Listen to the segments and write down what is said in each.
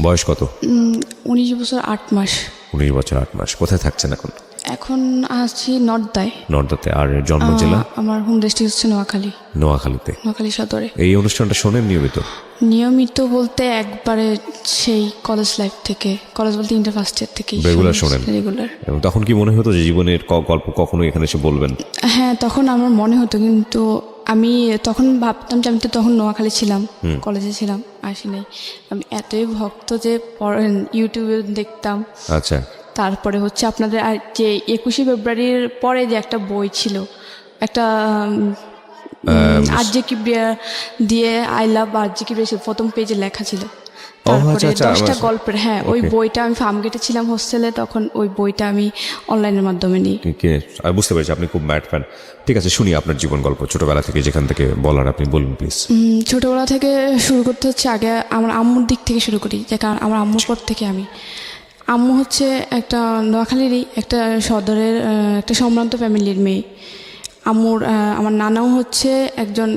বয়স কত? 19 বছর 8 মাস। 19 বছর 8 মাস। কোথায় থাকছেন এখন? এখন আছি নর্দায়। নর্দাতে। আর জন্ম জেলা? আমার হোম ডিস্ট্রিক্ট হচ্ছে নোয়াখালী। নোয়াখালীতে। নোয়াখালী সদরে। এই অনুষ্ঠানটা শোনেন নিয়মিত? নিয়মিত বলতে একবারে সেই কলেজ লাইফ থেকে, কলেজ বলতে ইন্টার ফার্স্ট ইয়ার থেকে রেগুলার শোনেন? রেগুলার। এবং তখন কি মনে হতো যে জীবনের গল্প কখনো এখানে এসে বলবেন? হ্যাঁ, তখন আমার মনে হতো, কিন্তু আমি তখন ভাবতাম যে আমি তো তখন নোয়াখালী ছিলাম, কলেজে ছিলাম, আসি নাই। আমি এতই ভক্ত যে ইউটিউবে দেখতাম। আচ্ছা। তারপরে হচ্ছে আপনাদের আর যে 21শে ফেব্রুয়ারির পরে যে একটা বই ছিল, একটা আরজে কিবরিয়া দিয়ে আই লাভ আরজে কিবরিয়া প্রথম পেজে লেখা ছিল। তারপরে 10টা গল্পের, হ্যাঁ, ওই বইটা আমি ফার্মগেটে ছিলাম হোস্টেলে, তখন ওই বইটা আমি অনলাইনের মাধ্যমে নিই। আমি বুঝতে পেরেছি আপনি খুব ম্যাড ফ্যান। ঠিক আছে, শুনি আপনার জীবন গল্প ছোটবেলা থেকে, যেখান থেকে বলার আপনি বলুন প্লিজ। ছোটবেলা থেকে শুরু করতে হচ্ছে, আগে আমার আম্মুর দিক থেকে শুরু করি, যে কারণ আমার আম্মুর পর থেকে আম্মু হচ্ছে একটা নোয়াখালীরই একটা সদরের একটা সম্ভ্রান্ত ফ্যামিলির মেয়ে। আমার নানাও হচ্ছে একজন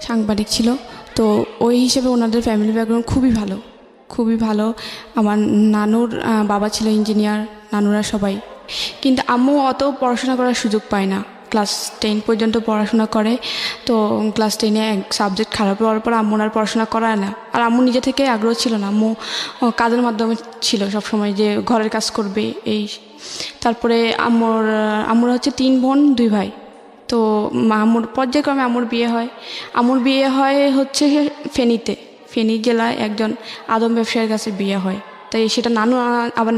সাংবাদিক ছিল। তো ওই হিসেবে ওনাদের ফ্যামিলি ব্যাকগ্রাউন্ড খুবই ভালো। আমার নানুর বাবা ছিল ইঞ্জিনিয়ার, নানুরা সবাই। কিন্তু আম্মু অত পড়াশোনা করার সুযোগ পায় না, ক্লাস 10 পর্যন্ত পড়াশোনা করে। তো ক্লাস 10-এ এক সাবজেক্ট খারাপ হওয়ার পর আম্মুর আর পড়াশোনা করায় না। আর আম্মু নিজে থেকে আগ্রহ ছিল না, আম্মু কাজের মাধ্যমে ছিল সবসময়, যে ঘরের কাজ করবে এই। তারপরে আম্মুর হচ্ছে 3 বোন 2 ভাই। তো আম্মুর পর্যায়ক্রমে আম্মুর বিয়ে হয় হচ্ছে ফেনী জেলায় একজন আদম ব্যবসায়ীর কাছে বিয়ে হয়। তাই সেটা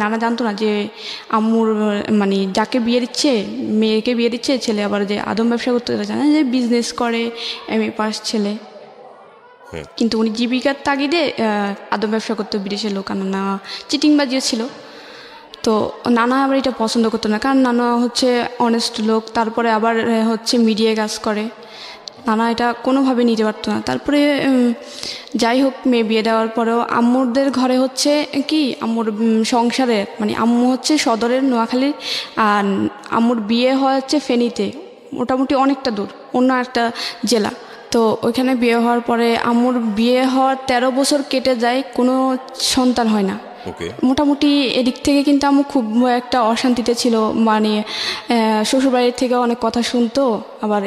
নানা জানতো না যে আম্মুর মানে যাকে মেয়েকে বিয়ে দিচ্ছে ছেলে আবার যে আদম ব্যবসা করতে, জানে যে বিজনেস করে, MA পাস ছেলে। কিন্তু উনি জীবিকার তাগিদে আদম ব্যবসা করতে বিদেশের লোক আনা, চিটিংবাজিও ছিল। তো নানা আবার এটা পছন্দ করতো না, কারণ নানা হচ্ছে অনেস্ট লোক, তারপরে আবার হচ্ছে মিডিয়ায় কাজ করে। নানা এটা কোনোভাবে নিতে পারতো না। তারপরে যাই হোক, মেয়ে বিয়ে দেওয়ার পরেও আম্মুরদের ঘরে হচ্ছে কি, আম্মুর সংসারে মানে আম্মু হচ্ছে সদরের নোয়াখালীর, আর আম্মুর বিয়ে হচ্ছে ফেনীতে, মোটামুটি অনেকটা দূর, অন্য একটা জেলা। তো ওইখানে বিয়ে হওয়ার পরে আম্মুর বিয়ে হওয়ার 13 বছর কেটে যায়, কোনো সন্তান হয় না। মোটামুটি এদিক থেকে কিন্তু আম্মু খুব একটা অশান্তিতে ছিল, মানে শ্বশুরবাড়ির থেকে অনেক কথা শুনতো, আবার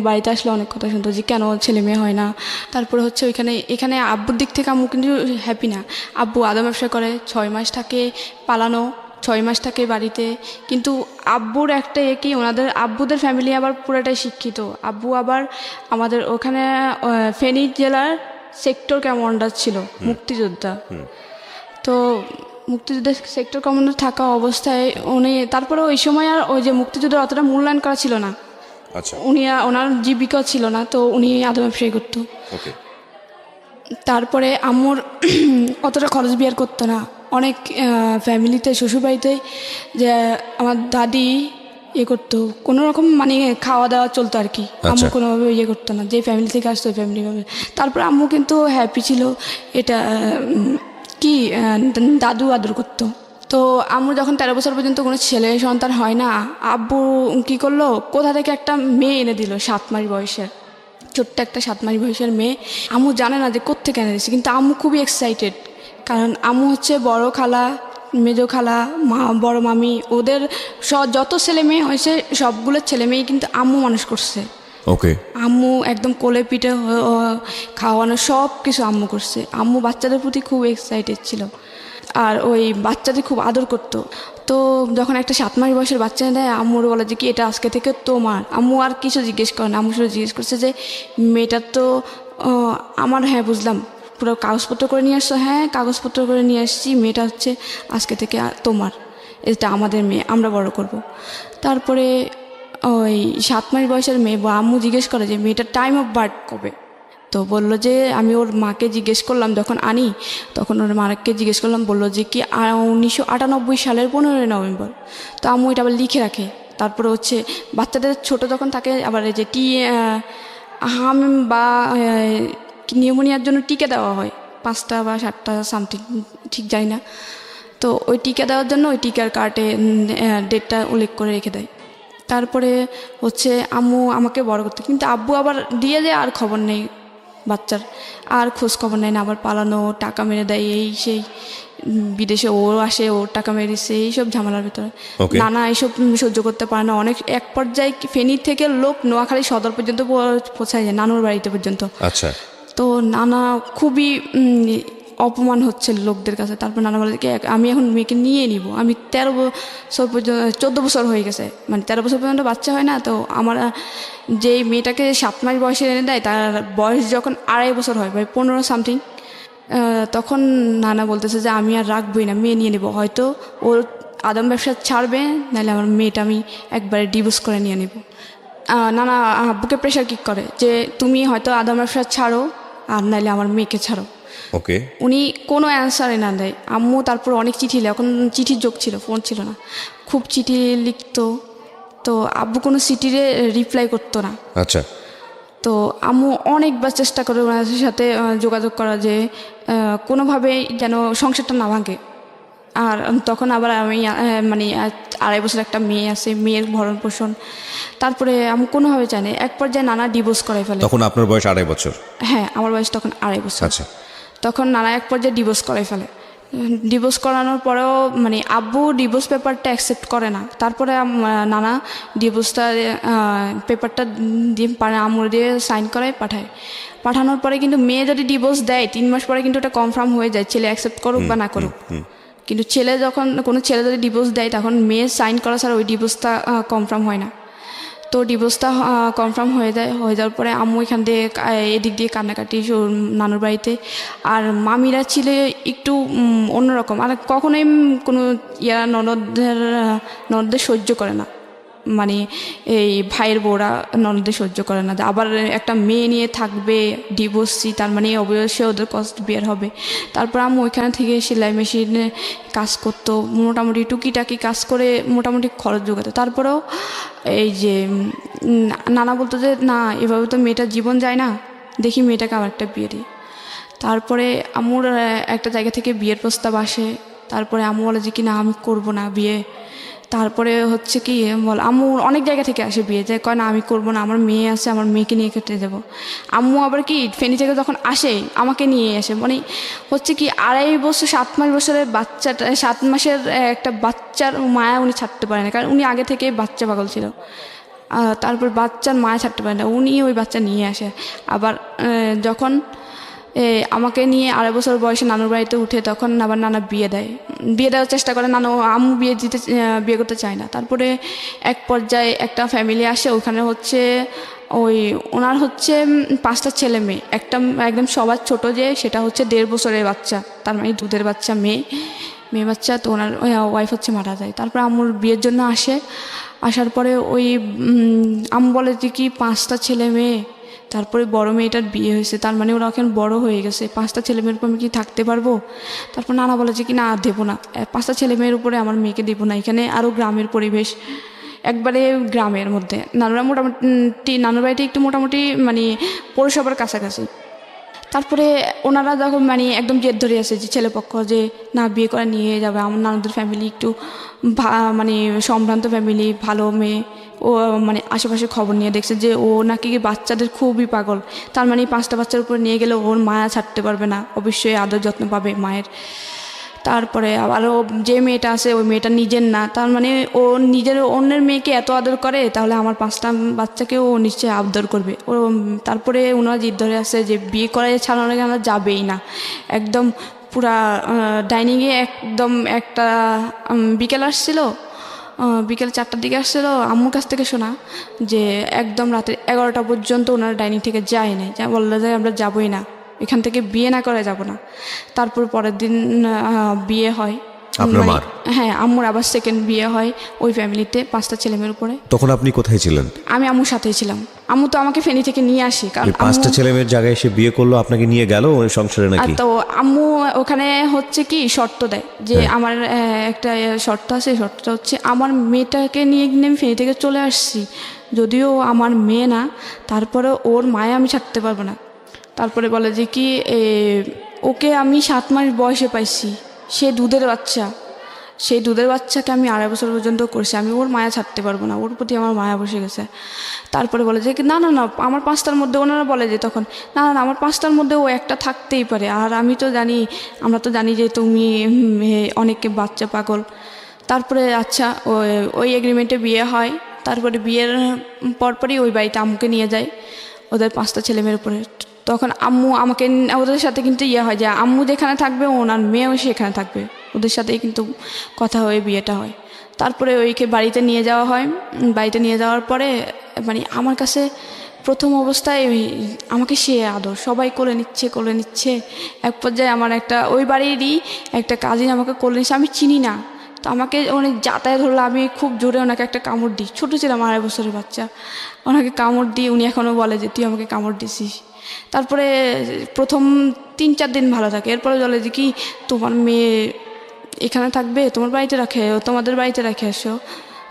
বাড়িতে আসলে অনেক কথা শুনতো যে কেন ছেলে মেয়ে হয় না। তারপরে হচ্ছে এখানে আব্বুর দিক থেকে আম্মু কিন্তু হ্যাপি না। আব্বু আদা ব্যবসা করে, 6 মাস থাকে পালানো, 6 মাস থাকে বাড়িতে। কিন্তু আব্বুর একটা কি, ওনাদের আব্বুদের ফ্যামিলি আবার পুরোটাই শিক্ষিত। আব্বু আবার আমাদের ওখানে ফেনী জেলার সেক্টর কমান্ডার ছিল, মুক্তিযোদ্ধা। তো মুক্তিযুদ্ধের সেক্টর কমান্ডার থাকা অবস্থায় উনি, তারপরে ওই সময় আর ওই যে মুক্তিযুদ্ধের অতটা মূল্যায়ন করা ছিল না। আচ্ছা। ওনার জীবিকা ছিল না, তো উনি আদৌ ব্যবসায়ী করতো। তারপরে আম্মুর অতটা খরচ বিয়ার করতো না। অনেক ফ্যামিলিতে, শ্বশুরবাড়িতে যে আমার দাদি করতো, কোনো রকম মানে খাওয়া দাওয়া চলতো আর কি। আম্মু কোনোভাবে করতো না, যে ফ্যামিলি থেকে আসতো ওই ফ্যামিলিভাবে। তারপরে আম্মু কিন্তু হ্যাপি ছিল, এটা কি দাদু আদর করতো। তো আম্মু যখন 13 বছর পর্যন্ত কোনো ছেলে সন্তান হয় না, আব্বু কি করলো, কোথা থেকে একটা মেয়ে এনে দিল, 7 মাস বয়সের, ছোট্ট একটা 7 মাস বয়সের মেয়ে। আম্মু জানে না যে কোত্থেকে এনে দিচ্ছে, কিন্তু আম্মু খুবই এক্সাইটেড, কারণ আম্মু হচ্ছে বড় খালা, মেজো খালা, বড় মামি, ওদের যত ছেলে মেয়ে হয়েছে সবগুলো ছেলে মেয়ে কিন্তু আম্মু মানুষ করছে। আম্মু একদম কোলে পিঠে খাওয়ানো সব কিছু আম্মু করছে। আম্মু বাচ্চাদের প্রতি খুব এক্সাইটেড ছিল, আর ওই বাচ্চাদের খুব আদর করতো। তো যখন একটা 7 মাস বয়সের বাচ্চা দেয়, আম্মুর বলে যে কি এটা আজকে থেকে তোমার। আম্মু আর কিছু জিজ্ঞেস করে না, আম্মু শুধু জিজ্ঞেস করছে যে মেয়েটার তো আমার। হ্যাঁ বুঝলাম, পুরো কাগজপত্র করে নিয়ে আসছো? হ্যাঁ কাগজপত্র করে নিয়ে আসছি, মেয়েটা হচ্ছে আজকে থেকে তোমার, এটা আমাদের মেয়ে, আমরা বড় করব। তারপরে ওই 7 মাস বয়সের মেয়ে, আম্মু জিজ্ঞেস করে যে মেয়েটার টাইম অফ বার্থ কবে। তো বললো যে, আমি ওর মাকে জিজ্ঞেস করলাম যখন আনি, তখন ওর মাকে জিজ্ঞেস করলাম, বললো যে কি 1998 সালের 15 নভেম্বর। তো আম্মু এটা আবার লিখে রাখে। তারপরে হচ্ছে বাচ্চাদের ছোট যখন থাকে, আবার যে হাম বা নিউমোনিয়ার জন্য টিকা দেওয়া হয়, 5টা বা 7টা সামথিং, ঠিক জানি না। তো ওই টিকা দেওয়ার জন্য ওই টিকার কার্ডে ডেটটা উল্লেখ করে রেখে দেয়। তারপরে হচ্ছে আম্মু আমাকে বড় করতে, কিন্তু আব্বু আবার দিয়ে যায় আর খবর নেই, বাচ্চার, আর খোঁজ খবর নেয় না, আবার পালানো, টাকা মেরে দেয়, এই সেই বিদেশে ও আসে, ওর টাকা মেরে দিচ্ছে, এইসব ঝামেলার ভিতরে Okay. নানা এইসব সহ্য করতে পারে না। অনেক এক পর্যায়ে ফেনী থেকে লোক নোয়াখালী সদর পর্যন্ত পৌঁছায় যায়, নানুর বাড়িতে পর্যন্ত। আচ্ছা, তো নানা খুবই অপমান হচ্ছে লোকদের কাছে। তারপর নানা বলে কি আমি এখন মেয়েকে নিয়ে নিব, আমি 13 বছর পর্যন্ত 14 বছর হয়ে গেছে, মানে 13 বছর পর্যন্ত বাচ্চা হয় না। তো আমার যেই মেয়েটাকে 7 মাস বয়সে এনে দেয়, তার বয়স যখন 2.5 বছর হয়, মানে 15 সামথিং, তখন নানা বলতেছে যে আমি আর রাখবই না, মেয়ে নিয়ে নেব। হয়তো ওর আদম ব্যবসা ছাড়বে, নাহলে আমার মেয়েটা আমি একবারে ডিভোর্স করে নিয়ে নেব। নানা আব্বুকে প্রেশার কিক করে যে তুমি হয়তো আদম ব্যবসা ছাড়ো, আর নাহলে আমার মেয়েকে ছাড়ো। ওকে। উনি কোনো অ্যান্সারে না দেয়। আম্মু তারপর অনেক চিঠি লেখে, এখন চিঠির যোগ ছিল, ফোন ছিল না, খুব চিঠি লিখতো। তো আব্বু কোনো চিঠিরে রিপ্লাই করতো না। আচ্ছা, তো আম্মু অনেকবার চেষ্টা করে ওনার সাথে যোগাযোগ করা, যে কোনোভাবেই যেন সংসারটা না ভাঙে। আর তখন আবার আমি মানে 2.5 বছর একটা মেয়ে আছে, মেয়ের ভরণ পোষণ। তারপরে আমি কোনোভাবে চাই না, এক পর্যায়ে নানা ডিভোর্স করাই ফেলে। তখন আপনার বয়স 2.5 বছর? হ্যাঁ, আমার বয়স তখন 2.5 বছর। আচ্ছা, তখন নানা এক পর্যায়ে ডিভোর্স করাই ফেলে। ডিভোর্স করানোর পরেও মানে আব্বু ডিভোর্স পেপারটা অ্যাকসেপ্ট করে না। তারপরে নানা ডিভোর্সটা পেপারটা দিয়ে আম্মুর দিয়ে সাইন করায় পাঠায়। পাঠানোর পরে কিন্তু মেয়ে যদি ডিভোর্স দেয় 3 মাস পরে কিন্তু ওটা কনফার্ম হয়ে যায়, ছেলে অ্যাকসেপ্ট করুক বা না করুক। কিন্তু ছেলে যখন কোনো ছেলে যদি ডিভোর্স দেয়, তখন মেয়ে সাইন করা ছাড়া ওই ডিভোর্সটা কনফার্ম হয় না। তো ডিভোর্সটা কনফার্ম হয়ে যায়। হয়ে যাওয়ার পরে আম্মু এখান দিয়ে এদিক দিয়ে কান্নাকাটি নানুর বাড়িতে। আর মামিরা ছিল একটু অন্যরকম, আর কখনোই কোনো ননদদের সহ্য করে না, মানে এই ভাইয়ের বউরা ননদদের সহ্য করে না। আবার একটা মেয়ে নিয়ে থাকবে ডিভোর্সি, তার মানে অবশ্যই ওদের কষ্ট বের হবে। তারপর আম্মু ওইখানে থেকে সেলাই মেশিনে কাজ করতো, মোটামুটি টুকিটাকি কাজ করে মোটামুটি খরচ জোগাতো। তারপরেও এই যে নানা বলতো যে না, এভাবে তো মেয়েটার জীবন যায় না, দেখি মেয়েটাকে আবার একটা বিয়ে দিই। তারপরে আম্মুর একটা জায়গা থেকে বিয়ের প্রস্তাব আসে। তারপরে আম্মু বলে যে কি না, আমি করব না বিয়ে। তারপরে হচ্ছে কি বল, আম্মু অনেক জায়গা থেকে আসে বিয়ে, যে কয় না আমি করবো না, আমার মেয়ে আছে, আমার মেয়েকে নিয়ে কেটে যাবো। আম্মু আবার কি ফেনী থেকে যখন আসে আমাকে নিয়ে আসে, মানে হচ্ছে কি 2.5 বছর 7 মাস বছরের বাচ্চাটা, 7 মাসের একটা বাচ্চার মায়া উনি ছাড়তে পারে না, কারণ উনি আগে থেকেই বাচ্চা পাগল ছিল। তারপর বাচ্চার মায়া ছাড়তে পারে না, উনি ওই বাচ্চা নিয়ে আসে। আবার যখন আমাকে নিয়ে 2.5 বছর বয়সে নানুর বাড়িতে উঠে, তখন আবার নানা বিয়ে দেওয়ার চেষ্টা করে। নানু আম্মু বিয়ে করতে চায় না। তারপরে এক পর্যায়ে একটা ফ্যামিলি আসে, ওখানে হচ্ছে ওনার হচ্ছে 5টা ছেলে মেয়ে, একটা একদম সবার ছোট যে সেটা হচ্ছে 1.5 বছরের বাচ্চা, তার মানে দুধের বাচ্চা, মেয়ে বাচ্চা। তো ওনার ওয়াইফ হচ্ছে মারা যায়। তারপর আম্মুর বিয়ের জন্য আসার পরে আম্মু বলে যে কি 5টা ছেলে মেয়ে, তারপরে বড় মেয়েটার বিয়ে হয়েছে, তার মানে ওরা এখন বড় হয়ে গেছে, 5টা ছেলে মেয়ের উপর আমি কি থাকতে পারবো? তারপর নানা বলে যে কি না, দেবো না, 5টা ছেলে মেয়ের উপরে আমার মেয়েকে দেবো না। এখানে আরও গ্রামের পরিবেশ, একবারে গ্রামের মধ্যে। নানুর বাড়িতে একটু মোটামুটি মানে পৌরসভার কাছাকাছি। তারপরে ওনারা যখন মানে একদম জেদ ধরে আছে যে ছেলেপক্ষ যে না, বিয়ে করে নিয়ে যাবে। আমার নানুদের ফ্যামিলি একটু মানে সম্ভ্রান্ত ফ্যামিলি, ভালো মেয়ে। ও মানে আশেপাশে খবর নিয়ে দেখছে যে ও নাকি বাচ্চাদের খুবই পাগল, তার মানে 5টা বাচ্চার উপর নিয়ে গেলে ওর মায়া ছাড়তে পারবে না, অবশ্যই আদর যত্ন পাবে মায়ের। তারপরে আবারও যে মেয়েটা আছে ওই মেয়েটা নিজের না, তার মানে ও নিজের অন্যের মেয়েকে এত আদর করে, তাহলে আমার 5টা বাচ্চাকেও ও নিশ্চয়ই আদর করবে ও। তারপরে ওনারা জিদ ধরে আসছে যে বিয়ে করাই ছাড়ানো আমরা যাবেই না। একদম পুরা ডাইনিংয়ে একদম একটা বিকেল আসছিল, বিকেল 4টার দিকে আসছিল, আম্মুর কাছ থেকে শোনা যে একদম রাতে 11টা পর্যন্ত ওনারা ডাইনিং থেকে যায় নাই, যা বললো যে আমরা যাবোই না, এখান থেকে বিয়ে না করে যাব না। তারপর পরের দিন বিয়ে হয় আপনার মার? হ্যাঁ, আম্মুর আবার সেকেন্ড বিয়ে হয় ওই ফ্যামিলিতে 5টা ছেলেমেয়ের উপরে। তখন আপনি কোথায় ছিলেন? আমি আম্মুর সাথেই ছিলাম। আম্মু তো আমাকে ফেনী থেকে নিয়ে আসি, কারণ 5টা ছেলেমেয়ের জায়গায় এসে বিয়ে করলো, আপনাকে নিয়ে গেল ওই সংসারে নাকি? তো আম্মু ওখানে হচ্ছে কি শর্ত দেয় যে আমার একটা শর্ত আছে, শর্তটা হচ্ছে আমার মেয়েটাকে নিয়ে আমি ফেনী থেকে চলে আসছি, যদিও আমার মেয়ে না, তারপরে ওর মায়ে আমি ছাড়তে পারবো না। তারপরে বলে যে কি ওকে আমি 7 মাস বয়সে পাইছি, সে দুধের বাচ্চা, সেই দুধের বাচ্চাকে আমি 2.5 বছর পর্যন্ত করছি, আমি ওর মায়া ছাড়তে পারবো না, ওর প্রতি আমার মায়া বসে গেছে। তারপরে বলে যে না না না আমার 5টার মধ্যে, ওনারা বলে যে তখন না না না আমার 5টার মধ্যে ও একটা থাকতেই পারে। আর আমি তো জানি, আমরা তো জানি যে তুমি অনেকে বাচ্চা পাগল। তারপরে আচ্ছা ওই এগ্রিমেন্টে বিয়ে হয়। তারপরে বিয়ের পরপরই ওই বাড়িতে আম্মুকে নিয়ে যায় ওদের 5টা ছেলেমেয়ের উপরে। তখন আম্মু আমাকে, ওদের সাথে কিন্তু হয় যে আম্মু যেখানে থাকবে ওনার মেয়েও সেখানে থাকবে, ওদের সাথেই কিন্তু কথা হয়ে বিয়েটা হয়। তারপরে ওইকে বাড়িতে নিয়ে যাওয়া হয়। বাড়িতে নিয়ে যাওয়ার পরে মানে আমার কাছে প্রথম অবস্থায় আমাকে সে আদর, সবাই কোলে নিচ্ছে। এক পর্যায়ে আমার একটা ওই বাড়িরই একটা কাজিন আমাকে কোলে নিচ্ছে, আমি চিনি না। তো আমাকে অনেক যাতায়াত হলো, আমি খুব জোরে ওনাকে একটা কামড় দিই, ছোটো ছিলাম 2.5 বছরের বাচ্চা, ওনাকে কামড় দিই। উনি এখনও বলে যে তুই আমাকে কামড় দিছিস। তারপরে প্রথম 3-4 দিন ভালো থাকে, এরপরে বলে যে কি তোমার মেয়ে এখানে থাকবে, তোমাদের বাড়িতে রেখে আসো,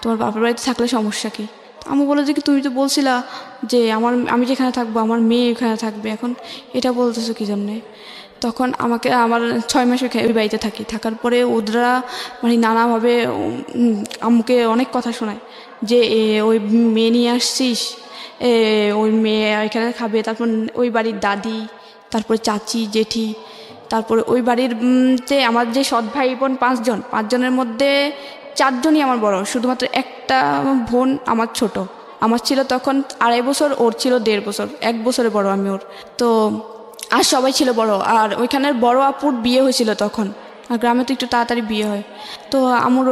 তোমার বাপের বাড়িতে থাকলে সমস্যা কি? আমি বলে যে কি তুমি তো বলছিলা যে আমি যেখানে থাকবো আমার মেয়ে এখানে থাকবে, এখন এটা বলতেছো কি জন্যে? তখন আমার 6 মাস ওই বাড়িতে থাকার পরে ওরা মানে নানাভাবে আম্মুকে অনেক কথা শোনায় যে ওই মেয়ে নিয়ে আসছিস, ওই মেয়ে এখানে খাবে। তারপর ওই বাড়ির দাদি, তারপর চাচি, জেঠি, তারপরে ওই বাড়ির আমার যে সৎ ভাই বোন 5জনের মধ্যে 4জনই আমার বড়, শুধুমাত্র একটা বোন আমার ছোট। আমার ছিল তখন 2.5 বছর, ওর ছিল 1.5 বছর, 1 বছরে বড় আমি ওর। তো আর সবাই ছিল বড়। আর ওইখানের বড় আপুর বিয়ে হয়েছিল তখন, আর গ্রামে তো একটু তাড়াতাড়ি বিয়ে হয়। তো আমার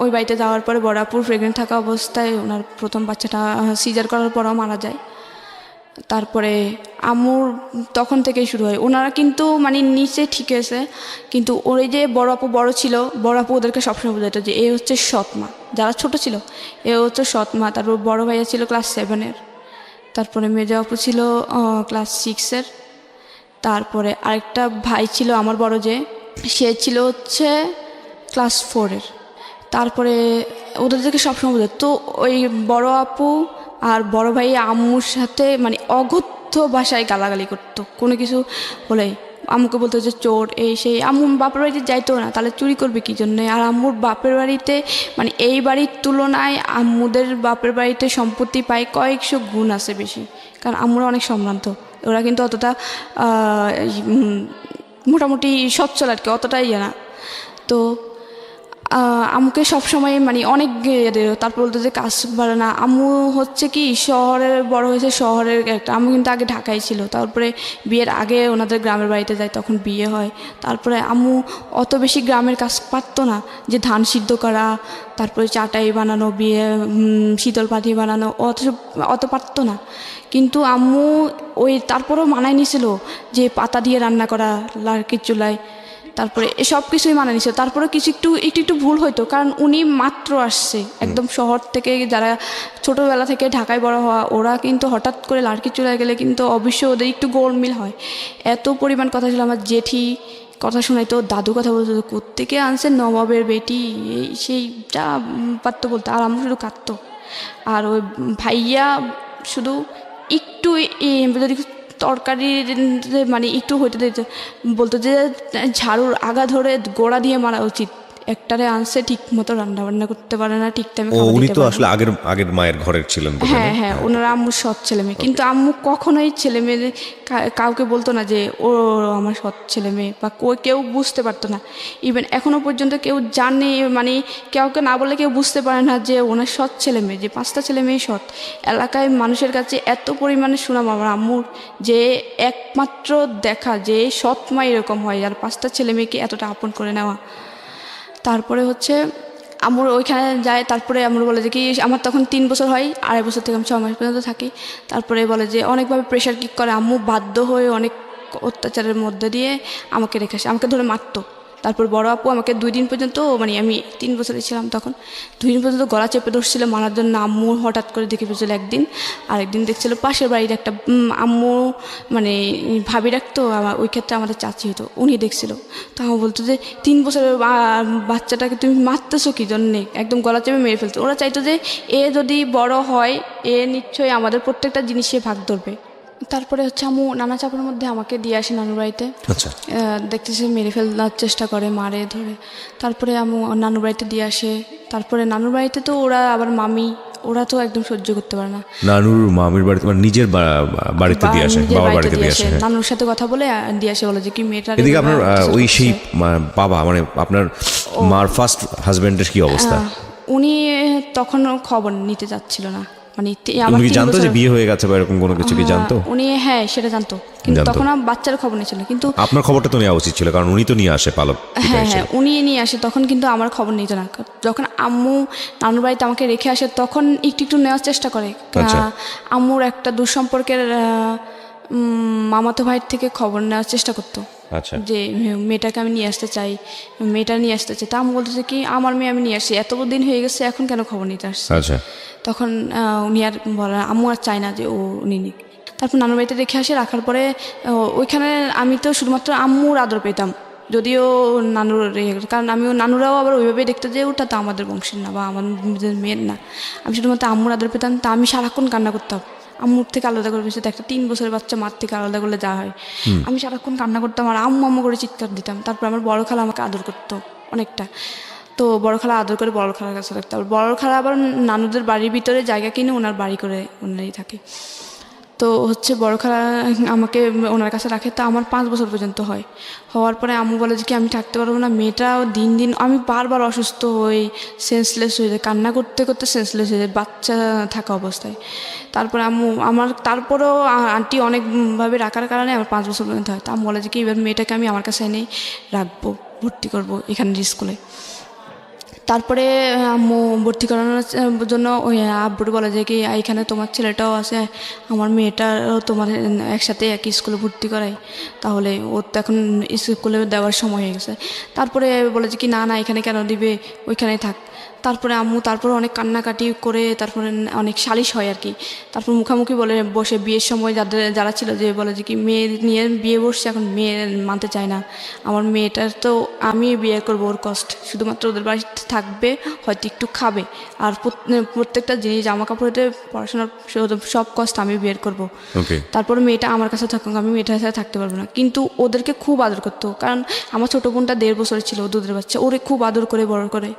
ওই বাড়িতে যাওয়ার পরে বড় আপুর প্রেগনেন্ট থাকা অবস্থায় ওনার প্রথম বাচ্চাটা সিজার করার পরও মারা যায়। তারপরে আম্মুর তখন থেকেই শুরু হয়, ওনারা কিন্তু মানে নিচে ঠিক আছে, কিন্তু ওই যে বড় আপু ছিল, বড় আপু ওদেরকে সবসময় বোঝাতো যে এ হচ্ছে সৎ মা, যারা ছোট ছিল এ হচ্ছে সৎ মা। তারপর বড় ভাইয়া ছিল ক্লাস 7-এর, তারপরে মেজো আপু ছিল ক্লাস 6-এর, তারপরে আরেকটা ভাই ছিল আমার বড় যে, সে ছিল হচ্ছে ক্লাস 4-এর। তারপরে ওদেরকে সবসময় বোঝাতো। তো ওই বড় আপু আর বড় ভাই আম্মুর সাথে মানে অগত্য ভাষায় গালাগালি করতো, কোনো কিছু বলে আম্মুকে বলতো যে চোর, এই সেই। আম্মু বাপের বাড়িতে যাইতো না, তাহলে চুরি করবে কী জন্যে? আর আম্মুর বাপের বাড়িতে মানে এই বাড়ির তুলনায় আম্মুদের বাপের বাড়িতে সম্পত্তি পায় কয়েকশো গুণ আছে বেশি, কারণ আম্মুরা অনেক সম্ভ্রান্ত। ওরা কিন্তু অতটা মোটামুটি সচ্ছল আর কি, অতটাই না। তো আম্মুকে সবসময় মানে অনেক তারপর বলতো যে কাজ পারে না। আম্মু হচ্ছে কি শহরের বড় হয়েছে, শহরের একটা। আম্মু কিন্তু আগে ঢাকায় ছিল, তারপরে বিয়ের আগে ওনাদের গ্রামের বাড়িতে যায়, তখন বিয়ে হয়। তারপরে আম্মু অত বেশি গ্রামের কাজ পারতো না, যে ধান সিদ্ধ করা, তারপরে চাটাই বানানো, বিয়ে শীতল পাটি বানানো, অত পারতো না। কিন্তু আম্মু ওই তারপরেও মানায় নিছিল যে পাতা দিয়ে রান্না করা লার্কির চুলায়, তারপরে এসব কিছুই মানে নিছে। তারপরে কিছু একটু ভুল হইতো, কারণ উনি মাত্র আসছে একদম শহর থেকে, যারা ছোটোবেলা থেকে ঢাকায় বড় হওয়া, ওরা কিন্তু হঠাৎ করে লাড়কি চলে গেলে কিন্তু অবশ্যই ওদের একটু গোলমিল হয়। এত পরিমাণ কথা ছিল। আমার জেঠি কথা শোনাইতো, দাদু কথা বলতো, কোত্থেকে আনছে নবাবের বেটি, এই সেইটা পারতো বলতো। আর আমরা শুধু কাঁদতো। আর ওই ভাইয়া শুধু একটু যদি তরকারি মানে একটু হইতে দিত, বলতো যে ঝাড়ুর আগা ধরে গোড়া দিয়ে মারা উচিত, একটারে আনছে ঠিক মতো রান্না বান্না করতে পারে না, ঠিক টাইমে খাওয়া উনি দিতে তো পারে না। আসলে আগের মায়ের ঘরের ছিলেন বোধহয়, হ্যাঁ হ্যাঁ, ওনারা আম্মুর সৎ ছেলে মেয়ে। কিন্তু আম্মু কখনোই ছেলে মেয়ে কাউকে বলতো না যে ও আমার সৎ ছেলে মেয়ে, বা কেউ বুঝতে পারতো না। ইভেন এখনো পর্যন্ত কেউ জানে, মানে কাউকে না বলে কেউ বুঝতে পারে না যে ওনার সৎ ছেলে মেয়ে, যে 5টা ছেলে মেয়ে সৎ। এলাকায় মানুষের কাছে এত পরিমাণে সুনাম আমার আম্মুর, যে একমাত্র দেখা যে সৎ মা এরকম হয়, আর 5টা ছেলে মেয়েকে এতটা আপন করে নেওয়া। তারপরে হচ্ছে আম্মুর ওইখানে যায়। তারপরে আম্মুর বলে যে কি, আমার তখন 3 বছর হয়, 2.5 বছর থেকে আমি 6 মাস পর্যন্ত থাকি। তারপরে বলে যে অনেকভাবে প্রেশার কিক করে, আম্মু বাধ্য হয়ে অনেক অত্যাচারের মধ্যে দিয়ে আমাকে রেখে আসে, আমাকে ধরে মারতো। তারপর বড় আপু আমাকে 2 দিন পর্যন্ত, মানে আমি 3 বছরে ছিলাম তখন, 2 দিন পর্যন্ত গলা চেপে ধরছিল মারার জন্য। আম্মু হঠাৎ করে দেখে ফেলছিল একদিন, আরেকদিন দেখছিল পাশের বাড়ির একটা আম্মু মানে ভাবি রাখতো, ওই ক্ষেত্রে আমাদের চাচি হতো, উনি দেখছিল। তো আমার বলতো যে 3 বছরের বাচ্চাটাকে তুমি মারতেছো কি জন্যে, একদম গলা চেপে মেরে ফেলতো। ওরা চাইতো যে এ যদি বড় হয়, এ নিশ্চয়ই আমাদের প্রত্যেকটা জিনিসে ভাগ ধরবে, তারপরে হচ্ছে আম্মু নানা চাপের মধ্যে আমাকে দিয়ে আসে নানুর বাড়িতে। আচ্ছা। দেখতেছে মেরে ফেলার চেষ্টা করে, মারে ধরে। তারপরে আম্মু নানুর বাড়িতে দিয়ে আসে। তারপরে নানুর বাড়িতে তো ওরা আবার মামি, ওরা তো একদম সহ্য করতে পারে না। নানুর মামির বাড়িতে মানে নিজের বাড়িতে দিয়ে আসে, নিজের বাবার বাড়িতে বাড়িতে দিয়ে আসে। হ্যাঁ। নানুর সাথে কথা বলে দিয়ে আসে, বলে যে কি মেয়েটা এদিকে আপনার ওই সেই বাবা মানে আপনার মার ফার্স্ট হাজবেন্ডের কি অবস্থা? উনি তখন খবর নিতে যাচ্ছিল না, মানে উনি কি জানতো যে বিয়ে হয়ে গেছে বা এরকম কোনো কিছু কি জানতো? উনি হ্যাঁ সেটা জানতো, কিন্তু তখন বাচ্চার খবর নিয়েছিল। কিন্তু আপনার খবরটা তো নেওয়া উচিত ছিল, কারণ উনি তো নিয়ে আসে পালক। হ্যাঁ হ্যাঁ উনি নিয়ে আসে, তখন কিন্তু আমার খবর নিত না। যখন আম্মু নানুর বাড়িতে আমাকে রেখে আসে তখন একটু একটু নেওয়ার চেষ্টা করে। আম্মুর একটা দুঃসম্পর্কের মামাতো ভাইয়ের থেকে খবর নেওয়ার চেষ্টা করতো। আচ্ছা। যে মেয়েটাকে আমি নিয়ে আসতে চাই, মেয়েটা নিয়ে আসতে চাই। তা আমি বলতেছে কি আমার মেয়ে আমি নিয়ে আসি, এত দিন হয়ে গেছে এখন কেন খবর নিতে আসছে? আচ্ছা। তখন উনি আর বলে আম্মু আর চায় না যে ও উনি নিক। তারপর নানুর বাড়িতে রেখে আসে, রাখার পরে ওইখানে আমি তো শুধুমাত্র আম্মুর আদর পেতাম, যদিও নানুর কারণ আমিও নানুরাও আবার ওইভাবেই দেখতো যে ওটা তো আমাদের বংশের না বা আমাদের মেয়ের না। আমি শুধুমাত্র আম্মুর আদর পেতাম। তা আমি সারাক্ষণ কান্না করতাম, আম্মুর থেকে আলাদা করে বেশি। একটা 3 বছরের বাচ্চা মার থেকে আলাদা করলে যা হয়, আমি সারাক্ষণ কান্না করতাম আর আম্মু আম্মু করে চিৎকার দিতাম। তারপর আমার বড় খালা আমাকে আদর করতো অনেকটা, তো বড় খালা আদর করে বড় খালার কাছে রাখতো। আর বড় খালা আবার নানুদের বাড়ির ভিতরে জায়গা কিনে ওনার বাড়ি করে ওনারই থাকে। তো হচ্ছে বড় খালা আমাকে ওনার কাছে রাখে। তো আমার 5 বছর পর্যন্ত হওয়ার পরে আম্মু বলে যে কি আমি থাকতে পারবো না। মেয়েটাও দিন দিন আমি বারবার অসুস্থ হই, সেন্সলেস হয়ে যায়, কান্না করতে করতে সেন্সলেস হয়ে যায় বাচ্চা থাকা অবস্থায়। তারপরে আম্মু আমার তারপরেও আন্টি অনেকভাবে রাখার কারণে আমার 5 বছর পর্যন্ত হয়। তা আমি বলে যে কি এবার মেয়েটাকে আমি আমার কাছে এনেই রাখবো, ভর্তি করবো এখানের স্কুলে। তারপরে আম্মু ভর্তি করানোর জন্য ওই আব্বুর বলে যে কি এখানে তোমার ছেলেটাও আছে, আমার মেয়েটারও তোমার একসাথে একই স্কুলে ভর্তি করাই, তাহলে ওর তো এখন স্কুলে দেওয়ার সময় হয়ে গেছে। তারপরে বলে যে কি না না এখানে কেন দিবে, ওইখানেই থাক। তারপরে আম্মু তারপরে অনেক কান্নাকাটি করে তারপরে অনেক সালিশ হয় আর কি। তারপর মুখামুখি বলে বসে বিয়ের সময় যারা ছিল যে বলে যে কি মেয়ে নিয়ে বিয়ে বসছে, এখন মেয়ে মানতে চায় না। আমার মেয়েটার তো আমি বিয়ে করবো, ওর কষ্ট শুধুমাত্র ওদের বাড়িতে থাকবে, হয়তো একটু খাবে, আর প্রত্যেকটা জিনিস জামা কাপড়েতে পড়াশোনার সব কষ্ট আমি বের করবো। তারপর মেয়েটা আমার কাছে থাকুক, আমি মেয়েটার সাথে থাকতে পারবো না। কিন্তু ওদেরকে খুব আদর করতো, কারণ আমার ছোটো বোনটা 1.5 বছরের ছিল, দুধের বাচ্চা, ওরে খুব আদর করে বড় করে।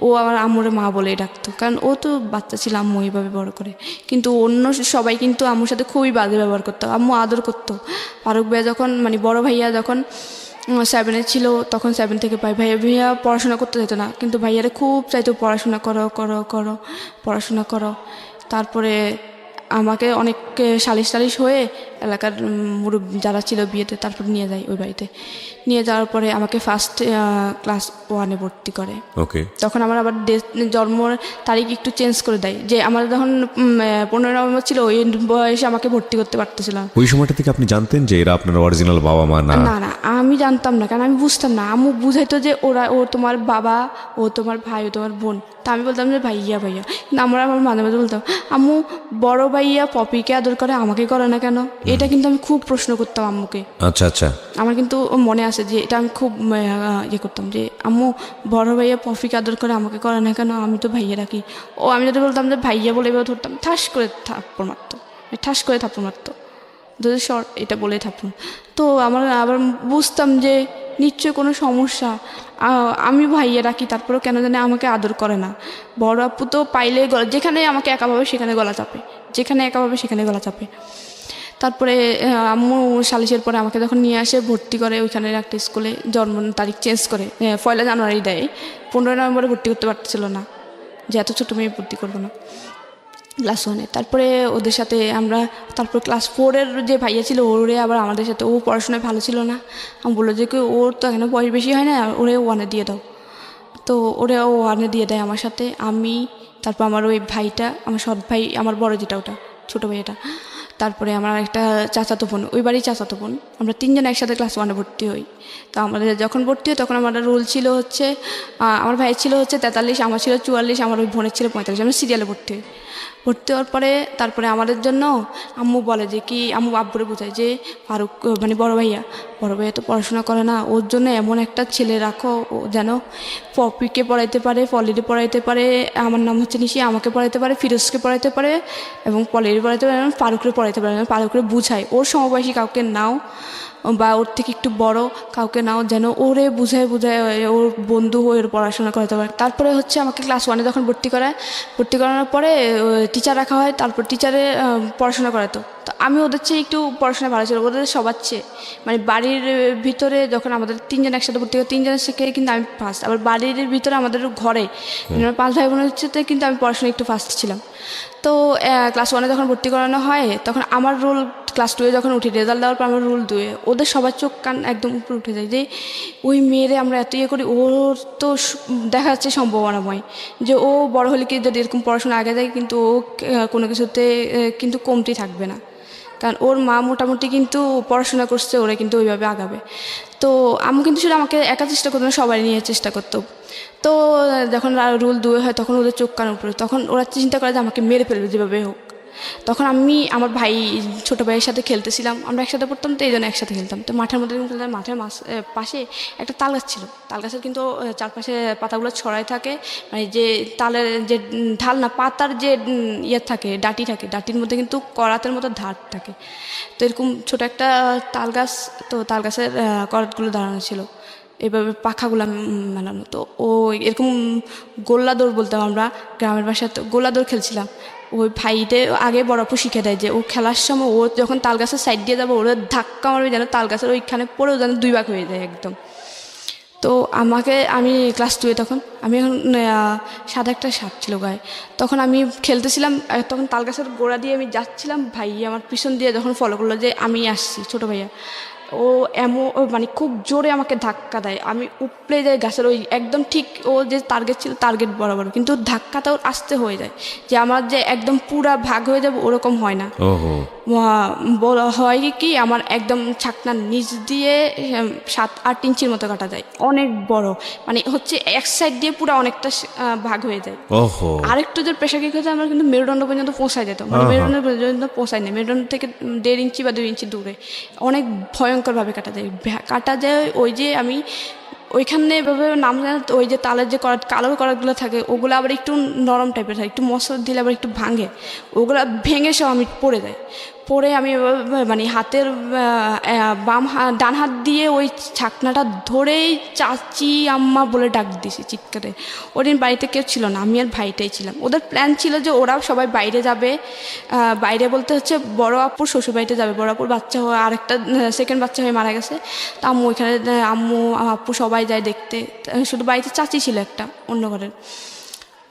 ও আমার আম্মুরে মা বলে ডাকতো, কারণ ও তো বাচ্চা ছিল, আম্মু এইভাবে বড় করে। কিন্তু অন্য সবাই কিন্তু আম্মুর সাথে খুবই বাজে ব্যবহার করতো, আম্মু আদর করতো। ফারুক ভাইয়া যখন মানে বড় ভাইয়া যখন 7-এ ছিল, তখন 7 থেকে ভাইয়া পড়াশোনা করতে যেত না, কিন্তু ভাইয়ারে খুব চাইতো পড়াশোনা করো করো করো পড়াশোনা করো। তারপরে আমাকে অনেক সালিশ হয়ে এলাকার মুরব্বী যারা ছিল বিয়েতে, তারপর নিয়ে যায় ওই বাড়িতে। নিয়ে যাওয়ার পরে আমাকে ফার্স্ট ক্লাস 1-এ ভর্তি করে। তখন আমার আবার জন্মের তারিখ একটু চেঞ্জ করে দেয়, যে আমার যখন 15 নভেম্বর ছিল ওই বয়সে আমাকে ভর্তি করতে পারতেছিল। ওই সময়টা থেকে আপনি জানতেন যে এরা আপনার অরিজিনাল বাবা মা না? না না আমি জানতাম না, কারণ আমি বুঝতাম না। আম্মু বুঝাইতো যে ও তোমার বাবা, ও তোমার ভাই, ও তোমার বোন। তা আমি বলতাম যে ভাইয়া ভাইয়া। কিন্তু আমার মাঝে মাঝে বলতাম আম্মু বড় ভাইয়া পপিকে আদর করে আমাকে করে না কেন? এটা কিন্তু আমি খুব প্রশ্ন করতাম আম্মুকে। আচ্ছা আচ্ছা। আমার কিন্তু মনে আছে যে এটা আমি খুব ইয়ে করতাম যে আম্মু বড় ভাইয়া পপিকে আদর করে আমাকে করে না কেন, আমি তো ভাইয়া রাখি। আমি যদি বলতাম যে ভাইয়া বলে এবার ধরতাম, ঠাস করে থাপ্পড় মারতো, যদি শর্ট এটা বলে থাপ্পড়। তো আমার আবার বুঝতাম যে নিশ্চয়ই কোনো সমস্যা, আমি ভাইয়া রাখি তারপরেও কেন জানি আমাকে আদর করে না। বড় আপু তো পাইলে যেখানে আমাকে একা পাবে সেখানে গলা চাপে, তারপরে আম্মু সালিশের পরে আমাকে যখন নিয়ে আসে ভর্তি করে ওইখানের একটা স্কুলে, জন্ম তারিখ চেঞ্জ করে 1 জানুয়ারি দেয়। 15 নভেম্বরে ভর্তি করতে পারছিল না, যে এত ছোটো মেয়ে ভর্তি করবো না ক্লাস 1-এ। তারপরে ওদের সাথে আমরা তারপর ক্লাস 4-এর যে ভাইয়া ছিল ওরে আবার আমাদের সাথে, ও পড়াশোনায় ভালো ছিল না। আমি বললো যে কি ওর তো এখানে বয়স বেশি হয় না, ওরে 1-এ দিয়ে দাও। তো ওরে 1-এ দিয়ে দেয় আমার সাথে। আমি তারপর আমার ওই ভাইটা, আমার সৎ ভাই, আমার বড় যেটা ওটা ছোটো ভাইটা, তারপরে আমার একটা চাচাতো বোন, ওই বাড়ির চাচাতো বোন, আমরা 3 জন একসাথে ক্লাস 1-এ ভর্তি হই। তো আমাদের যখন ভর্তি হয় তখন আমার রোল ছিল হচ্ছে, আমার ভাইয়ের ছিল হচ্ছে 43, আমার ছিল 44, আমার ওই বোনের ছিল 45, আমরা সিরিয়ালে ভর্তি হই। ভর্তি হওয়ার পরে তারপরে আমাদের জন্য আম্মু বলে যে কি, আম্মু আব্বুরে বোঝায় যে ফারুক মানে বড় ভাইয়া তো পড়াশোনা করে না, ওর জন্য এমন একটা ছেলে রাখো ও যেন পপিকে পড়াইতে পারে, পলিরে পড়াইতে পারে, আমার নাম হচ্ছে নিশি, আমাকে পড়াইতে পারে, ফিরোজকে পড়াইতে পারে এবং পলিরে পড়াইতে পারে এবং ফারুকরে পড়াইতে পারে, ফারুকরে বুঝায় ওর সমবয়সী কাউকে নাও বা ওর থেকে একটু বড় কাউকে নাও, যেন ওরে বুঝায় ওর বন্ধু হয়ে ওর পড়াশোনা করাতে পারে। তারপরে হচ্ছে আমাকে ক্লাস 1-এ যখন ভর্তি করানোর পরে টিচার রাখা হয়, তারপর টিচারে পড়াশোনা করাতো। তো আমি ওদের চেয়ে একটু পড়াশোনা ভালো ছিল, ওদের সবার চেয়ে। মানে বাড়ির ভিতরে যখন আমাদের 3 জন একসাথে ভর্তি হয়, 3 জনের থেকে কিন্তু আমি ফার্স্ট। আবার বাড়ির ভিতরে আমাদের ঘরে 5 ভাই বোনের হচ্ছে কিন্তু আমি পড়াশোনা একটু ফার্স্ট ছিলাম। তো ক্লাস 1-এ যখন ভর্তি করানো হয় তখন আমার রোল ক্লাস 2-এ যখন উঠি, রেজাল্ট দেওয়ার পর আমার রোল 2-এ, ওদের সবার চোখ কান একদম উপরে উঠে যায় যে ওই মেয়েরে আমরা এত করি, ওর তো দেখা যাচ্ছে সম্ভাবনাময় যে ও বড় হলে কি যদি এরকম পড়াশোনা আগে যায় কিন্তু ও কোনো কিছুতে কিন্তু কমতি থাকবে না, কারণ ওর মা মোটামুটি কিন্তু পড়াশোনা করছে, ওরা কিন্তু ওইভাবে আগাবে। তো আমি কিন্তু শুধু আমাকে একা চেষ্টা করতো না, সবাই নিয়ে চেষ্টা করতো। তো যখন রুল 2 হয় তখন ওদের চোখ কান উপরে, তখন ওরা চিন্তা করে যে আমাকে মেরে ফেলবে যেভাবে হোক। তখন আমি আমার ভাই ছোটো ভাইয়ের সাথে খেলতেছিলাম, আমরা একসাথে পড়তাম, তো এই জন্য একসাথে খেলতাম। তো মাঠের মধ্যে খেলতাম, মাঠের পাশে একটা তাল গাছ ছিল, তাল গাছের কিন্তু চারপাশে পাতাগুলো ছড়াই থাকে, মানে যে তালের যে ঢাল না, পাতার যে ইয়ে থাকে, ডাঁটি থাকে, ডাঁটির মধ্যে কিন্তু করাতের মতো ধার থাকে। তো এরকম ছোটো একটা তাল গাছ, তো তাল গাছের করাতগুলো দাঁড়ানো ছিল, এভাবে পাখাগুলো মেলানো। তো ও এরকম গোল্লা দৌড় বলতাম আমরা গ্রামের বাসায়, তো গোল্লা দৌড় খেলছিলাম। ওই ভাইতে আগে বড় আপু শিখে দেয় যে ও খেলার সময় ও যখন তাল গাছের সাইড দিয়ে যাবো, ওরা ধাক্কা মারবে যেন তাল গাছের ওইখানে পড়েও যেন 2 ভাগ হয়ে যায় একদম। তো আমি ক্লাস 2-এ তখন আমি এখন সাদা একটা শার্ট ছিল গায়ে, তখন আমি খেলতেছিলাম, তখন তাল গাছের গোড়া দিয়ে আমি যাচ্ছিলাম, ভাই আমার পিছন দিয়ে যখন ফলো করলো যে আমি আসছি, ছোটো ভাইয়া, ও মানে খুব জোরে আমাকে ধাক্কা দেয়, আমি উপড়ে যাই গাছের ওই একদম ঠিক ও যে টার্গেট ছিল টার্গেট বরাবর, কিন্তু ধাক্কাটাও আসতে হয়ে যায় যে আমার যে একদম পুরা ভাগ হয়ে যাবে ওরকম হয় না। হয় কি আমার একদম ছাকনার নিচ দিয়ে 7-8 ইঞ্চির মতো কাটা যায়, অনেক বড়, মানে হচ্ছে এক সাইড দিয়ে পুরো অনেকটা ভাগ হয়ে যায়। আরেকটু যে প্রেশার কিক হয়েছে আমার কিন্তু মেরুদণ্ড পর্যন্ত পৌঁছায় যেত, মানে মেরুদণ্ড পর্যন্ত পৌঁছায় না, মেরুদণ্ড থেকে 1.5 ইঞ্চি বা 2 ইঞ্চি দূরে, অনেক ভয়ঙ্করভাবে কাটা যায়। ওই যে আমি ওইখানে এভাবে নাম জানা, ওই যে তালের যে কালো করাতগুলো থাকে ওগুলো আবার একটু নরম টাইপের থাকে, একটু মশলা দিলে আবার একটু ভাঙে, ওগুলো ভেঙে সব আমি পড়ে যাই। পরে আমি মানে হাতের ডান হাত দিয়ে ওই ছাকনাটা ধরেই চাচি আম্মা বলে ডাক দিয়েছি চিৎকারে। ওই দিন বাড়িতে কেউ ছিল না, আমি আর ভাইটাই ছিলাম। ওদের প্ল্যান ছিল যে ওরাও সবাই বাইরে যাবে, বাইরে বলতে হচ্ছে বড় আপুর শ্বশুর বাড়িতে যাবে, বড় আপুর বাচ্চা হয়ে আরেকটা সেকেন্ড বাচ্চা হয়ে মারা গেছে। তো আম্মু ওইখানে, আম্মু আপু সবাই যায় দেখতে, শুধু বাড়িতে চাচি ছিল একটা অন্য ঘরের।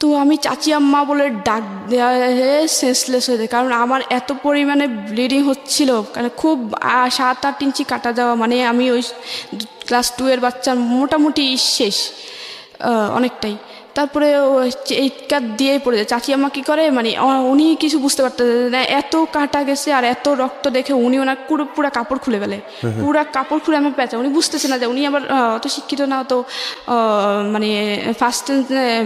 তো আমি চাচি আম্মা বলে ডাক দেওয়া সেন্সলেস হয়ে যায়, কারণ আমার এত পরিমাণে ব্লিডিং হচ্ছিল, কারণ খুব 7-8 ইঞ্চি কাটা যাওয়া, মানে আমি ওই ক্লাস 2-এর বাচ্চার মোটামুটি শেষ অনেকটাই। তারপরে এই কাট দিয়েই পড়ে যায়। চাচি আম্মা কী করে, মানে উনি কিছু বুঝতে পারতেন না, এত কাটা গেছে আর এত রক্ত দেখে উনি ওনার পুরো কাপড় খুলে ফেলে, পুরো কাপড় খুলে আমি পেঁচা। উনি বুঝতেছে না যে উনি আবার অত শিক্ষিত না, অত মানে ফার্স্ট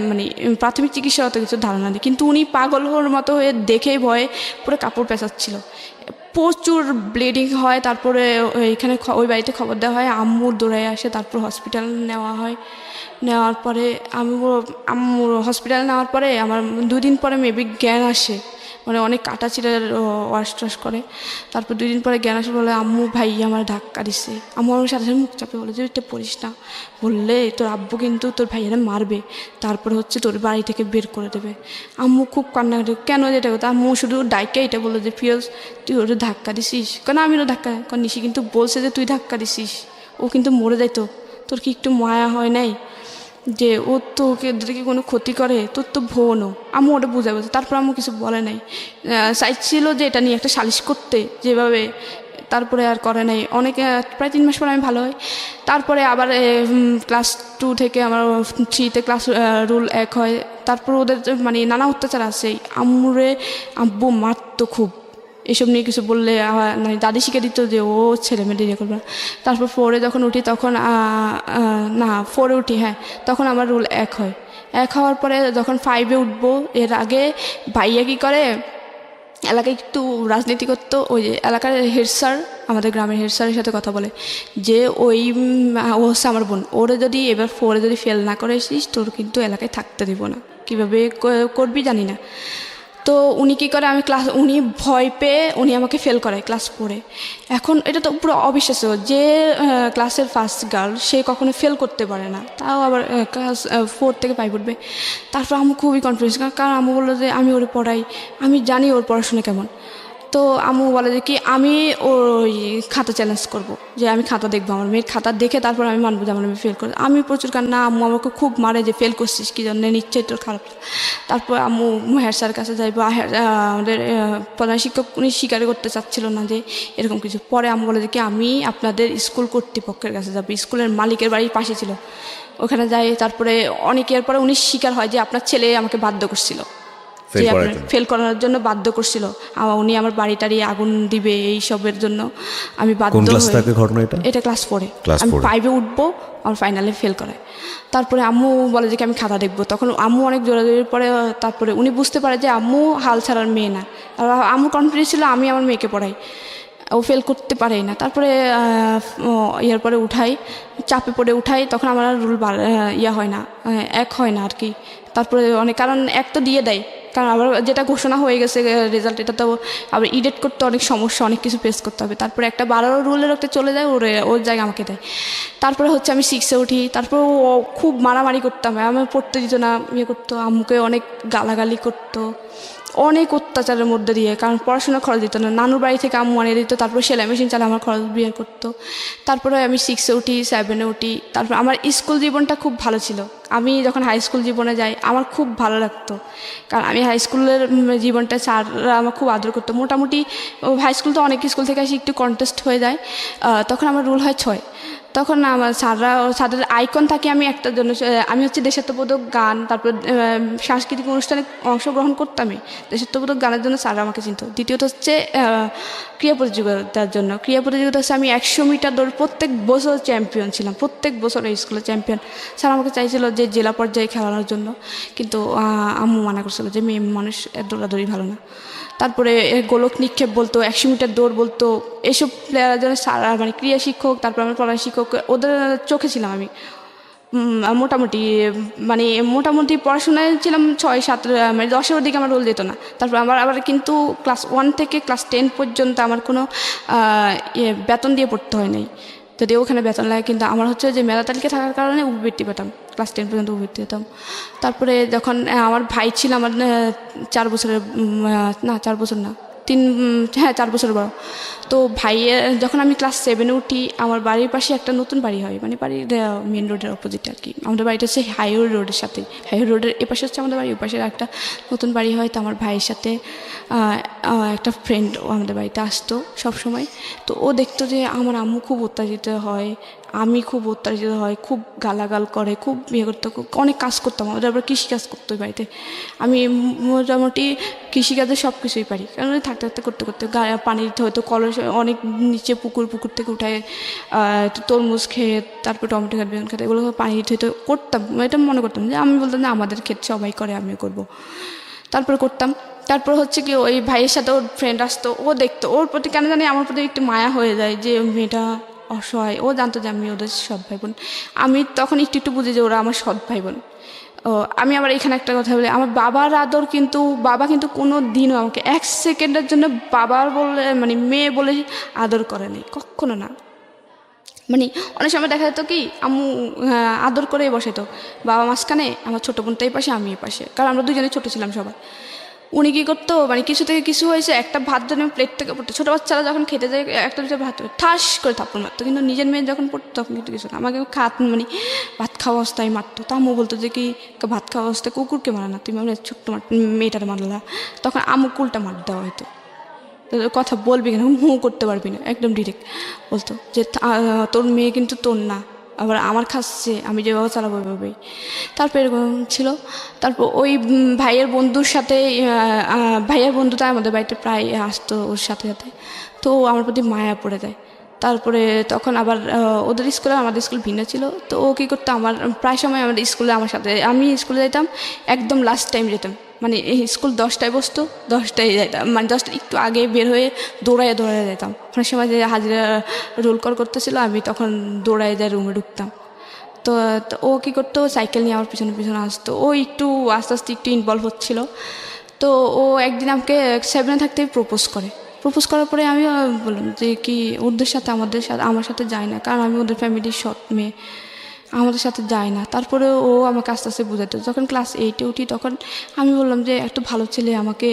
মানে প্রাথমিক চিকিৎসা অত কিছু ধারণা নেই, কিন্তু উনি পাগল হওয়ার মতো হয়ে দেখেই ভয়ে পুরো কাপড় পেঁচাচ্ছিল, প্রচুর ব্লিডিং হয়। তারপরে এখানে ওই বাড়িতে খবর দেওয়া হয়, আম্মুর দৌড়ায় আসে, তারপর হসপিটাল নেওয়া হয়। নেওয়ার পরে আম্মুর হসপিটাল নেওয়ার পরে আমার 2 দিন পরে মেবি জ্ঞান আসে, মানে অনেক কাটা ছিঁড়ে ওয়াশ টাশ করে। তারপর 2 দিন পরে জ্ঞান আসে, বলে আম্মু ভাই আমার ধাক্কা দিচ্ছে। আম্মু আমার সাথে সাথে মুখ চাপে বলে যে এটা পড়িস না, বললে তোর আব্বু কিন্তু তোর ভাইয়ারে মারবে, তারপরে হচ্ছে তোর বাড়ি থেকে বের করে দেবে। আম্মু খুব কান্নাকাটি, কেন যেটা কথা, আম্মু শুধু ডাইকে এটা বললো যে ফিরোজ তুই ওটা ধাক্কা দিছিস, কেন আমিও ধাক্কা, কারণ নিশি কিন্তু বলছে যে তুই ধাক্কা দিছিস, ও কিন্তু মরে যাইতো, তোর কি একটু মায়া হয় নাই যে ও তো ওকে কোনো ক্ষতি করে, তোর তো বোনও। আম্মু ওটা বুঝে বলছে, তারপর আম্মু কিছু বলে নাই, চাইছিল যে এটা নিয়ে একটা সালিশ করতে যেভাবে, তারপরে আর করে নাই। অনেকে প্রায় 3 মাস পরে আমি ভালো হই। তারপরে আবার ক্লাস 2 থেকে আমার 3-তে ক্লাস রুল 1 হয়। তারপর ওদের মানে নানা অত্যাচার আছে, আব্বু মারতো খুব, এসব নিয়ে কিছু বললে মানে দাদি শিখে দিত যে ও ছেলে মেয়েদের ইয়ে করবে না। তারপর 4-এ যখন উঠি তখন না 4-এ উঠি, হ্যাঁ, তখন আমার রুল 1 হয়। 1 হওয়ার পরে যখন 5-এ উঠবো, এর আগে ভাইয়া কী করে, এলাকায় একটু রাজনীতি করতো। ওই যে এলাকার হেড স্যার, আমাদের গ্রামের হেড স্যারের সাথে কথা বলে যে ওই ও হচ্ছে আমার বোন, ওরে যদি এবার 4-এ যদি ফেল না করে এসিস তোর কিন্তু এলাকায় থাকতে দিব না। কীভাবে করবি জানি না। তো উনি কী করে, উনি ভয় পেয়ে উনি আমাকে ফেল করায় ক্লাস 4-এ। এখন এটা তো পুরো অবিশ্বাস্য যে ক্লাসের ফার্স্ট গার্ল সে কখনো ফেল করতে পারে না, তাও আবার ক্লাস 4 থেকে 5 উঠবে। তারপর আমি খুবই কনফিউজ, কারণ আমি বললো যে আমি ওরে পড়াই, আমি জানি ওর পড়াশোনা কেমন। তো আম্মু বলে যে কি আমি ওই খাতা চ্যালেঞ্জ করব, যে আমি খাতা দেখবো, আমার মেয়ের খাতা দেখে তারপর আমি মানবো যে আমার মেয়ে ফেল করে। আমি প্রচুর কারণ না, আম্মু আমাকে খুব মারে যে ফেল করছিস কী জন্য, নিশ্চয়ই তোর খারাপ। তারপর আম্মু হেড স্যারের কাছে যাইবো, আমাদের প্রধান শিক্ষক উনি স্বীকার করতে চাচ্ছিল না যে এরকম কিছু। পরে আম্মু বলে যে কি আমি আপনাদের স্কুল কর্তৃপক্ষের কাছে যাবো, স্কুলের মালিকের বাড়ির পাশে ছিল, ওখানে যাই। তারপরে অনেকের পরে উনি স্বীকার হয় যে আপনার ছেলে আমাকে বাধ্য করছিল, যে ফেল করার জন্য বাধ্য করছিল। উনি আমার বাড়ি টাড়ি আগুন দিবে এইসবের জন্য আমি বাধ্য ঘটনা এটা ক্লাস 4-এ। আমি 5-এ উঠবো, আমার ফাইনালে ফেল করায়। তারপরে আম্মু বলে যে আমি খাতা দেখবো, তখন আম্মু অনেক জোরাজোরির পরে তারপরে উনি বুঝতে পারে যে আম্মু হাল ছাড়ার মেয়ে না। আর আম্মু কনফিডেন্স ছিল আমি আমার মেয়েকে পড়াই, ও ফেল করতে পারেই না। তারপরে ইয়ার পরে উঠাই, চাপে পড়ে উঠাই, তখন আমার রুল হয় না, 1 হয় না আর কি। তারপরে অনেক কারণ 1 তো দিয়ে দেয়, কারণ আবার যেটা ঘোষণা হয়ে গেছে রেজাল্ট, এটা তো আবার ইডিট করতে অনেক সমস্যা, অনেক কিছু ফেস করতে হবে। তারপরে একটা 12 রুলের একটা চলে যায়, ওর জায়গায় আমাকে দেয়। তারপরে হচ্ছে আমি 6-এ উঠি, তারপর ও খুব মারামারি করতাম, আমি পড়তে দিত না, ইয়ে করতো, আম্মুকে অনেক গালাগালি করতো, অনেক অত্যাচারের মধ্যে দিয়ে, কারণ পড়াশোনা খরচ দিত না, নানুর বাড়ি থেকে আম্মু আনিয়ে দিত, তারপর সেলাই মেশিন চালে আমার খরচ বিয়ে করতো। তারপরে আমি 6-এ উঠি, 7-এ উঠি। তারপর আমার স্কুল জীবনটা খুব ভালো ছিল। আমি যখন হাই স্কুল জীবনে যাই আমার খুব ভালো লাগতো, কারণ আমি হাই স্কুলের জীবনটা স্যাররা আমার খুব আদর করতো। মোটামুটি হাই স্কুল তো অনেক স্কুল থেকে আসি একটু কন্টেস্ট হয়ে যায়, তখন আমার রুল হয় 6। তখন আমার স্যারদের আইকন থাকে আমি একটার জন্য, আমি হচ্ছে দেশাত্মবোধক গান, তারপর সাংস্কৃতিক অনুষ্ঠানে অংশগ্রহণ করতামই, দেশাত্মবোধক গানের জন্য স্যাররা আমাকে চিনত। দ্বিতীয়ত হচ্ছে ক্রীড়া প্রতিযোগিতার জন্য। ক্রীড়া প্রতিযোগিতা হচ্ছে আমি 100 মিটার দৌড় প্রত্যেক বছর চ্যাম্পিয়ন ছিলাম, প্রত্যেক বছর এই স্কুলে চ্যাম্পিয়ন। স্যার আমাকে চাইছিল যে জেলা পর্যায়ে খেলানোর জন্য, কিন্তু আম্মু মানা করছিল যে মেয়ে মানুষ দৌড়াদৌড়ি ভালো না। তারপরে গোলক নিক্ষেপ বলতো, 100 মিটার দৌড় বলতো, এসব প্লেয়ারের জন্য স্যার মানে ক্রীড়া শিক্ষক, তারপর আমার প্রধান শিক্ষক, ওদের চোখে ছিলাম আমি। মোটামুটি পড়াশোনায় ছিলাম 6-7, মানে 10-এর দিকে আমার রোল যেত না। তারপর আবার কিন্তু ক্লাস 1 থেকে ক্লাস 10 পর্যন্ত আমার কোনো বেতন দিয়ে পড়তে হয় নাই, যদি ওখানে বেতন লাগে। কিন্তু আমার হচ্ছে যে মেধা তালিকা থাকার কারণে উপবৃত্তি পেতাম, ক্লাস 10 পর্যন্ত উপবৃত্তি পেতাম। তারপরে যখন আমার ভাই ছিল আমার 4 বছরের, না 4 বছর না, 4 বছর বড়। তো ভাইয়ের যখন আমি ক্লাস 7-এ উঠি, আমার বাড়ির পাশে একটা নতুন বাড়ি হয়, মানে বাড়ির মেন রোডের অপোজিটে আর কি। আমাদের বাড়িটা হচ্ছে হাইওয়ে রোডের সাথে, হাইওয়ে রোডের এপাশে হচ্ছে আমাদের বাড়ি, ওপাশে একটা নতুন বাড়ি হয়। তো আমার ভাইয়ের সাথে একটা ফ্রেন্ড ও আমাদের বাড়িতে আসতো সব সময়। তো ও দেখতো যে আমার আম্মু খুব অত্যাচারিত হয়, আমি খুব অত্যাচারিত হয়, খুব গালাগাল করে, খুব বিয়ে করতো, অনেক কাজ করতাম। আমাদের আবার কৃষিকাজ করতো ওই বাড়িতে। আমি মোটামুটি কৃষিকাজে সব কিছুই পারি, কারণ থাকতে থাকতে করতে করতে পানি দিতে হয়তো, কলস অনেক নিচে পুকুর থেকে উঠায় তরমুজ ক্ষেত, তারপর টমেটো ক্ষেত, বেগুন ক্ষেত, এগুলো পানি দিতে হয়তো করতাম। এটা মনে করতাম যে আমি বলতাম যে আমাদের ক্ষেত সবাই করে, আমিও করবো। তারপরে করতাম। তারপর হচ্ছে কি ওই ভাইয়ের সাথে ওর ফ্রেন্ড আসতো, ও দেখতো, ওর প্রতি কেন জানি আমার প্রতি একটু মায়া হয়ে যায় যে মেয়েটা অসহায়। ও জানতো যে আমি ওদের সৎ ভাই বোন, আমি তখন একটু বুঝি যে ওরা আমার সৎ ভাই বোন। ও আমি আবার এখানে একটা কথা বলি, আমার বাবার আদর কিন্তু বাবা কিন্তু কোনো দিনও আমাকে 1 সেকেন্ডের জন্য বাবার বলে মানে মেয়ে বলে আদর করে নাই, কখনো না। মানে অনেক সময় দেখা যেত কি আম্মু আদর করেই বসাইতো, বাবা মাঝখানে, আমার ছোটো বোনটা এই পাশে, আমি এই পাশে, কারণ আমরা দুজনেই ছোটো ছিলাম সবাই। উনি কী করতো, মানে কিছু থেকে কিছু হয়েছে, একটা ভাত যেন প্লেট থেকে পড়তো, ছোটো বাচ্চারা যখন খেতে যায় একটা দুটো ভাত ঠাস করে থাপ্পড় মারতো, কিন্তু নিজের মেয়ে যখন পড়তো তখন কিন্তু কিছু না, আমাকে ভাত খাওয়া অবস্থায় মারতো। তা আম্মু বলতো যে কি ভাত খাওয়া অবস্থায় কুকুরকে মারা না, তুমি আমরা ছোট্ট মেয়েটার মারলা। তখন আম্মু কুলটা মার দেওয়া হয়তো, কথা বলবি কেন, করতে পারবি না, একদম ডিরেক্ট বলতো যে তোর মেয়ে কিন্তু তোর না, আবার আমার খাচ্ছে, আমি যেভাবে চালাবো ওইভাবেই। তারপর এরকম ছিল। তারপর ওই ভাইয়ের বন্ধুর সাথে ভাইয়ের বন্ধুটা আমাদের বাড়িতে প্রায় আসতো ওর সাথে সাথে, তো ও আমার প্রতি মায়া পড়ে যায়। তারপরে তখন আবার ওদের স্কুলে আমাদের স্কুল ভিন্ন ছিল, তো ও কী করতো, আমার প্রায় সময় আমাদের স্কুলে আমার সাথে, আমি স্কুলে যেতাম একদম লাস্ট টাইম যেতাম, মানে এই স্কুল 10টায় বসতো, 10টায় যেতাম, মানে 10টা একটু আগে বের হয়ে দৌড়ায় যেতাম। অনেক সময় যে হাজিরা রোল কল করতেছিল, আমি তখন দৌড়ায় যায় রুমে ঢুকতাম। তো তো ও কী করতো, সাইকেল নিয়ে আমার পিছনে পিছনে আসতো। ও একটু আস্তে আস্তে একটু ইনভলভ হচ্ছিল। তো ও একদিন আমাকে 7-এ থাকতেই প্রপোজ করার পরে আমি বললাম যে কি ওদের সাথে আমার সাথে যায় না, কারণ আমি ওদের ফ্যামিলির সৎ মেয়ে, আমাদের সাথে যায় না। তারপরে ও আমাকে আস্তে আস্তে বোঝাতো। যখন ক্লাস 8-এ উঠি তখন আমি বললাম যে একটা ভালো ছেলে আমাকে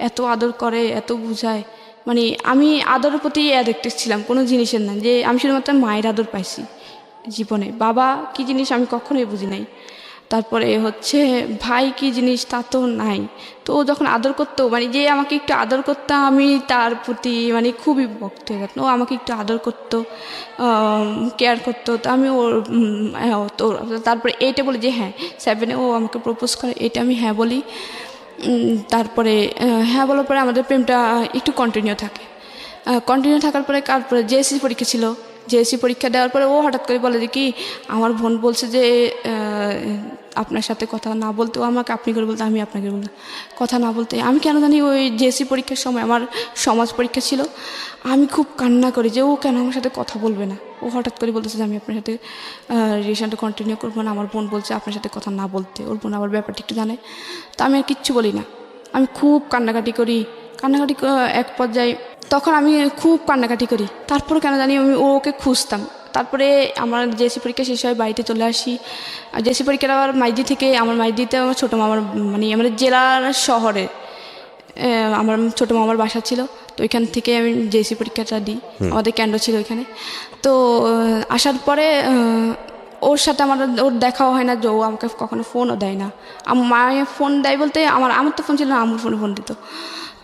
এত আদর করে, এত বুঝায়, মানে আমি আদরের প্রতি অ্যাডিক্টেড ছিলাম, কোনো জিনিসের না, যে আমি শুধুমাত্র মায়ের আদর পাইছি জীবনে, বাবা কি জিনিস আমি কখনোই বুঝি নাই। তারপরে হচ্ছে ভাই কি জিনিস তা তো নাই। তো ও যখন আদর করতো, মানে যে আমাকে একটু আদর করতো, আমি তার প্রতি মানে খুবই ভক্ত হয়ে যেতাম। ও আমাকে একটু আদর করতো, কেয়ার করতো, তো আমি ওর তো তারপরে 8-এ বলি যে হ্যাঁ, 7-এ ও আমাকে প্রপোজ করে, এটা আমি হ্যাঁ বলি। তারপরে হ্যাঁ বলার পরে আমাদের প্রেমটা একটু কন্টিনিউ থাকার পরে তারপরে জেএসসি পরীক্ষা ছিল। জেএসসি পরীক্ষা দেওয়ার পরে ও হঠাৎ করে বলে যে কি আমার বোন বলছে যে আপনার সাথে কথা না বলতে, ও আমাকে আপনি করে বলতে, আমি আপনাকে বলতে, কথা না বলতে। আমি কেন জানি ওই জেএসসি পরীক্ষার সময় আমার সমাজ পরীক্ষা ছিল, আমি খুব কান্না করি যে ও কেন আমার সাথে কথা বলবে না। ও হঠাৎ করে বলতেছে যে আমি আপনার সাথে রিলেশনটা কন্টিনিউ করবো না, আমার বোন বলছে আপনার সাথে কথা না বলতে। ওর বোন আবার ব্যাপারটা একটু জানে। তো আমি আর কিচ্ছু বলি না, আমি খুব কান্নাকাটি করি। এক পর্যায়ে তখন আমি খুব কান্নাকাটি করি। তারপর কেন জানি আমি ওকে খুঁজতাম। তারপরে আমার জেএসসি পরীক্ষা শেষ হয়, বাড়িতে চলে আসি। আর জেএসসি পরীক্ষাটা আবার আমার মাইদিতে আমার ছোটো মামার, মানে আমাদের জেলার শহরে আমার ছোটো মামার বাসা ছিল। তো ওইখান থেকে আমি জেএসসি পরীক্ষাটা দিই, আমাদের কেন্দ্র ছিল ওইখানে। তো আসার পরে ওর সাথে ওর দেখাও হয় না, যে ও আমাকে কখনো ফোনও দেয় না। আমার মায়ের ফোন দেয় বলতে আমার তো ফোন ছিল না, আমার ফোন দিত,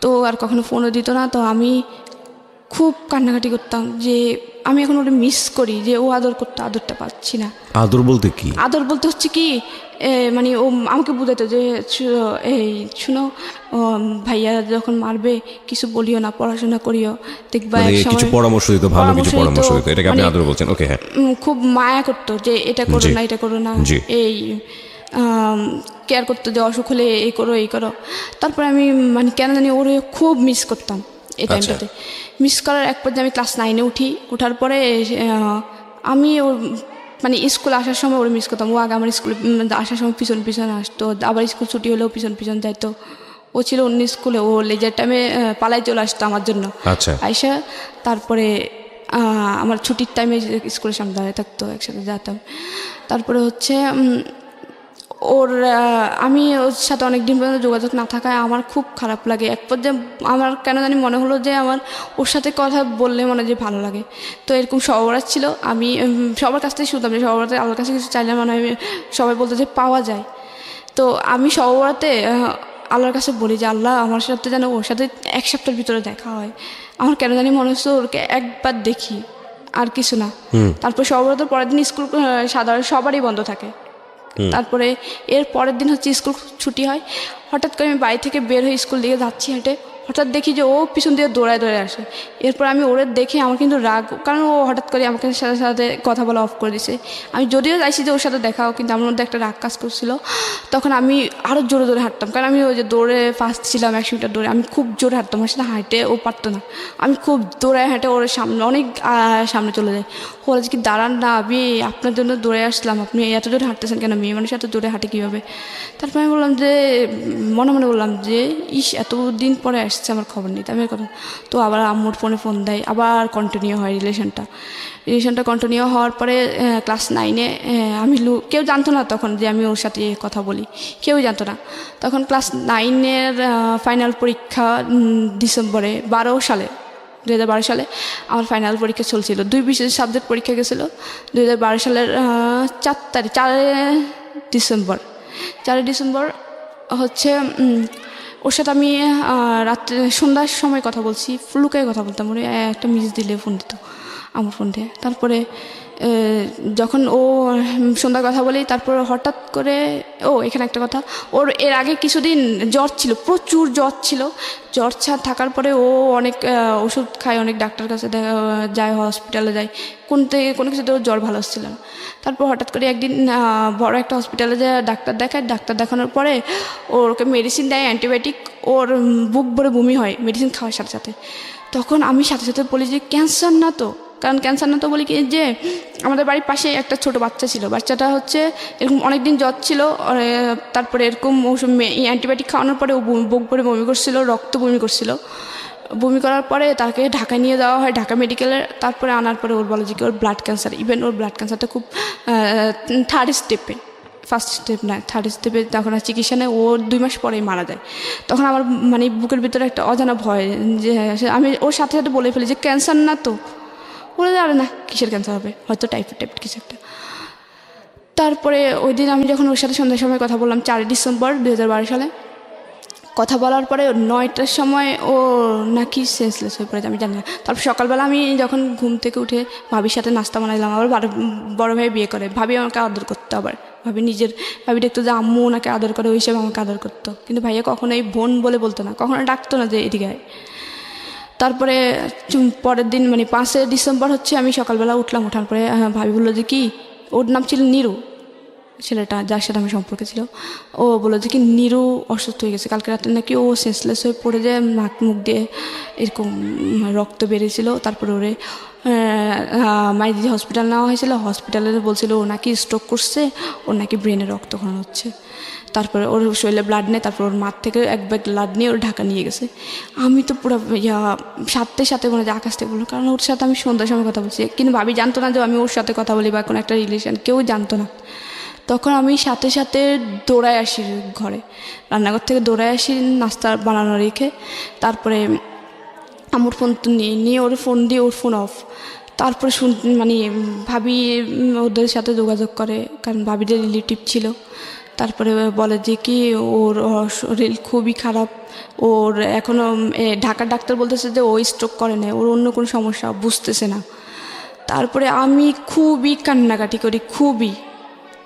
তো আর কখনো ফোনও দিত না। তো আমি খুব কান্নাকাটি করতাম যে আমি এখন ওটা মিস করি, যে ও আদর করতো, আদরটা পাচ্ছি না। আদর বলতে কি? আদর বলতে হচ্ছে কি, মানে ও আমাকে বুঝাতো যে এই শুনো, ভাইয়া যখন মারবে কিছু বলিও না, পড়াশোনা করিও, দেখবা একসময় কিছু পরামর্শ দিত, ভালো কিছু পরামর্শ দিত, এটাকে আপনি আদর বলছেন? ওকে, হ্যাঁ। খুব মায়া করতো যে এটা করো না, এটা করো না, এই কেয়ার করতো যে অসুখ হলে এই করো। তারপরে আমি মানে কেন জানি ওরে খুব মিস করতাম এই টাইমটাতে। মিস করার এক পর্যায়ে আমি ক্লাস 9-এ উঠার পরে আমি ওর মানে স্কুলে আসার সময় ওরে মিস করতাম। ও আগে আমার স্কুলে আসার সময় পিছন আসতো, আবার স্কুল ছুটি হলেও পিছন যাইতো। ও ছিল অন্য স্কুলে, ও লেজার টাইমে পালাই চলে আসতো আমার জন্য। আইসা তারপরে আমার ছুটির টাইমে স্কুলের সামনে দাঁড়িয়ে থাকতো, একসাথে যেতাম। তারপরে হচ্ছে আমি ওর সাথে অনেক দিন পর্যন্ত যোগাযোগ না থাকায় আমার খুব খারাপ লাগে। এক পর্যায়ে আমার কেন জানি মনে হলো যে আমার ওর সাথে কথা বললে মনে যে ভালো লাগে। তো এরকম সবার ছিল, আমি সবার কাছ থেকে শুনতাম যে সবার আল্লাহর কাছে কিছু চাইলে মনে হয় সবাই বলতো যে পাওয়া যায়। তো আমি সবারতে আল্লাহর কাছে বলি যে আল্লাহ আমার সাথে যেন ওর সাথে 1 সপ্তাহের ভিতরে দেখা হয়। আমার কেন জানি মনে হচ্ছে ওরকে একবার দেখি, আর কিছু না। তারপর সবার পরের দিন স্কুল সাধারণ সবারই বন্ধ থাকে। তারপরে এর পরের দিন হচ্ছে স্কুল ছুটি হয়। হঠাৎ করে আমি বাড়ি থেকে বের হয়ে স্কুল দিকে যাচ্ছি হেঁটে, হঠাৎ দেখি যে ও পিছন দিয়ে দৌড়ায় আসে। এরপর আমি ওরে দেখে আমার কিন্তু রাগ, কারণ ও হঠাৎ করে আমাকে সাথে কথা বলা অফ করে দিছে। আমি যদিও চাইছি যে ওর সাথে দেখাও, কিন্তু আমার মধ্যে একটা রাগ কাজ করছিল। তখন আমি আরও জোরে হাঁটতাম, কারণ আমি ওই যে দৌড়ে ফার্স্ট ছিলাম 100 মিটার দৌড়ে। আমি খুব জোরে হাঁটতাম, আমার সাথে হাঁটে ও পারতো না। আমি খুব দৌড়ায় হেঁটে ওর সামনে অনেক সামনে চলে যাই। বলে কি দাঁড়ান না, আমি আপনার জন্য দৌড়ে আসলাম, আপনি এত জোরে হাঁটতেছেন কেন, মেয়ে মানুষ এত জোরে হাঁটে কীভাবে? তারপর আমি বললাম যে মনে বললাম যে এতদিন পরে আসছে, আমার খবর নেই। আমি কথা তো আবার আম্মুর ফোন দেয়, আবার কন্টিনিউ হয় রিলেশনটা কন্টিনিউ হওয়ার পরে ক্লাস 9-এ আমি কেউ জানতো না তখন যে আমি ওর সাথে কথা বলি, কেউই জানতো না তখন। ক্লাস 9-এর ফাইনাল পরীক্ষা ডিসেম্বরে 2012 সালে আমার ফাইনাল পরীক্ষা চলছিল। 2 বিশেষ সাবজেক্ট পরীক্ষা গেছিলো 2012 সালের 4 ডিসেম্বর হচ্ছে। ওর সাথে আমি রাত্রে সন্ধ্যার সময় কথা বলছি, ফ্লুকে কথা বলতাম। ওরে একটা মিস দিলে ফোন দিত, আমার ফোন দিয়ে। তারপরে যখন ও সন্ধ্যার কথা বলি, তারপর হঠাৎ করে এখানে একটা কথা, ওর এর আগে কিছুদিন জ্বর ছিল, প্রচুর জ্বর ছিল। জ্বর থাকার পরে ও অনেক ওষুধ খায়, অনেক ডাক্তার কাছে যায়, হসপিটালে যায়, কোনো কিছুতে ওর জ্বর ভালো হচ্ছিল না। তারপর হঠাৎ করে একদিন বড় একটা হসপিটালে যায় ডাক্তার দেখায়। ডাক্তার দেখানোর পরে ওকে মেডিসিন দেয়, অ্যান্টিবায়োটিক। ওর বুক ভরে বমি হয় মেডিসিন খাওয়ার সাথে সাথে। তখন আমি সাথে সাথে বলি যে ক্যান্সার না তো, কারণ ক্যান্সার না তো বলি কি যে আমাদের বাড়ির পাশে একটা ছোট বাচ্চা ছিল, বাচ্চাটা হচ্ছে এরকম অনেক দিন জ্বর ছিল, তারপরে এরকম ওষুধ অ্যান্টিবায়োটিক খাওয়ানোর পরে ও বুক ভরে বমি করছিল, রক্ত বমি করছিল। বমি করার পরে তাকে ঢাকায় নিয়ে যাওয়া হয়, ঢাকা মেডিকেলে। তারপরে আনার পরে ওর বলে যে কি ওর ব্লাড ক্যান্সার। ইভেন ওর ব্লাড ক্যান্সারটা খুব থার্ড স্টেপে, ফার্স্ট স্টেপ না, থার্ড স্টেপে তখন আর চিকিৎসা নেই। ও 2 মাস পরেই মারা যায়। তখন আমার মানে বুকের ভিতরে একটা অজানা ভয়, যে আমি ওর সাথে সাথে বলে ফেলি যে ক্যান্সার না তো। বলে আরে না, কিসের ক্যান্সার হবে, হয়তো টাইফয়েড কিছু একটা। তারপরে ওই দিন আমি যখন ওর সাথে সন্ধ্যার সময় কথা বললাম, 4 ডিসেম্বর 2012 সালে কথা বলার পরে 9টার সময় ও নাকি সেন্সলেস হয়ে পড়েছে, আমি জানি না। তারপর সকালবেলা আমি যখন ঘুম থেকে উঠে ভাবির সাথে নাস্তা বানাইলাম, আবার বড় ভাই বিয়ে করে, ভাবি আমাকে আদর করতো। আবার ভাবি দেখতো যে আম্মু ওনাকে আদর করে, ওই হিসেবে আমাকে আদর করতো। কিন্তু ভাইয়া কখনোই বোন বলে বলতো না, কখনো ডাকতো না যে এদিকে আয়। তারপরে পরের দিন মানে 5 ডিসেম্বর হচ্ছে আমি সকালবেলা উঠলাম, ওঠার পরে ভাবি বললো যে কি, ওর নাম ছিল নিরু, ছেলেটা যার সাথে আমার সম্পর্কে ছিল। ও বললো যে কি নিরু অসুস্থ হয়ে গেছে, কালকে রাতে নাকি ও সেন্সলেস হয়ে পড়ে যায়, নাক মুখ দিয়ে এরকম রক্ত বেরিয়েছিল। তারপরে ওরে মাইদি হসপিটাল নেওয়া হয়েছিল, হসপিটালে বলছিল ও নাকি স্ট্রোক করছে, ওর নাকি ব্রেনে রক্তক্ষরণ হচ্ছে। তারপরে ওর শরীরে ব্লাড নেই, তারপর ওর মাঠ থেকে এক ব্যাগ ব্লাড নিয়ে ওর ঢাকা নিয়ে গেছে। আমি তো পুরো সাথে সাথে মনে হয় আকাশ থেকে বললো, কারণ ওর সাথে আমি সন্ধ্যার সময় কথা বলছি, কিন্তু ভাবি জানতো না যে আমি ওর সাথে কথা বলি বা কোনো একটা রিলেশন, কেউ জানতো না। তখন আমি সাথে সাথে দৌড়ায় আসি ঘরে, রান্নাঘর থেকে দৌড়ায় আসি নাস্তা বানানো রেখে। তারপরে আমার ফোন তো নিয়ে ওর ফোন দিয়ে, ওর ফোন অফ। তারপরে মানে ভাবি ওদের সাথে যোগাযোগ করে, কারণ ভাবিদের রিলেটিভ ছিল। তারপরে বলে যে কি ওর শরীর খুবই খারাপ, ওর এখনও ঢাকার ডাক্তার বলতেছে যে ও স্ট্রোক করে না, ওর অন্য কোনো সমস্যা, বুঝতেছে না। তারপরে আমি খুবই কান্নাকাটি করি, খুবই,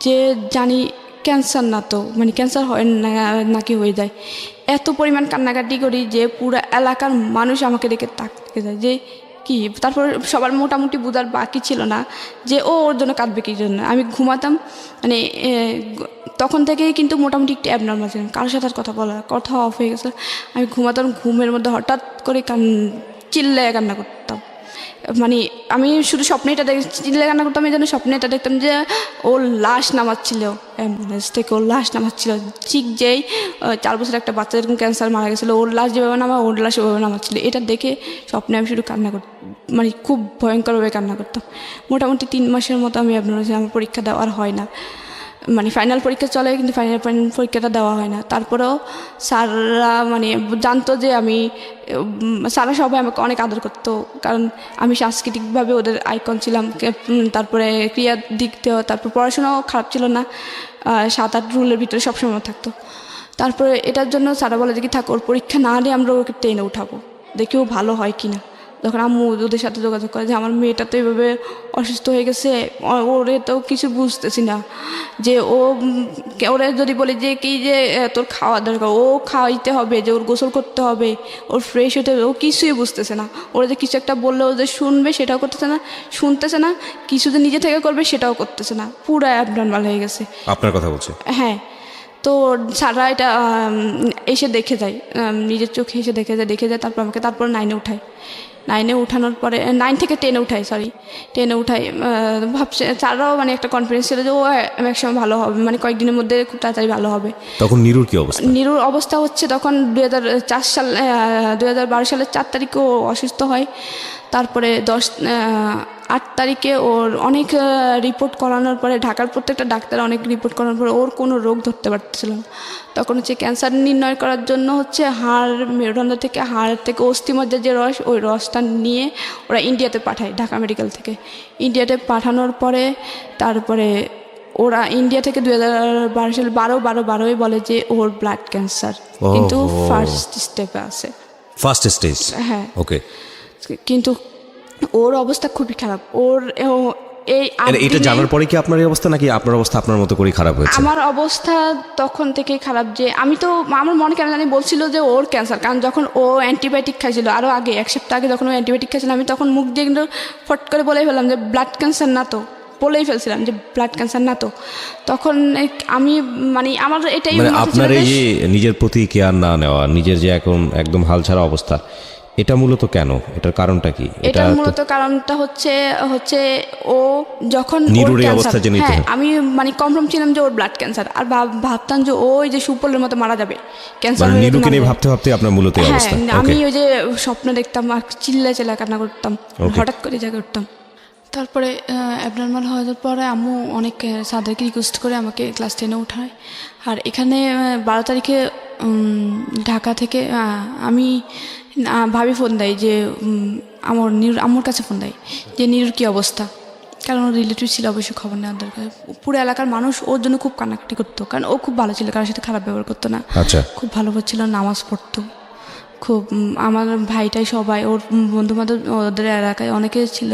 যে জানি ক্যান্সার না তো, মানে ক্যান্সার হয় না নাকি হয়ে যায়, এত পরিমাণ কান্নাকাটি করি যে পুরো এলাকার মানুষ আমাকে দেখে তাকিয়ে যায় যে কি। তারপর সবার মোটামুটি বোঝার বাকি ছিল না যে ওর জন্য কাঁদবে কি জন্য। আমি ঘুমাতাম, মানে তখন থেকেই কিন্তু মোটামুটি একটু অ্যাবনর্মাল ছিলাম, কারোর সাথে আর কথা অফ হয়ে গেছে। আমি ঘুমাতাম, ঘুমের মধ্যে হঠাৎ করে চিল্লায় কান্না করতাম। মানে আমি শুধু স্বপ্নে এটা চিল্লায় কান্না করতাম, এই জন্য স্বপ্নে এটা দেখতাম যে ওর লাশ নামাচ্ছিল অ্যাম্বুলেন্স থেকে, ওর লাশ নামাচ্ছিল ঠিক যেই 4 বছর একটা বাচ্চা যেরকম ক্যান্সার মারা গেছিলো, ওর লাশ যেভাবে নামা, ওর লাশ ওভাবে নামাচ্ছিল। এটা দেখে স্বপ্নে আমি শুধু কান্না করতাম, মানে খুব ভয়ঙ্করভাবে কান্না করতাম। মোটামুটি 3 মাসের মতো আমি অ্যাবনর্মাল ছিলাম, আমার পরীক্ষা দেওয়ার হয় না, মানে ফাইনাল পরীক্ষা চলে কিন্তু ফাইনাল পরীক্ষাটা দেওয়া হয় না। তারপরেও স্যাররা মানে জানতো যে আমি, স্যাররা সবাই আমাকে অনেক আদর করতো, কারণ আমি সাংস্কৃতিকভাবে ওদের আইকন ছিলাম। তারপরে ক্রিয়ার দিক দিয়েও, তারপর পড়াশোনাও খারাপ ছিল না, 7-8 রুলের ভিতরে সবসময় থাকতো। তারপরে এটার জন্য স্যাররা বলে যে কি থাক, ওর পরীক্ষা না দিয়ে আমরা ওকে টেনে উঠাবো, দেখি ও ভালো হয় কিনা। যখন আম্মু ওদের সাথে যোগাযোগ করে যে আমার মেয়েটা তো এইভাবে অসুস্থ হয়ে গেছে, ওরে তো কিছু বুঝতেছি না, যে ওরে যদি বলি যে কি যে তোর খাওয়া দরকার, ও খাওয়াইতে হবে, যে ওর গোসল করতে হবে, ওর ফ্রেশ হতে হবে, ও কিছুই বুঝতেছে না। ওরা যে কিছু একটা বললেও যে শুনবে সেটাও করতেছে না, শুনতেছে না, কিছু যে নিজে থেকে করবে সেটাও করতেছে না, পুরো অ্যাবনর্মাল হয়ে গেছে। আপনার কথা বলছে? হ্যাঁ। তো স্যাররা এটা এসে দেখে যায়, নিজের চোখে এসে দেখে যায়। তারপর আমাকে 9-এ উঠায়। 9-এ উঠানোর পরে 9 থেকে 10-এ উঠায়, 10-এ উঠাই। ভাবছে স্যাররাও মানে একটা কনফিডেন্স ছিল যে ও একসময় ভালো হবে, মানে কয়েকদিনের মধ্যে খুব তাড়াতাড়ি ভালো হবে। তখন নিরুর কি অবস্থা? নিরুর অবস্থা হচ্ছে তখন 2012 সালের 4 তারিখে ও অসুস্থ হয়। তারপরে 8 তারিখে ওর অনেক রিপোর্ট করানোর পরে, ঢাকার প্রত্যেকটা ডাক্তার অনেক রিপোর্ট করানোর পরে ওর কোনো রোগ ধরতে পারছিল না। তখন হচ্ছে ক্যান্সার নির্ণয় করার জন্য হচ্ছে মেরুদণ্ড থেকে, হাড় থেকে অস্থিমজ্জার যে রস, ওই রসটা নিয়ে ওরা ইন্ডিয়াতে পাঠায়, ঢাকা মেডিকেল থেকে। ইন্ডিয়াতে পাঠানোর পরে তারপরে ওরা ইন্ডিয়া থেকে 2012 সালে 12 বলে যে ওর ব্লাড ক্যান্সার, কিন্তু ফার্স্ট স্টেপে আছে, ফার্স্ট স্টেজ। হ্যাঁ, ওকে। কিন্তু ওর অবস্থা খুবই খারাপ। ওর এই এটা জানার পরে কি আপনার এই অবস্থা, নাকি আপনার অবস্থা আপনার মতো করেই খারাপ হয়েছে? আমার অবস্থা তখন থেকে খারাপ যে আমি তো আমার মনে কেন জানি বলছিল যে ওর ক্যান্সার, কারণ যখন ও অ্যান্টিবায়োটিক খাইছিল আরও আগে 1 সপ্তাহ আগে যখন ও অ্যান্টিবায়োটিক খাইছিল, আমি তখন মুখ দিয়ে কিন্তু ফট করে বলেই ফেললাম যে ব্লাড ক্যান্সার না তো, বলেই ফেলছিলাম যে ব্লাড ক্যান্সার না তো। তখন আমি মানে আমার এটাই মানে মনে হচ্ছিল আপনার এই যে যে নিজের প্রতি কেয়ার না নেওয়া, নিজের যে এখন একদম হালছাড়া অবস্থা, এটা মূলত কেন? এটার কারণটা কি? এটার মূলত কারণটা হচ্ছে ও যখন নিরুর এই অবস্থা জেনেই তো। হ্যাঁ, আমি মানে কনফার্ম ছিলাম যে ওর ব্লাড ক্যান্সার, আর ভাবতাম যে ওই যে সুপলের মতো মারা যাবে ক্যান্সার মানে হয়ে নিরুকে নিয়ে মারা যাবে। ভাবতে ভাবতে আপনার মূলত এই হ্যাঁ, অবস্থা। আমি ওকে, ওই যে স্বপ্ন দেখতাম আর চিল্লা কান্না করতাম, হঠাৎ করে জায়গায় উঠতাম। তারপরে অ্যাবনর্মাল হয়ে যাওয়ার পরে আম্মু অনেক স্যারদেরকে রিকোয়েস্ট করে আমাকে ক্লাস 10-এ উঠায়। আর এখানে 12 তারিখে ঢাকা থেকে আমি ভাবি ফোন দেয় যে আমার আম্মুর কাছে ফোন দেয় যে নিরুর কী অবস্থা, কারণ ওর রিলেটিভ ছিল অবশ্যই খবর নেওয়ার দরকার। পুরো এলাকার মানুষ ওর জন্য খুব কান্নাকাটি করতো, কারণ ও খুব ভালো ছিল, কারোর সাথে খারাপ ব্যবহার করতো না, আচ্ছা, খুব ভালো ছিল, নামাজ পড়তো খুব। আমার ভাইটাই সবাই ওর বন্ধুবান্ধব ওদের এলাকায় অনেকে ছিল,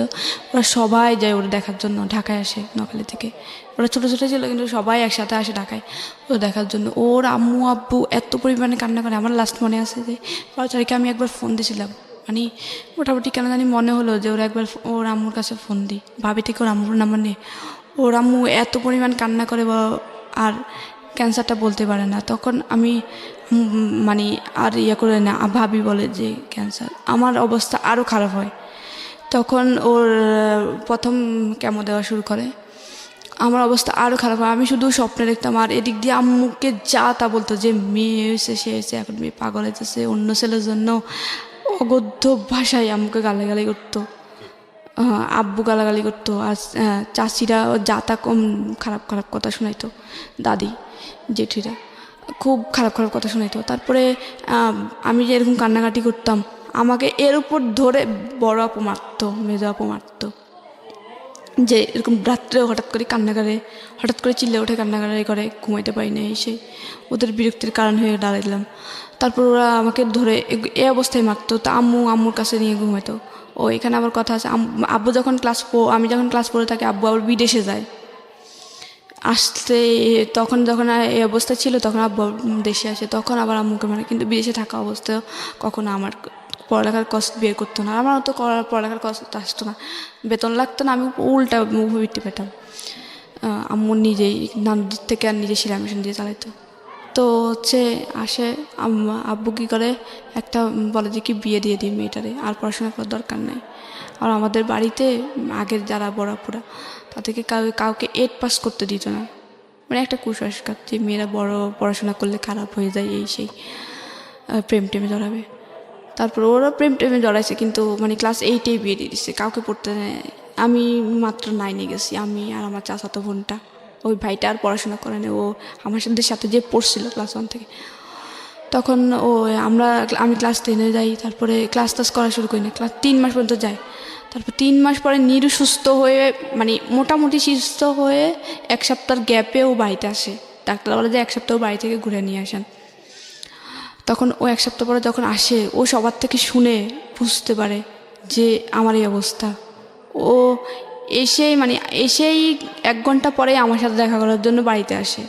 ওরা সবাই যায় ওর দেখার জন্য, ঢাকায় আসে নোয়াখালী থেকে। ওরা ছোটো ছোটো ছিল কিন্তু সবাই একসাথে আসে ঢাকায় ও দেখার জন্য। ওর আম্মু আব্বু এত পরিমাণে কান্না করে। আমার লাস্ট মনে আছে যে 12 তারিখে আমি একবার ফোন দিয়েছিলাম, মানে মোটামুটি কেন জানি মনে হলো যে ওরা একবার ওর আম্মুর কাছে ফোন দিই, ভাবি থেকে ওর আম্মুর নাম্বার নিয়ে। ওর আম্মু এত পরিমাণ কান্না করে আর ক্যান্সারটা বলতে পারে না। তখন আমি মানে আর করে না, ভাবি বলে যে ক্যান্সার। আমার অবস্থা আরও খারাপ হয়। তখন ওর প্রথম কেমো দেওয়া শুরু করে, আমার অবস্থা আরও খারাপ হয়। আমি শুধু স্বপ্নে দেখতাম, আর এদিক দিয়ে আম্মুকে যা তা বলতো যে মেয়ে হয়েছে, সে হয়েছে, এখন মেয়ে পাগল হয়েছে অন্য ছেলের জন্য। অগদ্য ভাষায় আম্মুকে গালাগালি করতো, আব্বু গালাগালি করতো, আর চাচিরা যা তা কম খারাপ খারাপ কথা শোনাইতো, দাদি জেঠিরা খুব খারাপ খারাপ কথা শোনাইতো। তারপরে আমি যে এরকম কান্নাকাটি করতাম, আমাকে এর উপর ধরে বড় আপু মারতো, মেজো আপু মারতো, যে এরকম রাত্রে হঠাৎ করে কান্না করে, হঠাৎ করে চিল্লে ওঠে কান্নাকাটি করে, ঘুমাইতে পারি না, এসে ওদের বিরক্তির কারণ হয়ে দাঁড়াইলাম। তারপর ওরা আমাকে ধরে এই অবস্থায় মারতো। তা আম্মুর কাছে নিয়ে ঘুমাইতো। ও এখানে আবার কথা আছে, আব্বু যখন আমি যখন ক্লাস 4 থাকি, আব্বু আবার বিদেশে যায় আসতে, তখন যখন এই অবস্থা ছিল তখন আব্বু দেশে আসে, তখন আবার আম্মুকে মানে, কিন্তু বিদেশে থাকা অবস্থায় কখনো আমার পড়ালেখার কষ্ট বের করতো না, আমার তো পড়ালেখার কষ্ট আসতো না, বেতন লাগতো না, আমি উল্টা মুখ বৃত্তি পেতাম। আম্মু নিজেই নানির থেকে আর নিজে সেলাই মেশিন দিয়ে চালাইতো। তো আসে আব্বু কী করে, একটা বলে যে কি বিয়ে দিয়ে দিই মেয়েটারে, আর পড়াশোনা করার দরকার নেই। আর আমাদের বাড়িতে আগের যারা বড়াপুরা তাদেরকে কাউকে 8 পাস করতে দিত না, মানে একটা কুসংস্কার যে মেয়েরা বড় পড়াশোনা করলে খারাপ হয়ে যায়, এই সেই প্রেম টেমে জড়াবে। তারপর ওরা প্রেম টেমে জড়াইছে, কিন্তু মানে ক্লাস 8-এই বিয়ে দিয়ে দিচ্ছে, কাউকে পড়তে নেয়। আমি মাত্র 9-এ গেছি, আমি আর আমার চাচাতো বোনটা। ওই ভাইটা আর পড়াশোনা করে না, ও আমার সাথে যে পড়ছিল ক্লাস 1 থেকে। তখন আমি ক্লাস 10-এ যাই, তারপরে ক্লাস করা শুরু করি না, ক্লাস 3 মাস পর্যন্ত যাই। তারপর 3 মাস পরে নিরু সুস্থ হয়ে, মানে মোটামুটি সুস্থ হয়ে 1 সপ্তাহের গ্যাপে ও বাড়িতে আসে। ডাক্তার বলে যে 1 সপ্তাহ বাড়ি থেকে ঘুরে নিয়ে আসেন। তখন ও 1 সপ্তাহ পরে যখন আসে, ও সবার থেকে শুনে বুঝতে পারে যে আমার এই অবস্থা। ও এসেই 1 ঘন্টা পরে আমার সাথে দেখা করার জন্য বাড়িতে আসে।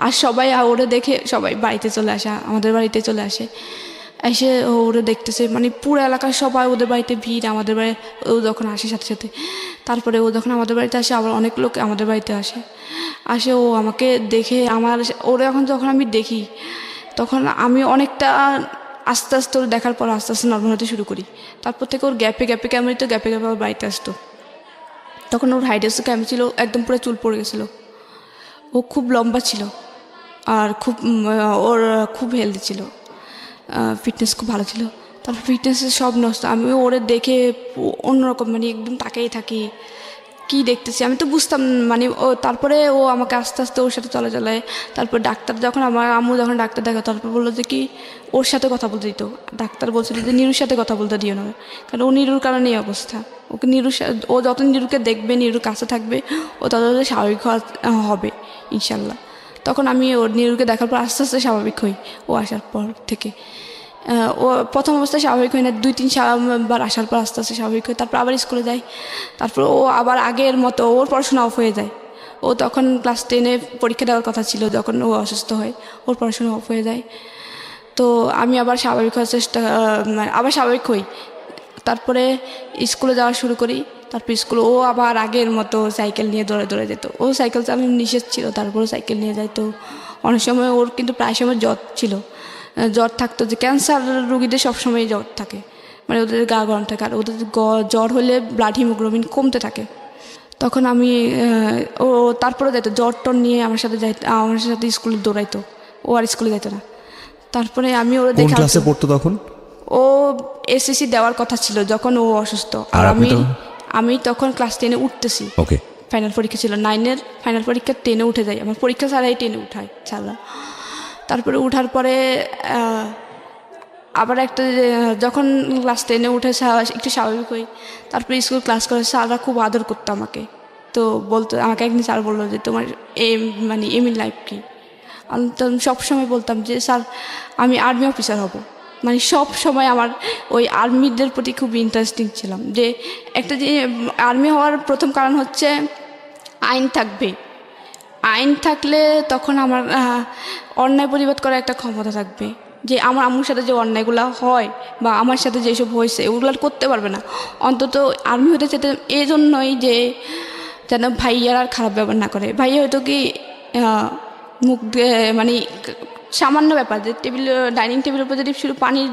আর সবাই ওরে দেখে সবাই বাড়িতে চলে আসে, আমাদের বাড়িতে চলে আসে। এসে ওরে দেখতেছে, মানে পুরো এলাকার সবাই ওদের বাড়িতে ভিড়, আমাদের বাড়ি ও যখন আসে সাথে সাথে। তারপরে ও যখন আমাদের বাড়িতে আসে, আবার অনেক লোক আমাদের বাড়িতে আসে ও আমাকে দেখে ওরে যখন আমি দেখি, তখন আমি অনেকটা আস্তে আস্তে ওর দেখার পর আস্তে আস্তে নর্মাল হতে শুরু করি। তারপর থেকে ওর গ্যাপে কেমন তো গ্যাপে ওর বাড়িতে আসতো। তখন ওর হাইড্রেসও কেমন ছিল, একদম পুরো চুল পড়ে গেছিলো। ও খুব লম্বা ছিল, আর ওর খুব হেলদি ছিল, ফিটনেস খুব ভালো ছিল। তারপর ফিটনেসের সব নষ্ট। আমি ওরে দেখে অন্যরকম, মানে একদম তাকেই থাকি, কি দেখতেছি আমি তো বুঝতাম, মানে তারপরে ও আমাকে আস্তে আস্তে ওর সাথে চলে। তারপর ডাক্তার যখন আমার আম্মু যখন ডাক্তার দেখা, তারপর বললো যে কি ওর সাথে কথা বলতে দিত। ডাক্তার বলছিল যে নিরুর সাথে কথা বলতে দিও না, কারণ ও নিরুর কারণে এই অবস্থা। ওকে ও যত নিরুকে দেখবে, নিরুর কাছে থাকবে, ও তত স্বাভাবিক হবে ইনশাল্লাহ। তখন আমি ওর নিরুকে দেখার পর আস্তে আস্তে স্বাভাবিক হই ও আসার পর থেকে। ও প্রথম অবস্থায় স্বাভাবিক হয় না, 2-3 বার আসার পর আস্তে আস্তে স্বাভাবিক হয়, তারপর আবার স্কুলে যায়। তারপর ও আবার আগের মতো ওর পড়াশোনা অফ হয়ে যায়। ও তখন ক্লাস 10-এ পরীক্ষা দেওয়ার কথা ছিল, যখন ও অসুস্থ হয় ওর পড়াশোনা অফ হয়ে যায়। তো আমি আবার স্বাভাবিক হওয়ার আবার স্বাভাবিক হই। তারপরে স্কুলে যাওয়া শুরু করি। তারপর স্কুলে ও আবার আগের মতো সাইকেল নিয়ে দৌড়ে দৌড়ে যেত। ও সাইকেল চালানো নিষেধ ছিল, তারপরে সাইকেল নিয়ে যাইতো। অনেক সময় ওর কিন্তু প্রায় সময় জ্বর ছিল, জ্বর থাকতো, যে ক্যান্সার রোগীদের সবসময় জ্বর থাকে, মানে ওদের গা গরম থাকে, আর ওদের জ্বর হলে ব্লাড হিমোগ্লোবিন কমতে থাকে। তখন আমি ও তারপরে যাইতো জ্বর টর নিয়ে আমার সাথে স্কুলে দৌড়াইতো। ও আর স্কুলে যাইতো না। তারপরে আমি ওরা কোন ক্লাসে পড়তো তখন? ও এসএসসি দেওয়ার কথা ছিল যখন ও অসুস্থ, আর আর আপনি আমি তখন ক্লাস 10-এ উঠতেছি। ওকে। ফাইনাল পরীক্ষা ছিল 9-এর ফাইনাল পরীক্ষা, 10-এ উঠে যাই। আমার পরীক্ষা ছাড়াই 10-এ উঠায় ছাড়া। তারপরে উঠার পরে আবার একটা যখন ক্লাস 10-এ উঠে একটু স্বাভাবিক হই, তারপরে স্কুল ক্লাস করে স্যাররা খুব আদর করতো আমাকে। তো বলতো, আমাকে একদিন স্যার বললো যে তোমার এম ইন লাইফ কি? আমি তো সবসময় বলতাম যে স্যার আমি আর্মি অফিসার হব। মানে সব সময় আমার ওই আর্মিদের প্রতি খুব ইন্টারেস্টিং ছিলাম, যে একটা যে আর্মি হওয়ার প্রথম কারণ হচ্ছে আইন থাকবে। আইন থাকলে তখন আমার অন্যায় প্রতিবাদ করার একটা ক্ষমতা থাকবে, যে আমার আম্মুর সাথে যে অন্যায়গুলো হয় বা আমার সাথে যেসব হয়েছে ওগুলো করতে পারবে না। অন্তত আর্মি হতে চাইতে এই জন্যই যে যেন ভাইয়ার আর খারাপ ব্যবহার না করে। ভাইয়া হয়তো কি মুখ মানে সামান্য ব্যাপার, যে ডাইনিং টেবিলের উপর যদি শুধু পানির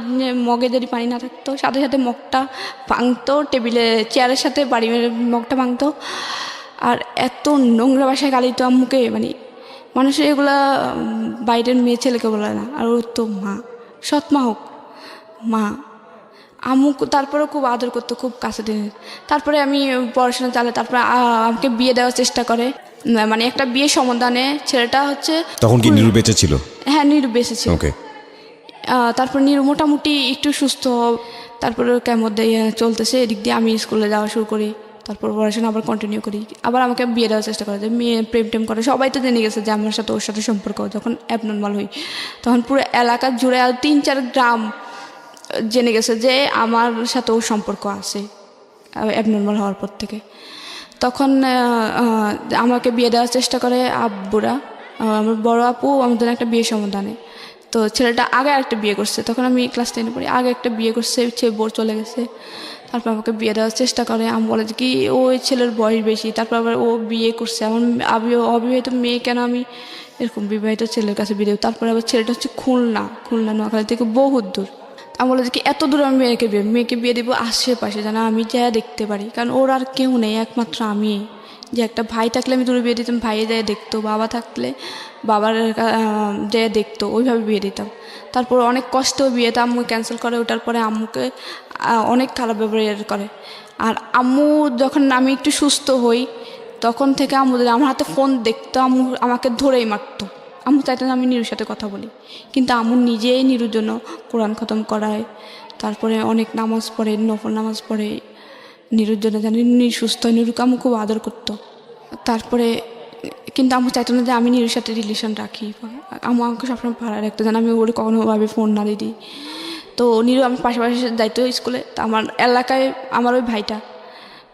মগে যদি পানি না থাকতো, সাথে সাথে মগটা ভাঙতো, টেবিলে চেয়ারের সাথে বাড়ি মগটা ভাঙতো। আর এত নোংরা বাসায় গালি তো আম্মুকে, মানে মানুষের এগুলা বাইরের মেয়ে ছেলেকে বলে না। আর ওর তো মা, সৎ মা হোক, মা আম্মু তারপরে খুব আদর করতো, খুব কাছে টেনে। তারপরে আমি পড়াশোনা চালাই, তারপরে আমাকে বিয়ে দেওয়ার চেষ্টা করে, মানে একটা বিয়ে সমাধানে। ছেলেটা হচ্ছে তখন কি নিরু বেঁচে ছিল? হ্যাঁ, নিরু বেঁচে ছিল। ওকে। তারপর নিরু মোটামুটি একটু সুস্থ, তারপরে কেমন চলতেছে, এদিক দিয়ে আমি স্কুলে যাওয়া শুরু করি। তারপর পড়াশোনা আবার কন্টিনিউ করি। আবার আমাকে বিয়ে দেওয়ার চেষ্টা করে, যে মেয়ে প্রেম টেম করে। সবাই তো জেনে গেছে যে আমার সাথে ওর সাথে সম্পর্ক। যখন অ্যাবনর্মাল হই তখন পুরো এলাকা জুড়ে আর 3-4 গ্রাম জেনে গেছে যে আমার সাথে ওর সম্পর্ক আছে অ্যাবনর্মাল হওয়ার পর থেকে। তখন আমাকে বিয়ে দেওয়ার চেষ্টা করে আব্বুরা। আমার বড় আপু আমাদের একটা বিয়ে সমাধানে। তো ছেলেটা আগে একটা বিয়ে করছে, তখন আমি ক্লাস 10-এ পড়ি। আগে একটা বিয়ে করছে, বোর চলে গেছে। তারপর আমাকে বিয়ে দেওয়ার চেষ্টা করে। আমি বলে যে কি ওই ছেলের বয়স বেশি, তারপর আবার ও বিয়ে করছে। আমার অবিবাহিত মেয়ে কেন আমি এরকম বিবাহিত ছেলের কাছে বিয়ে দেবো? তারপরে আবার ছেলেটা হচ্ছে খুলনা নোয়াখালী থেকে বহুত দূর। আমি বলে যে কি এত দূরে আমি মেয়েকে বিয়ে দেবো আশেপাশে, যেন আমি যা দেখতে পারি, কারণ ওর আর কেউ নেই, একমাত্র আমি। যে একটা ভাই থাকলে আমি দূরে বিয়ে দিতাম, ভাইয়ে যায় দেখতো, বাবা থাকলে বাবার যায় দেখতো, ওইভাবে বিয়ে দিতাম। তারপর অনেক কষ্ট বিয়েটা আম্মু ক্যান্সেল করে। ওটার পরে আম্মুকে অনেক খারাপ ব্যবহার করে। আর আম্মু যখন আমি একটু সুস্থ হই তখন থেকে আম্মু আমার হাতে ফোন দেখতো, আম্মু আমাকে ধরেই মারতো। আম্মু চাইতো না আমি নিরুর সাথে কথা বলি, কিন্তু আম্মু নিজেই নিরুর জন্য কোরআন খতম করায়, তারপরে অনেক নামাজ পড়ে, নফল নামাজ পড়ে নিরুর জন্য, জানি নিরু সুস্থ হয়। নিরুকে আম্মু খুব আদর করতো। তারপরে কিন্তু আম্মু চাইতো না যে আমি নিরুর সাথে রিলেশন রাখি। আম্মু আমাকে সবসময় ভাড়া রাখতো, যেন আমি ওরে কখনোভাবে ফোন না দিই। তো নিরু আমার পাশাপাশি যাইতো স্কুলে। তো আমার এলাকায় আমার ওই ভাইটা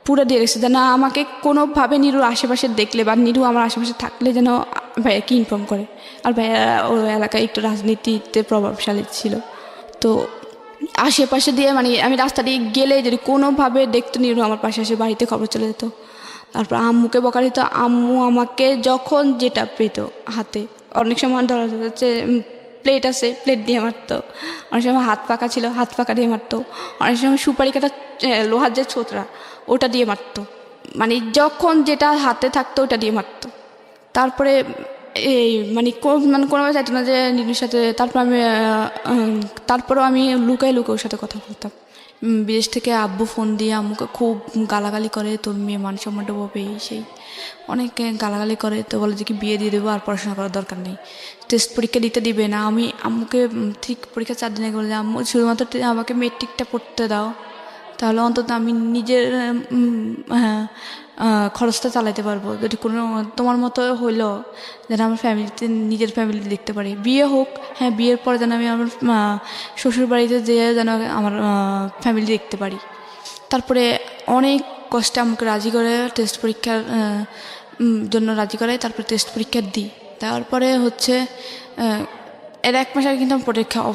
পুরো দিয়ে রেখেছে, যেন আমাকে কোনোভাবে নিরুর আশেপাশে দেখলে বা নিরু আমার আশেপাশে থাকলে যেন ভাইয়াকে ইনফর্ম করে। আর ভাইয়া ওই এলাকায় একটু রাজনীতিতে প্রভাবশালী ছিল। তো আশেপাশে দিয়ে মানে আমি রাস্তা দিয়ে গেলে যদি কোনোভাবে দেখতো নিরু আমার পাশে এসে বাড়িতে খবর চলে যেত। তারপর আম্মুকে বকা দিত। আম্মু আমাকে যখন যেটা পেত হাতে, অনেক সময় ধরা যাচ্ছে প্লেট আছে, প্লেট দিয়ে মারতো। অনেক সময় হাত পাকা ছিল, হাত পাকা দিয়ে মারতো। অনেক সময় সুপারি কাটা লোহার যে ছোতরা ওটা দিয়ে মারতো। মানে যখন যেটা হাতে থাকতো ওটা দিয়ে মারতো। তারপরে এই মানে কোনোভাবে চাইতো না যে নিরুর সাথে। তারপরেও আমি লুকায় ওর সাথে কথা বলতাম। বিদেশ থেকে আব্বু ফোন দিয়ে আম্মুকে খুব গালাগালি করে, তোর মেয়ে মান সম্মানটা পাবে, এই সেই অনেক গালাগালি করে। তো বলে যে কি বিয়ে দিয়ে দেবো, আর পড়াশোনা করার দরকার নেই, টেস্ট পরীক্ষা দিতে দিবে না। আমি আম্মুকে ঠিক পরীক্ষা 4 দিন আগে বলে যে আম্মু শুধুমাত্র আমাকে মেট্রিকটা পড়তে দাও, তাহলে অন্তত আমি নিজের খরচটা চালাতে পারবো, যদি কোনো তোমার মতো হইলো যেন আমার ফ্যামিলিতে নিজের ফ্যামিলিতে দেখতে পারি। বিয়ে হোক, হ্যাঁ বিয়ের পরে যেন আমি আমার শ্বশুর বাড়িতে যেয়ে যেন আমার ফ্যামিলি দেখতে পারি। তারপরে অনেক কষ্টে আমাকে রাজি করে টেস্ট পরীক্ষার জন্য রাজি করাই, তারপরে টেস্ট পরীক্ষা দিই। দেওয়ার পরে হচ্ছে এর 1 মাস আগে কিন্তু আমার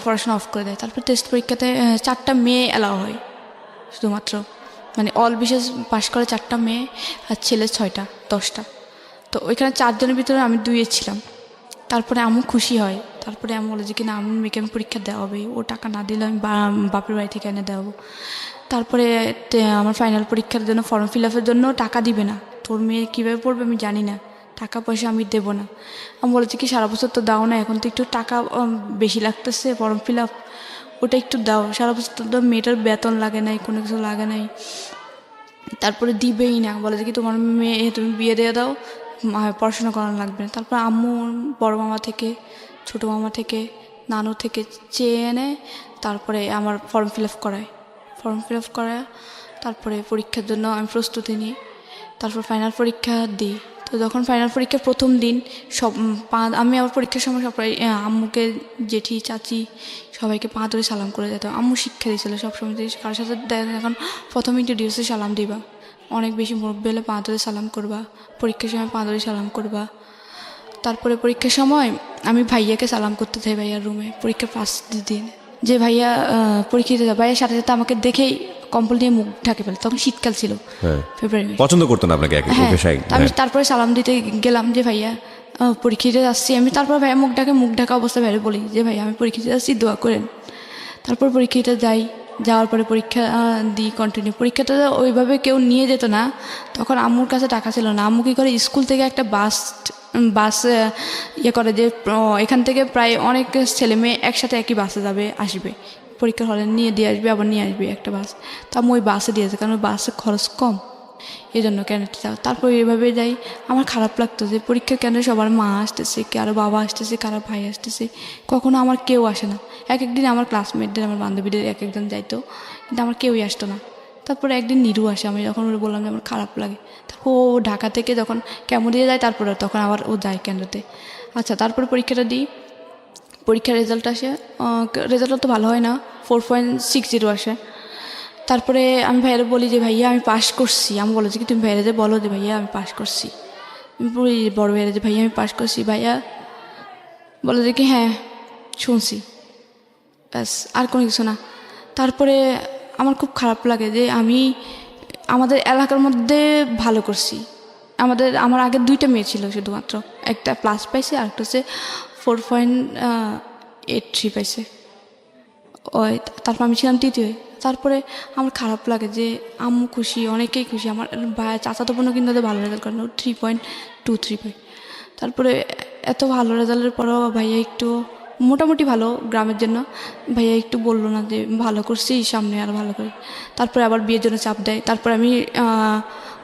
পড়াশোনা অফ করে দেয়। তারপর টেস্ট পরীক্ষাতে 4টা মেয়ে অ্যালাউ হয় শুধুমাত্র, মানে অল বিশেষ পাশ করে 4টা মেয়ে আর ছেলে 6টা 10টা। তো ওইখানে 4 জনের ভিতরে আমি 2-এ ছিলাম। তারপরে আম্মু খুশি হয়, তারপরে আমি বলে যে কি না আমি মেয়েকে আমি পরীক্ষা দেওয়া হবে, ও টাকা না দিলে আমি বাপের বাড়ি থেকে এনে দেওয়াবো। তারপরে আমার ফাইনাল পরীক্ষার জন্য ফর্ম ফিল আপের জন্য টাকা দিবে না, তোর মেয়ে কীভাবে পড়বে আমি জানি না, টাকা পয়সা আমি দেবো না। আমি বলেছি কি সারা বছর তো দাও না, এখন তো একটু টাকা বেশি লাগতেছে ফর্ম ফিল আপ, ওটা একটু দাও, সারা বছর তো মেয়েটার বেতন লাগে নাই, কোনো কিছু লাগে নাই। তারপরে দিবেই না, বলে যে কি তোমার মেয়ে তুমি বিয়ে দিয়ে দাও, পড়াশোনা করানো লাগবে না। তারপর আম্মু বড় মামা থেকে, ছোটো মামা থেকে, নানু থেকে চেয়ে এনে তারপরে আমার ফর্ম ফিল আপ করায় তারপরে পরীক্ষার জন্য আমি প্রস্তুতি নিই। তারপর ফাইনাল পরীক্ষা দিই। তো যখন ফাইনাল পরীক্ষার প্রথম দিন সব আমি আমার পরীক্ষার সময় সবাই আম্মুকে, জেঠি, চাচি সবাইকে পা ধরে সালাম করে যেতাম। আম্মু শিক্ষা দিয়েছিল সবসময় যে কারোর সাথে এখন প্রথম ইন্ট্রোডিউসে সালাম দিবা, অনেক বেশি মুরব্বি হলে পা ধরে সালাম করবা, পরীক্ষার সময় পা ধরে সালাম করবা। তারপরে পরীক্ষার সময় আমি ভাইয়াকে সালাম করতে চাই ভাইয়ার রুমে পরীক্ষার ফার্স্ট দিন, যে ভাইয়া পরীক্ষা দিতে যায়। ভাইয়ার সাথে সাথে আমাকে দেখেই কম্বল দিয়ে মুখ ঢাকে ফেলে, তখন শীতকাল ছিল, ফেব্রুয়ারি। পছন্দ করতো না আপনাকে? হ্যাঁ, আমি তারপরে সালাম দিতে গেলাম যে ভাইয়া পরীক্ষা দিতে যাচ্ছি আমি। তারপর ভাইয়া মুখ ঢাকা অবস্থা বাইরে বলি যে ভাইয়া আমি পরীক্ষা দিতে যাচ্ছি, দোয়া করেন। তারপর পরীক্ষাটা যাই, যাওয়ার পরে পরীক্ষা দিই কন্টিনিউ। পরীক্ষাটা ওইভাবে কেউ নিয়ে যেত না, তখন আম্মুর কাছে টাকা ছিল না। আম্মু কী করে স্কুল থেকে একটা বাস ইয়ে করে যে এখান থেকে প্রায় অনেক ছেলে মেয়ে একসাথে একই বাসে যাবে আসবে, পরীক্ষার হলে নিয়ে দিয়ে আসবে আবার নিয়ে আসবে একটা বাস। তো আমি ওই বাসে দিয়েছে, কারণ ওই বাসে খরচ কম, এই জন্য কেন্দ্রে যাও। তারপর এইভাবে যাই। আমার খারাপ লাগতো যে পরীক্ষার কেন্দ্রে সবার মা আসতেছে, কারো বাবা আসতেছে, কারো ভাই আসতেছে, কখনো আমার কেউ আসে না। একদিন আমার ক্লাসমেটদের, আমার বান্ধবীদের একজন যাইতো, কিন্তু আমার কেউই আসতো না। তারপরে একদিন নিরু আসে, আমি যখন ওরা বললাম যে আমার খারাপ লাগে, তারপর ও ঢাকা থেকে যখন কেমন দিয়ে যায়, তারপরে তখন আবার ও যায় কেন্দ্রতে। আচ্ছা, তারপরে পরীক্ষাটা দিই, পরীক্ষার রেজাল্ট আসে, রেজাল্টটা তো ভালো হয় না, 4.60 আসে। তারপরে আমি ভাইয়ারে বলি যে ভাইয়া আমি পাস করছি। আমি বলে যে কি তুমি ভাইয়ারে যে বলো যে ভাইয়া আমি পাস করছি। আমি বলি বড় ভাইয়ারে যে ভাইয়া আমি পাস করছি। ভাইয়া বলে যে কি হ্যাঁ শুনছি, ব্যাস আর কোনো কিছু না। তারপরে আমার খুব খারাপ লাগে যে আমি আমাদের এলাকার মধ্যে ভালো করছি। আমার আগে 2টা মেয়ে ছিল শুধুমাত্র, একটা প্লাস পাইছে আর একটা হচ্ছে 4.83 পাইছে। ওই তারপর আমি ছিলাম 3য়। তারপরে আমার খারাপ লাগে যে আম্মু খুশি, অনেকেই খুশি। আমার ভাই চাচাতো বোনও কিন্তু ভালো রেজাল্ট করেন, 3.23 পাই। তারপরে এত ভালো রেজাল্টের পরও ভাইয়া একটু মোটামুটি ভালো গ্রামের জন্য, ভাইয়া একটু বললো না যে ভালো করছি, সামনে আর ভালো করি। তারপরে আবার বিয়ের জন্য চাপ দেয়। তারপরে আমি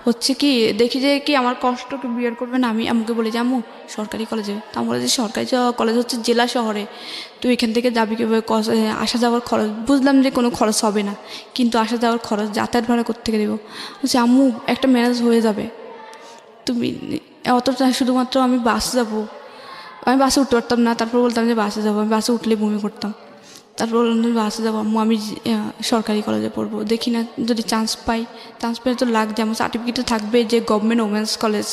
হচ্ছে কি দেখি যে কি আমার কষ্টকে বিয়ের করবে না, আমি আমাকে বলি যে আম্মু সরকারি কলেজে। তা আমি বলে যে সরকারি কলেজ হচ্ছে জেলা শহরে, তুই এখান থেকে যাবি কীভাবে, আসা যাওয়ার খরচ। বুঝলাম যে কোনো খরচ হবে না, কিন্তু আসা যাওয়ার খরচ যাতায়াত ভাড়া কোত্থেকে দেবো। বলছি আম্মু একটা ম্যানেজ হয়ে যাবে, তুমি অতটা শুধুমাত্র আমি বাসে যাবো। আমি বাসে উঠতে পারতাম না, তারপর বলতাম যে বাসে যাবো, আমি বাসে উঠলে বমি করতাম। তারপর বললাম যে বাসে যাবো আম্মু, আমি সরকারি কলেজে পড়বো, দেখি না যদি চান্স পেলে তো লাগছে, আমার সার্টিফিকেটে থাকবে যে গভর্নমেন্ট ওমেন্স কলেজ,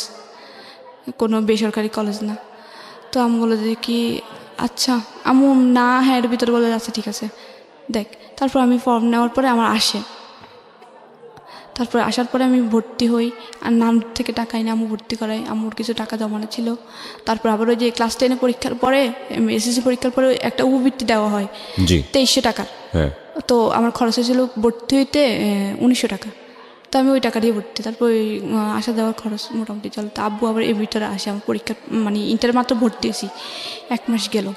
কোনো বেসরকারি কলেজ না। তো আমি বলে যে কি আচ্ছা আম্মু না, হ্যাঁ এর ভিতরে বলে আচ্ছা ঠিক আছে দেখ। তারপর আমি ফর্ম নেওয়ার পরে আমার আসে, তারপরে আসার পরে আমি ভর্তি হই, আর নাম থেকে টাকা এনে আম্মু ভর্তি করাই, আম্মুর কিছু টাকা জমানো ছিল। তারপর আবার ওই যে ক্লাস 10 পরীক্ষার পরে, এসএসসি পরীক্ষার পরে একটা উপবৃত্তি দেওয়া হয় 2300 টাকার। তো আমার খরচ হয়েছিল ভর্তি হইতে 1900 টাকা। তো আমি ওই টাকা দিয়ে ভর্তি, তারপর ওই আসা যাওয়ার খরচ মোটামুটি চলে। তো আব্বু আবার এর ভিতরে আসে, আমার পরীক্ষার মানে ইন্টার মাত্র ভর্তি হয়েছি, 1 মাস গেল,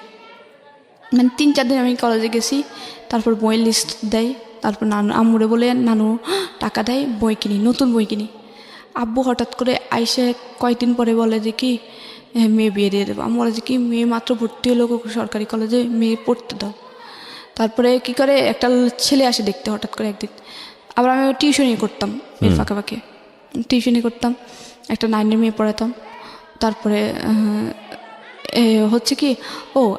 মানে 3-4 দিন আমি কলেজে গেছি। তারপর বইয়ের লিস্ট দেয়, তারপর আম্মুরে বলে নানু টাকা দেয়, বই কিনি, নতুন বই কিনি। আব্বু হঠাৎ করে আইসে কয়েকদিন পরে বলে যে কি মেয়ে বিয়ে দিয়ে দেবো। আমি বলে যে কি মেয়ে মাত্র ভর্তি হলো সরকারি কলেজে, মেয়ে পড়তে দাও। তারপরে কি করে একটা ছেলে আসে দেখতে হঠাৎ করে একদিন, আবার আমি টিউশনই করতাম এর ফাঁকে ফাঁকে, টিউশনি করতাম, একটা 9-এর মেয়ে পড়াতাম। তারপরে হচ্ছে কি,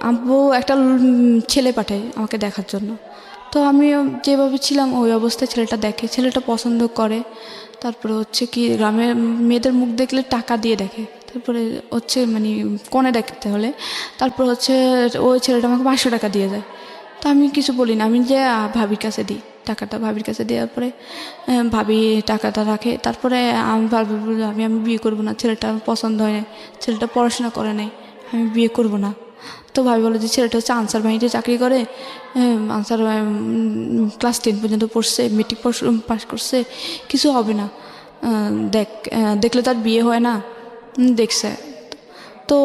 আব্বু একটা ছেলে পাঠায় আমাকে দেখার জন্য। তো আমিও যেভাবে ছিলাম ওই অবস্থায় ছেলেটা দেখে, ছেলেটা পছন্দ করে। তারপরে হচ্ছে কি, গ্রামের মেয়েদের মুখ দেখলে টাকা দিয়ে দেখে। তারপরে হচ্ছে মানে কনে দেখতে হলে তারপর হচ্ছে ওই ছেলেটা আমাকে 500 টাকা দিয়ে যায়। তো আমি কিছু বলি না, আমি যে ভাবির কাছে দিই টাকাটা। ভাবির কাছে দেওয়ার পরে ভাবি টাকাটা রাখে। তারপরে আমি ভাবি বলল, আমি বিয়ে করবো না, ছেলেটা আমার পছন্দ হয় না, ছেলেটা পড়াশোনা করে নাই, আমি বিয়ে করব না। তো ভাবি বলে যে ছেলেটা হচ্ছে আনসার বাহিনীতে চাকরি করে, আনসার ক্লাস 10 পর্যন্ত পড়ছে, মেট্রিক পাস করছে, কিছু হবে না, দেখলে তার বিয়ে হয় না। দেখছে। তো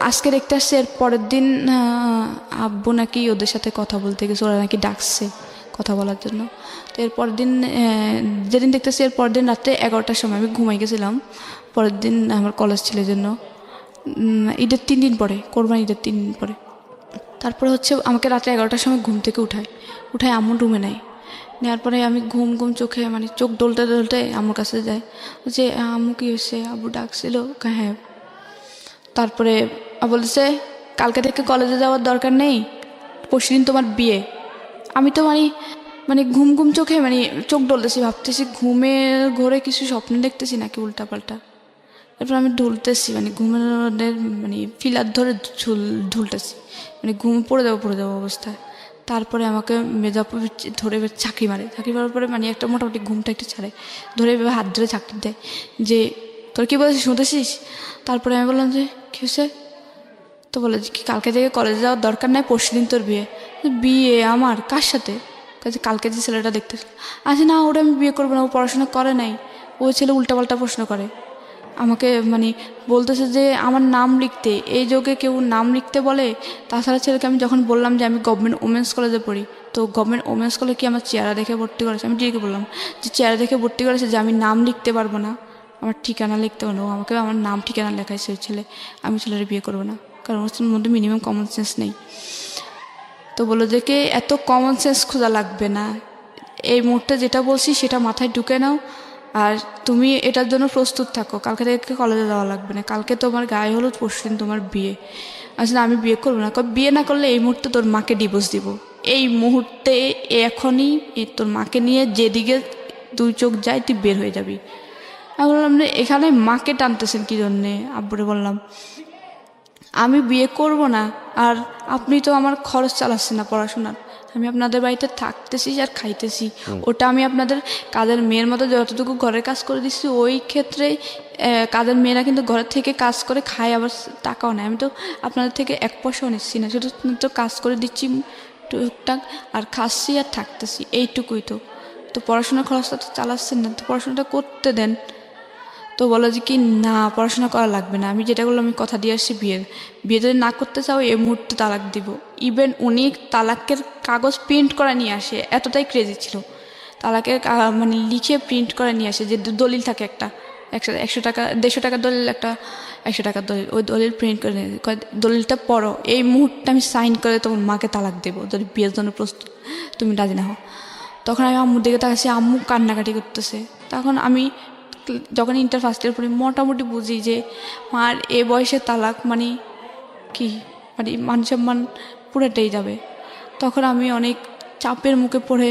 আজকে দেখতে আসছে, এর পরের দিন আব্বু নাকি ওদের সাথে কথা বলতে গেছে, ওরা নাকি ডাকছে কথা বলার জন্য। তো এরপর দিন যেদিন দেখতেছি, এরপর দিন রাত্রে 11টার সময় আমি ঘুমাই গেছিলাম। পরের দিন আমার কলেজ ছিল জন্য ঈদের 3 দিন পরে, কোরবানি ঈদের 3 দিন পরে। তারপরে হচ্ছে আমাকে রাত্রে 11টার সময় ঘুম থেকে উঠায় আম্মুর রুমে নেয়। নেওয়ার পরে আমি ঘুম চোখে মানে চোখ ডলতে আম্মুর কাছে যাই, যে আম্মু কি হয়েছে, আব্বু ডাকছিল? হ্যাঁ। তারপরে বলছে কালকে থেকে কলেজে যাওয়ার দরকার নেই, পরশুদিন তোমার বিয়ে। আমি তো মানে ঘুম চোখে মানে চোখ ডলতেছি, ভাবতেছি ঘরে কিছু স্বপ্ন দেখতেছি নাকি উল্টাপাল্টা। এরপর আমি ঢুলতেছি, মানে ঘুমের মানে ফিলার ধরে ঢুলতেছি, মানে ঘুম পড়ে যাবো অবস্থায়। তারপরে আমাকে মেজাপু ধরে চাকরি মারার পরে মানে একটা মোটামুটি ঘুমটা একটু ছাড়ে, ধরে হাত ধরে চাকরি দেয়, যে তোর কী বলছিস শুনতেছিস? তারপরে আমি বললাম যে কী হয়েছে? তো বলে যে কি কালকে থেকে কলেজে যাওয়ার দরকার নাই, পরশুদিন তোর বিয়ে। বিয়ে আমার কার সাথে? কালকে যে ছেলেটা দেখতেছিল। আচ্ছা না, ওটা আমি বিয়ে করবো না, ও পড়াশোনা করে নাই, ওই ছেলে উল্টাপাল্টা প্রশ্ন করে আমাকে, মানে বলতেছে যে আমার নাম লিখতে, এই যুগে কেউ নাম লিখতে বলে? তাছাড়া ছেলেকে আমি যখন বললাম যে আমি গভর্নমেন্ট ওমেন্স কলেজে পড়ি, তো গভর্নমেন্ট ওমেন্স কলেজে কি আমার চেহারা দেখে ভর্তি করেছে? আমি ডিরেক্ট বললাম যে চেহারা দেখে ভর্তি করেছে, যে আমি নাম লিখতে পারবো না, আমার ঠিকানা লিখতে পারবো না। আমাকে আমার নাম ঠিকানা লেখাইছে ওই ছেলে। আমি ছেলের বিয়ে করবো না, কারণ ওর মধ্যে মিনিমাম কমন সেন্স নেই। তো বললো যে কে এত কমন সেন্স খোঁজা লাগবে না, এই মুহূর্তে যেটা বলছি সেটা মাথায় ঢুকে নাও, আর তুমি এটার জন্য প্রস্তুত থাকো, কালকে থেকে কলেজে যাওয়া লাগবে না, কালকে তোমার গায়ে হলুদ, পরশুদিন তোমার বিয়ে। আসলে আমি বিয়ে করবো না, বিয়ে না করলে এই মুহূর্তে তোর মাকে ডিভোর্স দিব, এই মুহূর্তে এখনই তোর মাকে নিয়ে যেদিকে 2 চোখ যায় তুই বের হয়ে যাবি। আমি বললাম যে এখানে মাকে টানতেছেন কী জন্যে? আব্বুরে বললাম আমি বিয়ে করব না, আর আপনি তো আমার খরচ চালাচ্ছেন না পড়াশোনার, আমি আপনাদের বাড়িতে থাকতেছি আর খাইতেছি, ওটা আমি আপনাদের কাজের মেয়ের মতো যতটুকু ঘরের কাজ করে দিচ্ছি, ওই ক্ষেত্রে কাজের মেয়েরা কিন্তু ঘরের থেকে কাজ করে খায়, আবার টাকাও নেয়। আমি তো আপনাদের থেকে 1 পয়সাও নিচ্ছি না, শুধু তো কাজ করে দিচ্ছি টুকটাক, আর খাচ্ছি আর থাকতেছি, এইটুকুই। তো পড়াশোনার খরচটা তো চালাচ্ছেন না, তো পড়াশোনাটা করতে দেন। তো বলো যে কি না, পড়াশোনা করা লাগবে না, আমি যেটা করলাম, আমি কথা দিয়ে আসছি বিয়ে যদি না করতে চাও এই মুহূর্তে তালাক দিব। ইভেন উনি তালাকের কাগজ প্রিন্ট করে নিয়ে আসে, এতটাই ক্রেজি ছিল। তালাকের মানে লিখে প্রিন্ট করে নিয়ে আসে, যে দলিল থাকে একটা 100 টাকা 150 টাকার দলিল, একটা 100 টাকার দলিল, ওই দলিল প্রিন্ট করে নিয়ে দলিলটা পড়ো, এই মুহূর্তে আমি সাইন করে তোমার মাকে তালাক দেবো, যদি বিয়ের জন্য প্রস্তুত তুমি রাজি না হও। তখন আমি আম্মুর দিকে তাকাচ্ছি, আম্মু কান্নাকাটি করতেছে। তখন আমি যখন ইন্টার ফার্স্ট ইয়ার পড়ি মোটামুটি বুঝি যে মার এ বয়সে তালাক মানে কি, মানে মান সম্মান পুরোটাই যাবে। তখন আমি অনেক চাপের মুখে পড়ে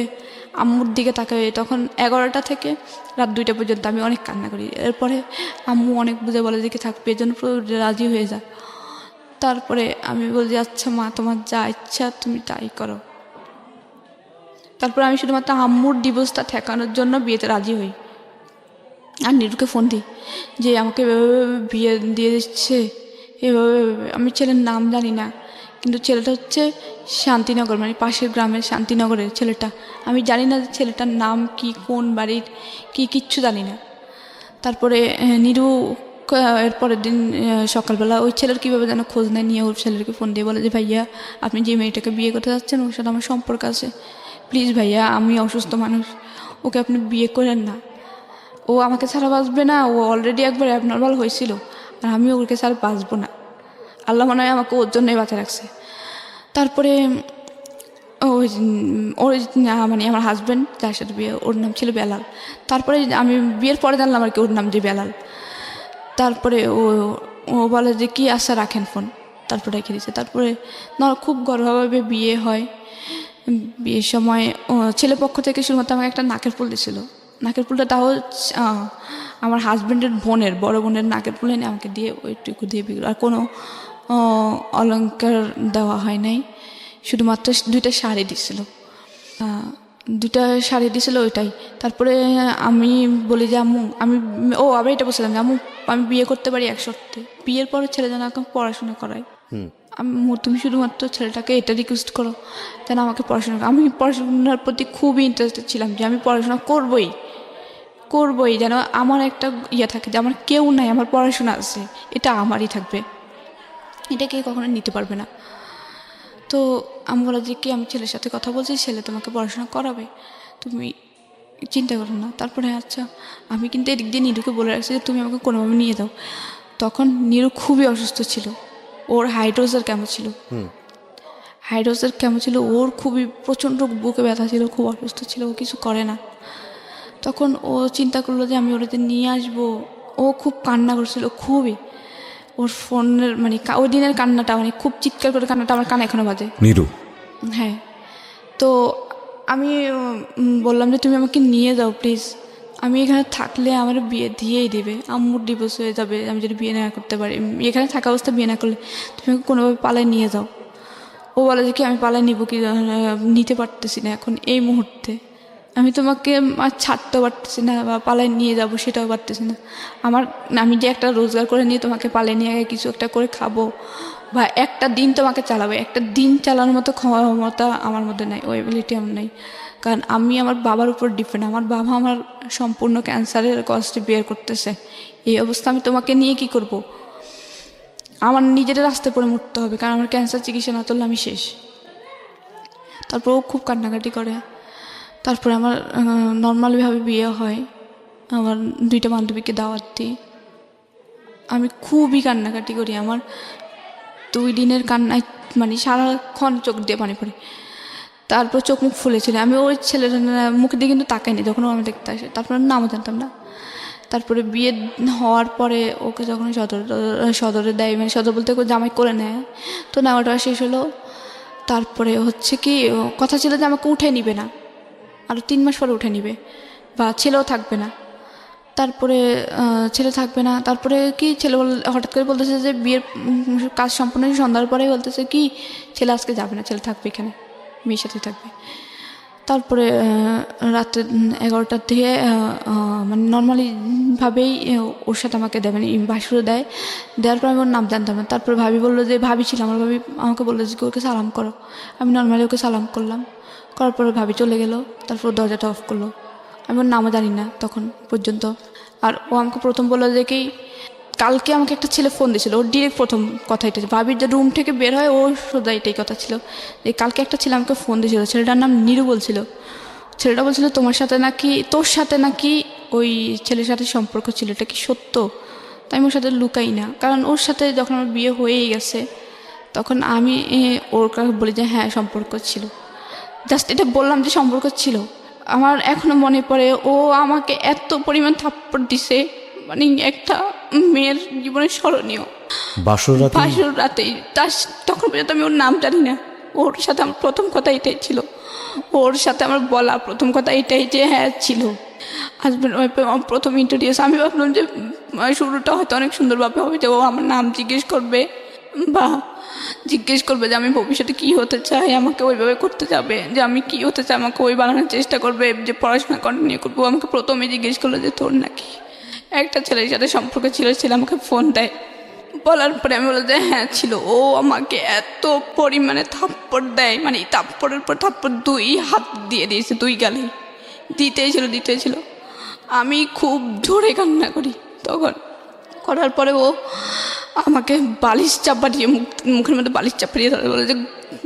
আম্মুর দিকে তাকাই। তখন 11টা থেকে রাত 2টা পর্যন্ত আমি অনেক কান্না করি। এরপরে আম্মু অনেক বুঝে বলে যে থাকবে, এর জন্য পুরো রাজি হয়ে যায়। তারপরে আমি বলি আচ্ছা মা, তোমার যা ইচ্ছা তুমি তাই করো। তারপরে আমি শুধুমাত্র আম্মুর ডিভোর্সটা ঠেকানোর জন্য বিয়েতে রাজি হই। আর নিরুকে ফোন দিই যে আমাকে এভাবে বিয়ে দিয়ে দিচ্ছে, এভাবে। আমি ছেলের নাম জানি না, কিন্তু ছেলেটা হচ্ছে শান্তিনগর, মানে পাশের গ্রামের শান্তিনগরের ছেলেটা। আমি জানি না ছেলেটার নাম কি, কোন বাড়ির কি, কিচ্ছু জানি না। তারপরে নিরু এর পরের দিন সকালবেলা ওই ছেলের কীভাবে যেন খোঁজ নেয়, নিয়ে ওর ছেলেকে ফোন দিয়ে বলে যে ভাইয়া আপনি যে মেয়েটাকে বিয়ে করতে যাচ্ছেন ওর সাথে আমার সম্পর্ক আছে, প্লিজ ভাইয়া, আমি অসুস্থ মানুষ, ওকে আপনি বিয়ে করেন না, ও আমাকে ছাড়া বাঁচবে না, ও অলরেডি একবার অ্যাবনর্মাল হয়েছিল, আর আমি ওকে ছাড়া বাঁচবো না, আল্লাহ মনে হয় আমাকে ওর জন্যই বাঁচা রাখছে। তারপরে ওই ওর মানে আমার হাজব্যান্ড যার সাথে বিয়ে ওর নাম ছিল বেলাল। তারপরে আমি বিয়ের পরে জানলাম আর কি ওর নাম যে বেলাল। তারপরে ও ও বলে যে কি আশা রাখেন ফোন, তারপরে রেখে দিচ্ছে। তারপরে খুব গর্ভভাবে বিয়ে হয়। বিয়ের সময় ছেলে পক্ষ থেকে শুধুমাত্র আমাকে একটা নাকের ফুল দিয়েছিল। নাকের ফুলটা তাও আমার হাজব্যান্ডের বোনের বড় বোনের নাকের ফুল এনে আমাকে দিয়ে ওইটুকু দিয়ে বিয়ে, আর কোনো অলংকার দেওয়া হয় নাই। শুধুমাত্র 2টা শাড়ি দিছিল, 2টা শাড়ি দিছিল ওইটাই। তারপরে আমি বলি যে আম্মু আবার এটা বলছিলাম যে আম্মু আমি বিয়ে করতে পারি এক শর্তে, বিয়ের পরে ছেলে যেন এখন পড়াশোনা করায়। আম্মু তুমি শুধুমাত্র ছেলেটাকে এটা রিকোয়েস্ট করো যেন আমাকে পড়াশোনা, আমি পড়াশোনার প্রতি খুবই ইন্টারেস্টেড ছিলাম যে আমি পড়াশোনা করবই যেন আমার একটা ইয়ে থাকে যে আমার কেউ নাই, আমার পড়াশোনা আছে, এটা আমারই থাকবে, এটা কেউ কখনো নিতে পারবে না। তো আমি বলা যে কি আমি ছেলের সাথে কথা বলছি, ছেলে তোমাকে পড়াশোনা করাবে, তুমি চিন্তা করো না। তারপরে আচ্ছা আমি কিন্তু এদিক দিয়ে নীরুকে বলে রাখছি যে তুমি আমাকে কোনোভাবে নিয়ে দাও। তখন নীরু খুবই অসুস্থ ছিল, ওর হাইড্রোজের কেমন ছিল, ওর খুবই প্রচণ্ড বুকে ব্যথা ছিল, খুব অসুস্থ ছিল, ও কিছু করে না। তখন ও চিন্তা করলো যে আমি ওটাতে নিয়ে আসবো। ও খুব কান্না করছিল, খুবই ওর ফোনের মানে ওই দিনের কান্নাটা মানে খুব চিৎকার করে কান্নাটা আমার কানে এখনো বাজে। নীরু, হ্যাঁ। তো আমি বললাম যে তুমি আমাকে নিয়ে যাও প্লিজ, আমি এখানে থাকলে আমার বিয়ে দিয়েই দেবে, আম্মুর ডিভোর্স হয়ে যাবে আমি যদি বিয়ে না করতে পারি, এখানে থাকা অবস্থা বিয়ে না করলে তুমি আমাকে কোনোভাবে পালায় নিয়ে যাও। ও বলে যে কি আমি পালায় নিব কি, নিতে পারতেছি না এখন এই মুহূর্তে, আমি তোমাকে আর ছাড়তেও পারতেছি না বা পালায় নিয়ে যাব সেটাও পারতেছি না। আমি যে একটা রোজগার করে নিয়ে তোমাকে পালিয়ে নিয়ে কিছু একটা করে খাবো বা একটা দিন তোমাকে চালাবো, একটা দিন চালানোর মতো ক্ষমতা আমার মধ্যে নাই, ওই এবিলিটি আমার নেই। কারণ আমি আমার বাবার উপর ডিপেন্ড, আমার বাবা আমার সম্পূর্ণ ক্যান্সারের কষ্টে বের করতেছে, এই অবস্থা আমি তোমাকে নিয়ে কি করব? আমার নিজের রাস্তায় পড়ে মরতে হবে, কারণ আমার ক্যান্সার চিকিৎসা না চললে আমি শেষ। তারপর ও খুব কান্নাকাটি করে। তারপরে আমার নর্মালভাবে বিয়ে হয়, আমার 2টা বান্ধবীকে দাওয়াত দিই, আমি খুবই কান্নাকাটি করি। আমার 2 দিনের কান্নায় মানে সারাক্ষণ চোখ দিয়ে পানি পড়ে। তারপর চোখ মুখ ফুলেছিল, আমি ওই ছেলের মুখের দিকে কিন্তু তাকাইনি যখন ও আমি দেখতে আসে, তারপর নামও জানতাম না। তারপরে বিয়ে হওয়ার পরে ওকে যখন সদরে দেয়, মানে সদর বলতে জামাই করে নেয়, তো নেওয়াটা শেষ হলো। তারপরে হচ্ছে কি কথা ছিল যে আমাকে উঠে নিবে না, আরও 3 মাস পরে উঠে নিবে বা ছেলেও থাকবে না। তারপরে ছেলে থাকবে না, তারপরে কি ছেলে হঠাৎ করে বলতেছে যে বিয়ের কাজ সম্পূর্ণ সন্ধ্যার পরেই বলতেছে কি ছেলে আজকে যাবে না, ছেলে থাকবে এখানে, মেয়ের সাথে থাকবে। তারপরে রাত্রে 11টার দিকে মানে নর্মালিভাবেই ওর সাথে আমাকে দেয়, মানে বাসুরে দেওয়ার পর আমি ওর নাম জানতাম না। তারপরে ভাবি বললো যে ভাবি ছিল আমার, ভাবি আমাকে বললো যে ওকে সালাম করো, আমি নর্মালি ওকে সালাম করলাম, করার পরে ভাবি চলে গেল। তারপর দরজাটা অফ করলো, আমি ওর নামও জানি না তখন পর্যন্ত। আর ও আমাকে প্রথম বললো যে কি কালকে আমাকে একটা ছেলে ফোন দিয়েছিল, ওর ডিরেক্ট প্রথম কথা এটা, ভাবির যে রুম থেকে বের হয় ও সোজা এটাই কথা ছিল যে কালকে একটা ছেলে আমাকে ফোন দিয়েছিল, ছেলেটার নাম নীরু বলছিল। ছেলেটা বলছিল তোর সাথে নাকি ওই ছেলের সাথে সম্পর্ক ছিল, এটা কি সত্য? তাই আমি ওর সাথে লুকাই না, কারণ ওর সাথে যখন আমার বিয়ে হয়েই গেছে তখন আমি ওর কাছে বলি যে হ্যাঁ সম্পর্ক ছিল, জাস্ট এটা বললাম যে সম্পর্ক ছিল। আমার এখনো মনে পড়ে ও আমাকে এত পরিমাণ থাপ্পড় দিছে, মানে একটা মেয়ের জীবনে স্মরণীয়। বাসর রাতেই তখন পর্যন্ত আমি ওর নাম জানি না, ওর সাথে আমার প্রথম কথা এটাই ছিল, ওর সাথে আমার বলা প্রথম কথা এটাই যে হ্যাঁ ছিল হাজব্যান্ড ওয়াইফ আমার প্রথম ইন্ট্রোডিউস। আমি ভাবলাম যে শুরুটা হয়তো অনেক সুন্দরভাবে হবে, যে ও আমার নাম জিজ্ঞেস করবে বা জিজ্ঞেস করবে যে আমি ভবিষ্যতে কী হতে চাই, আমাকে ওইভাবে করতে যাবে, যে আমি কী হতে চাই আমাকে ওই বানানোর চেষ্টা করবে, যে পড়াশোনা কন্টিনিউ করবো। আমাকে প্রথমে জিজ্ঞেস করলো যে তোর নাকি একটা ছেলের সাথে সম্পর্ক ছিল, ছেলে আমাকে ফোন দেয়, বলার পরে আমি বললাম যে হ্যাঁ ছিল। ও আমাকে এত পরিমাণে থাপ্পড় দেয়, মানে থাপ্পড়ের পর থাপ্পড় 2 হাত দিয়ে দিয়েছে, 2 গালে দিতেই ছিল। আমি খুব জোরে কান্না করি তখন, করার পরে ও আমাকে বালিশ চাপা দিয়ে মুখের মধ্যে বালিশ চাপা দিয়ে ধরে বলে যে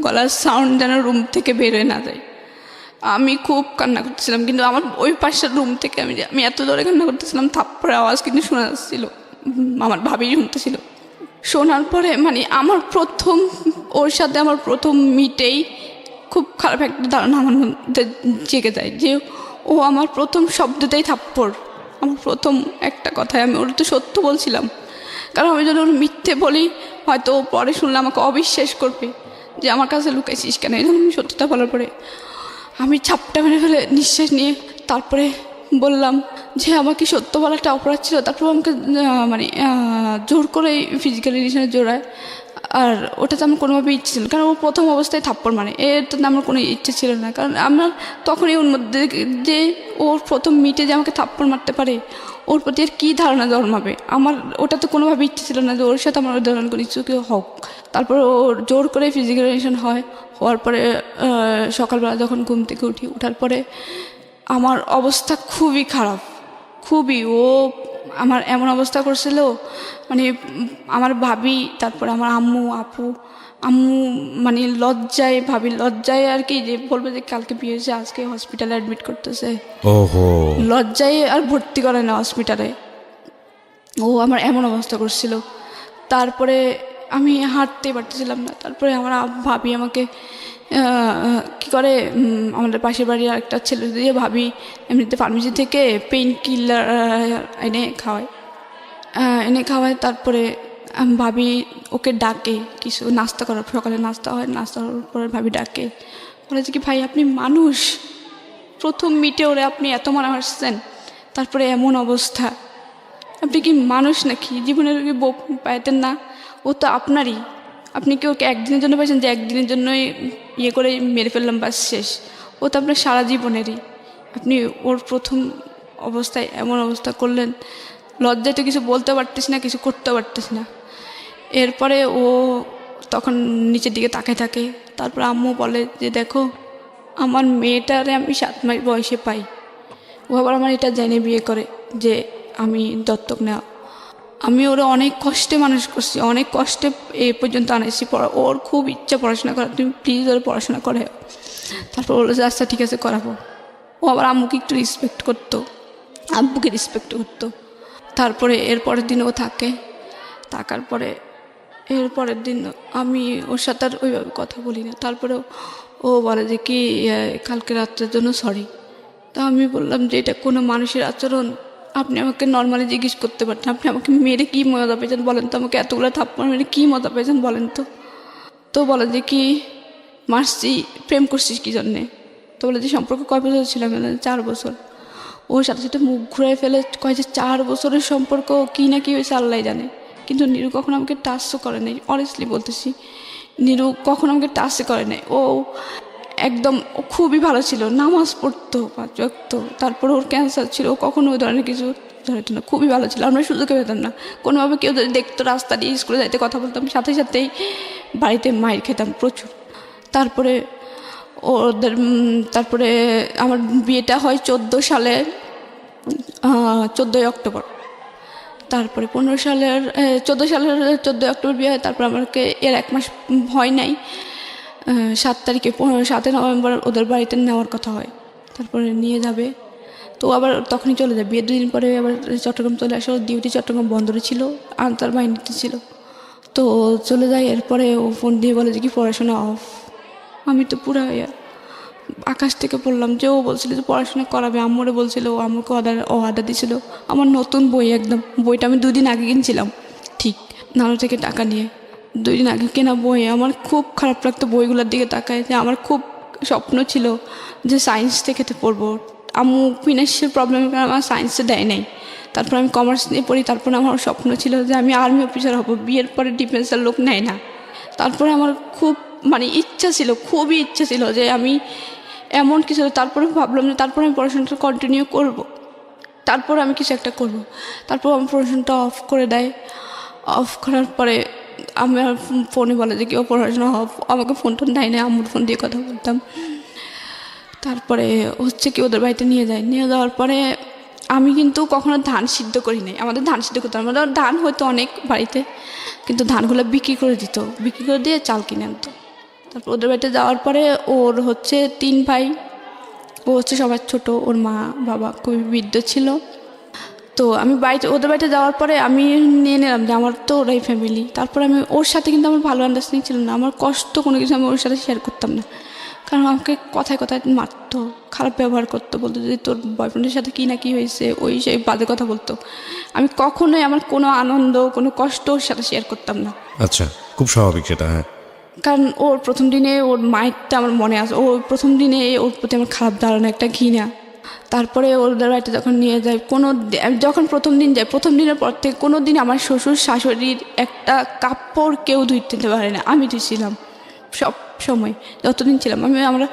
গলার সাউন্ড যেন রুম থেকে বের হয়ে না যায়। আমি খুব কান্না করতেছিলাম, কিন্তু আমার ওই পাশের রুম থেকে আমি এত জোরে কান্না করতেছিলাম, থাপ্পড়ের আওয়াজ কিন্তু শোনা যাচ্ছিল, আমার ভাবি শুনতেছিল। শোনার পরে মানে ওর সাথে আমার প্রথম মিটেই খুব খারাপ একটা ধারণা আমার মধ্যে জেগে যায় যে ও আমার প্রথম শব্দটাই থাপ্পড়, আমার প্রথম একটা কথায় আমি ওর তো সত্য বলছিলাম। কারণ আমি যদি ওর মিথ্যে বলি হয়তো ও পরে শুনলে আমাকে অবিশ্বাস করবে যে আমার কাছে লুকাইছিস কেন। এই জন্য আমি সত্যটা বলার পরে আমি ছাপটা মেরে ফেলে নিঃশ্বাস নিয়ে তারপরে বললাম যে আমাকে সত্য বলাটা অপরাধ ছিল। তারপর আমাকে জোর করে ফিজিক্যাল রিলেশনে জোড়ায়, আর ওটাতে আমার কোনোভাবে ইচ্ছে ছিল না, কারণ ও প্রথম অবস্থায় থাপ্পড় মানে এটাতে আমার কোনো ইচ্ছে ছিল না। কারণ আমার তখনই ওর মধ্যে যে ওর প্রথম মিটে যে আমাকে থাপ্পড় মারতে পারে, ওর প্রতি আর কী ধারণা জন্মাবে, আমার ওটাতে কোনোভাবে ইচ্ছে ছিল না যে ওর সাথে আমার ধরনের কোনো কিছু হোক। তারপর ওর জোর করে ফিজিক্যাল রিলেশন হওয়ার পরে সকালবেলা যখন ঘুম থেকে ওঠার পরে আমার অবস্থা খুবই খারাপ, খুবই। ও আমার এমন অবস্থা করছিল মানে আমার ভাবি, তারপরে আমার আম্মু আম্মু মানে ভাবি লজ্জায় আর কি, যে বলবে যে কালকে বিয়ে হয়েছে আজকে হসপিটালে অ্যাডমিট করতেছে, ওহো, লজ্জায় আর ভর্তি করে না হসপিটালে। ও আমার এমন অবস্থা করছিল। তারপরে আমি হাঁটতে পারতেছিলাম না। তারপরে আমার ভাবি আমাকে কী করে, আমাদের পাশের বাড়ির একটা ছেলে দিয়ে ভাবি এমনিতে ফার্মেসি থেকে পেইন কিলার এনে খাওয়ায়। তারপরে ভাবি ওকে ডাকে কিছু নাস্তা করার, সকালে নাস্তা হয়, নাস্তা করার পরে ভাবি ডাকে, বলে যে কি ভাই আপনি মানুষ, প্রথম মিটে ওরে আপনি এত মারা হাসছেন, তারপরে এমন অবস্থা, আপনি কি মানুষ নাকি, জীবনের কি বউ পাইতেন না, ও তো আপনারই, আপনি কি ওকে একদিনের জন্য পাইছেন যে একদিনের জন্যই ইয়ে করে মেরে ফেললাম বাস শেষ, ও তো আপনার সারা জীবনেরই, আপনি ওর প্রথম অবস্থায় এমন অবস্থা করলেন, লজ্জায় তো কিছু বলতে পারতেছি না, কিছু করতে পারতেছি না। এরপরে ও তখন নিচের দিকে তাকায় থাকে। তারপর আম্মু বলে যে দেখো আমার মেয়েটারে আমি 7 মাস বয়সে পাই, ও আবার আমার এটা জেনে বিয়ে করে যে আমি দত্তক নেওয়া। আমি ওরা অনেক কষ্টে মানুষ করছি, অনেক কষ্টে এ পর্যন্ত আনাইছি। ওর খুব ইচ্ছা পড়াশোনা করা, তুমি প্লিজ ওর পড়াশোনা করে। তারপর বললো যে আচ্ছা ঠিক আছে করাবো। ও আবার আম্মুকে একটু রেসপেক্ট করতো, আব্বুকে রেসপেক্ট করতো। তারপরে এরপরের দিন ও থাকার পরে এরপরের দিন আমি ওর সাথে আর ওইভাবে কথা বলি না। তারপরে ও বলে যে কি কালকে রাত্রের জন্য সরি। তা আমি বললাম যে এটা কোনো মানুষের আচরণ, আপনি আমাকে নর্মালি জিজ্ঞেস করতে পারতেন, আপনি আমাকে মেরে কী মজা পেয়েছেন বলেন তো, আমাকে এতগুলো থাপ্পড় মেরে কী মজা পেয়েছেন বলেন তো। তো বলে যে কি মারছি, প্রেম করছিস কী জন্যে। তো বলে যে সম্পর্ক কয় বছর ছিলাম, 4 বছর। ওর সাথে সাথে মুখ ঘুরে ফেলে কয় যে 4 বছরের সম্পর্ক, কী না কী হয়েছে আল্লাহ জানে। কিন্তু নিরু কখনো আমাকে টাচও করে নাই, অনেস্টলি বলতেছি, নিরু কখনো আমাকে টাচও করে নাই। ও একদম খুবই ভালো ছিল, নামাজ পড়তো 5 ওয়াক্ত, তারপরে ওর ক্যান্সার ছিল, ও কখনো ওই ধরনের কিছু ধরতো না, খুবই ভালো ছিল। আমরা সুযোগ পেতাম না কোনোভাবে, কেউ যদি দেখতো রাস্তা দিয়ে স্কুলে যাইতে কথা বলতাম, সাথে সাথেই বাড়িতে মাইর খেতাম প্রচুর। তারপরে আমার বিয়েটা হয় 14 সালে 14ই অক্টোবর। তারপরে 14 সালের 14ই অক্টোবর বিয়ে হয়। তারপর আমাকে এর 1 মাস হয় নাই, 7 তারিখে 7 নভেম্বর ওদের বাড়িতে নেওয়ার কথা হয়। তারপরে নিয়ে যাবে, তো আবার তখনই চলে যায়। বিয়ের 2 দিন পরে আবার চট্টগ্রাম চলে আসে, ডিউটি চট্টগ্রাম বন্দরে ছিল, আনসার বাহিনীতে ছিল, তো চলে যায়। এরপরে ও ফোন দিয়ে বলে যে কি পড়াশোনা অফ। আমি তো পুরো আকাশ থেকে পড়লাম যে ও বলছিল যে পড়াশোনা করাবে, আম্মুরে বলছিল, ও আমাকে অর্ডার দিয়েছিল। আমার নতুন বই, একদম বইটা আমি 2 দিন আগে কিনছিলাম, ঠিক নানু থেকে টাকা নিয়ে 2 দিন আগে কেনা বই। আমার খুব খারাপ লাগতো বইগুলোর দিকে তাকায়, যে আমার খুব স্বপ্ন ছিল যে সায়েন্স থেকে পড়বো। আম্মু ফিনান্সিয়াল প্রবলেমের কারণে আমার সায়েন্সে দেয় নাই। তারপর আমি কমার্স নিয়ে পড়ি। তারপরে আমার স্বপ্ন ছিল যে আমি আর্মি অফিসার হব, বিয়ের পরে ডিফেন্সের লোক নেয় না। তারপরে আমার খুব ইচ্ছা ছিল, খুবই ইচ্ছা ছিল যে আমি এমন কিছু। তারপরে ভাবলাম যে তারপরে আমি পড়াশোনাটা কন্টিনিউ করব, তারপর আমি কিছু একটা করব। তারপর আমার পড়াশোনাটা অফ করে দেয়। অফ করার পরে আমার ফোনে বলে যে কেউ পড়াশোনা অফ, আমাকে ফোন টোন দেয় না, আম্মুর ফোন দিয়ে কথা বলতাম। তারপরে হচ্ছে কি ওদের বাড়িতে নিয়ে যাওয়ার পরে আমি কিন্তু কখনো ধান সিদ্ধ করি নাই। আমাদের ধান সিদ্ধ করতাম, আমাদের ধান হয়তো অনেক বাড়িতে, কিন্তু ধানগুলো বিক্রি করে দিয়ে চাল কিনে আনতো। তারপর ওদের বাড়িতে যাওয়ার পরে ওর হচ্ছে 3 ভাই, ও হচ্ছে সবার ছোট, ওর মা বাবা খুবই বৃদ্ধ ছিল। তো আমি ওদের বাড়িতে যাওয়ার পরে আমি নিয়ে নিলাম যে আমার তো ওরাই ফ্যামিলি। তারপরে আমি ওর সাথে কিন্তু আমার ভালো আন্ডারস্ট্যান্ডিং ছিল না, আমার কষ্ট কোনো কিছু আমি ওর সাথে শেয়ার করতাম না। কারণ আমাকে কথায় কথায় মারতো, খারাপ ব্যবহার করতো, বলতো যে তোর বয়ফ্রেন্ডের সাথে কী না কী হয়েছে, ওই সেই বাজে কথা বলতো। আমি কখনোই আমার কোনো আনন্দ কোনো কষ্ট ওর সাথে শেয়ার করতাম না। আচ্ছা, খুব স্বাভাবিক সেটা। হ্যাঁ, কারণ ওর প্রথম দিনে ওর মাইকটা আমার মনে আছে, ওর প্রথম দিনে ওর প্রতি আমার খারাপ ধারণা, একটা ঘৃণা। তারপরে ওদের বাড়িতে যখন নিয়ে যায়, যখন প্রথম দিন যায়, প্রথম দিনের পর থেকে কোনো দিন আমার শ্বশুর শাশুড়ির একটা কাপড় কেউ ধুইতে পারে না, আমি ধুইছিলাম সব সময় যতদিন ছিলাম আমি। আমরা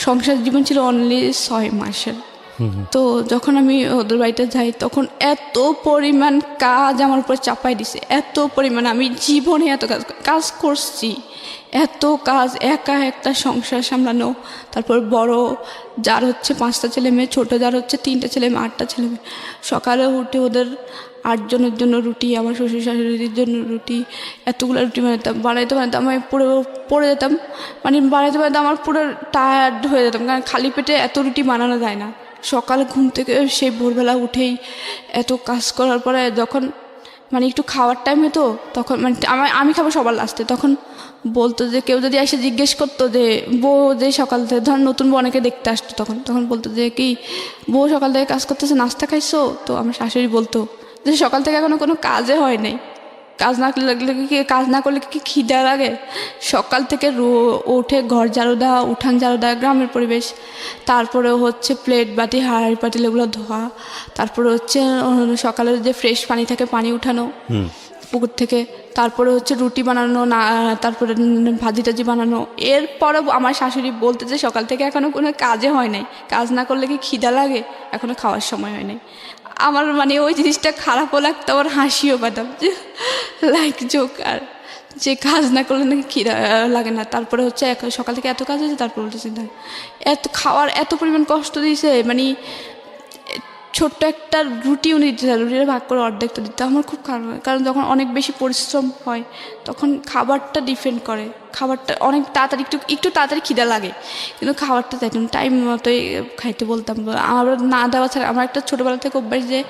সংসার জীবন ছিল অনলি 6 মাসের। তো যখন আমি ওদের বাড়িতে যাই তখন এত পরিমাণ কাজ আমার উপর চাপাই দিছে, এত পরিমাণ, আমি জীবনে এত কাজ করছি, এত কাজ, একা একটা সংসার সামলানো। তারপর বড় যার হচ্ছে 5টা ছেলে মেয়ে, ছোটো যার হচ্ছে 3টে ছেলে মেয়ে, 8টা ছেলে মেয়ে। সকালে উঠে ওদের 8 জনের জন্য রুটি, আমার শ্বশুর শাশুড়ির জন্য রুটি, এতগুলো রুটি বানাইতে আমি পড়ে যেতাম, মানে বানাইতে আমার পুরো টায়ার্ড হয়ে যেতাম, কারণ খালি পেটে এত রুটি বানানো যায় না। সকালে ঘুম থেকে সেই ভোরবেলা উঠেই এত কাজ করার পরে যখন মানে একটু খাওয়ার টাইম হতো, তখন মানে আমি খাবো সবার লাস্টে, তখন বলতো যে কেউ যদি এসে জিজ্ঞেস করতো যে বউ যে সকাল থেকে, ধর নতুন বউ অনেকে দেখতে আসতো, তখন বলতো যে কি বউ সকাল থেকে কাজ করতেছে, নাস্তা খাইছো? তো আমার শাশুড়ি বলতো যে সকাল থেকে এখনো কোনো কাজে হয় নাই, কাজ না করলে কি খিদা লাগে? সকাল থেকে উঠে ঘর ঝাড়ু দেওয়া, উঠান ঝাড়ু দেওয়া, গ্রামের পরিবেশ, তারপরে হচ্ছে প্লেট বাটি হাঁড়ি পাতিল এগুলো ধোয়া, তারপরে হচ্ছে সকালে যে ফ্রেশ পানি থাকে পানি উঠানো পুকুর থেকে, তারপরে হচ্ছে রুটি বানানো, না তারপরে ভাজি টাজি বানানো। এরপরে আমার শাশুড়ি বলতে যে সকাল থেকে এখনও কোনো কাজে হয় নাই, কাজ না করলে কি খিদা লাগে? এখনও খাওয়ার সময় হয় নাই। আমার মানে ওই জিনিসটা খারাপও লাগতো, আবার হাসিও পেতাম যে লাইক জোক, আর যে কাজ না করলে নাকি খিদা লাগে না। তারপরে হচ্ছে সকাল থেকে এত কাজ হয়েছে, তারপর বলতেছি না এত খাওয়ার এত পরিমাণ কষ্ট দিয়েছে, মানে ছোট্ট একটা রুটি উনি দিতে, রুটিটা ভাগ করে অর্ধেকটা দিতে আমার খুব খারাপ হয়। কারণ যখন অনেক বেশি পরিশ্রম হয় তখন খাবারটা ডিপেন্ড করে, খাবারটা অনেক তাড়াতাড়ি একটু তাড়াতাড়ি খিদা লাগে, কিন্তু খাবারটা চাইতাম টাইম মতোই খাইতে বলতাম। আমার না দেওয়া ছাড়া, আমার একটা ছোটোবেলা থেকে অভ্যাস যে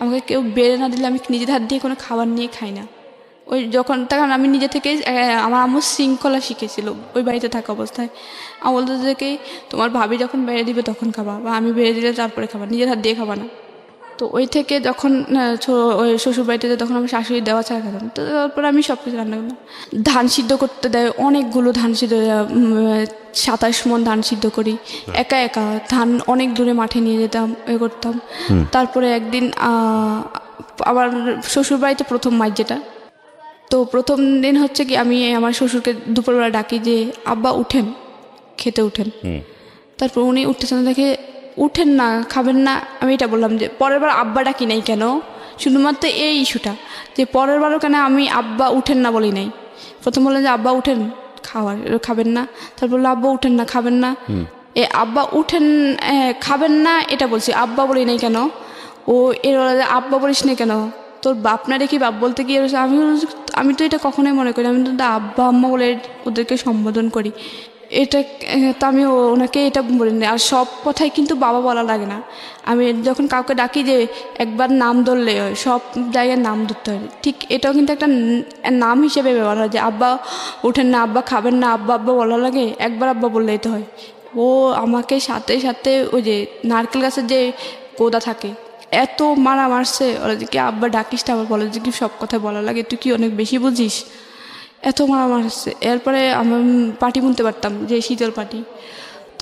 আমাকে কেউ বেড়ে না দিলে আমি নিজের হাত দিয়ে কোনো খাবার নিয়ে খাই না। ওই তখন আমি নিজে থেকে, আমার আম্মু শৃঙ্খলা শিখেছিল ওই বাড়িতে থাকা অবস্থায়। আমার বলতো যে কি তোমার ভাবি যখন বেড়ে দিবে তখন খাবা, বা আমি বেড়ে দিলে তারপরে খাবা, নিজের হাত দিয়ে খাবা না। তো ওই থেকে যখন ওই শ্বশুরবাড়িতে তখন আমার শাশুড়ি দেওয়া ছাড়া খেতাম। তো তারপরে আমি সব কিছু রান্না করতাম। ধান সিদ্ধ করতে দেয়, অনেকগুলো ধান সিদ্ধ, 27 মণ ধান সিদ্ধ করি একা একা, ধান অনেক দূরে মাঠে নিয়ে যেতাম, করতাম। তারপরে একদিন আমার শ্বশুরবাড়িতে প্রথম মাইর যেটা, তো প্রথম দিন হচ্ছে কি আমি আমার শ্বশুরকে দুপুরবেলা ডাকি যে আব্বা উঠেন, খেতে উঠেন। তারপর উনি উঠতেছেন, দেখে উঠেন না, খাবেন না। আমি এটা বললাম যে পরের বার আব্বা ডাকি নাই কেন, শুধুমাত্র এই ইস্যুটা, যে পরের বারও কেন আমি আব্বা উঠেন না বলি নাই। প্রথম বললেন যে আব্বা উঠেন, খাবেন না। তারপর বললো আব্বা উঠেন না, খাবেন না। আব্বা উঠেন খাবেন না এটা বলছি, আব্বা বলি নাই কেন। ও এর আব্বা বলিস না কেন, তোর বাপ না রেখে বাপ বলতে গিয়ে আমি তো এটা কখনোই মনে করি, আমি তো আব্বা আম্মা বলে ওদেরকে সম্বোধন করি। এটা তো আমি ওনাকে এটা বলিনি। আর সব কথাই কিন্তু বাবা বলা লাগে না। আমি যখন কাউকে ডাকি যে একবার নাম ধরলে হয়, সব জায়গায় নাম ধরতে হয়, ঠিক এটাও কিন্তু একটা নাম হিসেবে ব্যবহার হয় যে আব্বা উঠেন না, আব্বা খাবেন না, আব্বা আব্বা বলা লাগে, একবার আব্বা বললেই তো হয়। ও আমাকে সাথে সাথে ওই যে নারকেল গাছের যে কোদা থাকে এত মারা মারছে, ওরা যে কি আব্বা ডাকিসটা, আবার বলে যে কি সব কথা বলা লাগে, তুই কি অনেক বেশি বুঝিস, এত মারা মারছে। এরপরে আমি পাটি বুনতে পারতাম, যে শীতল পাটি।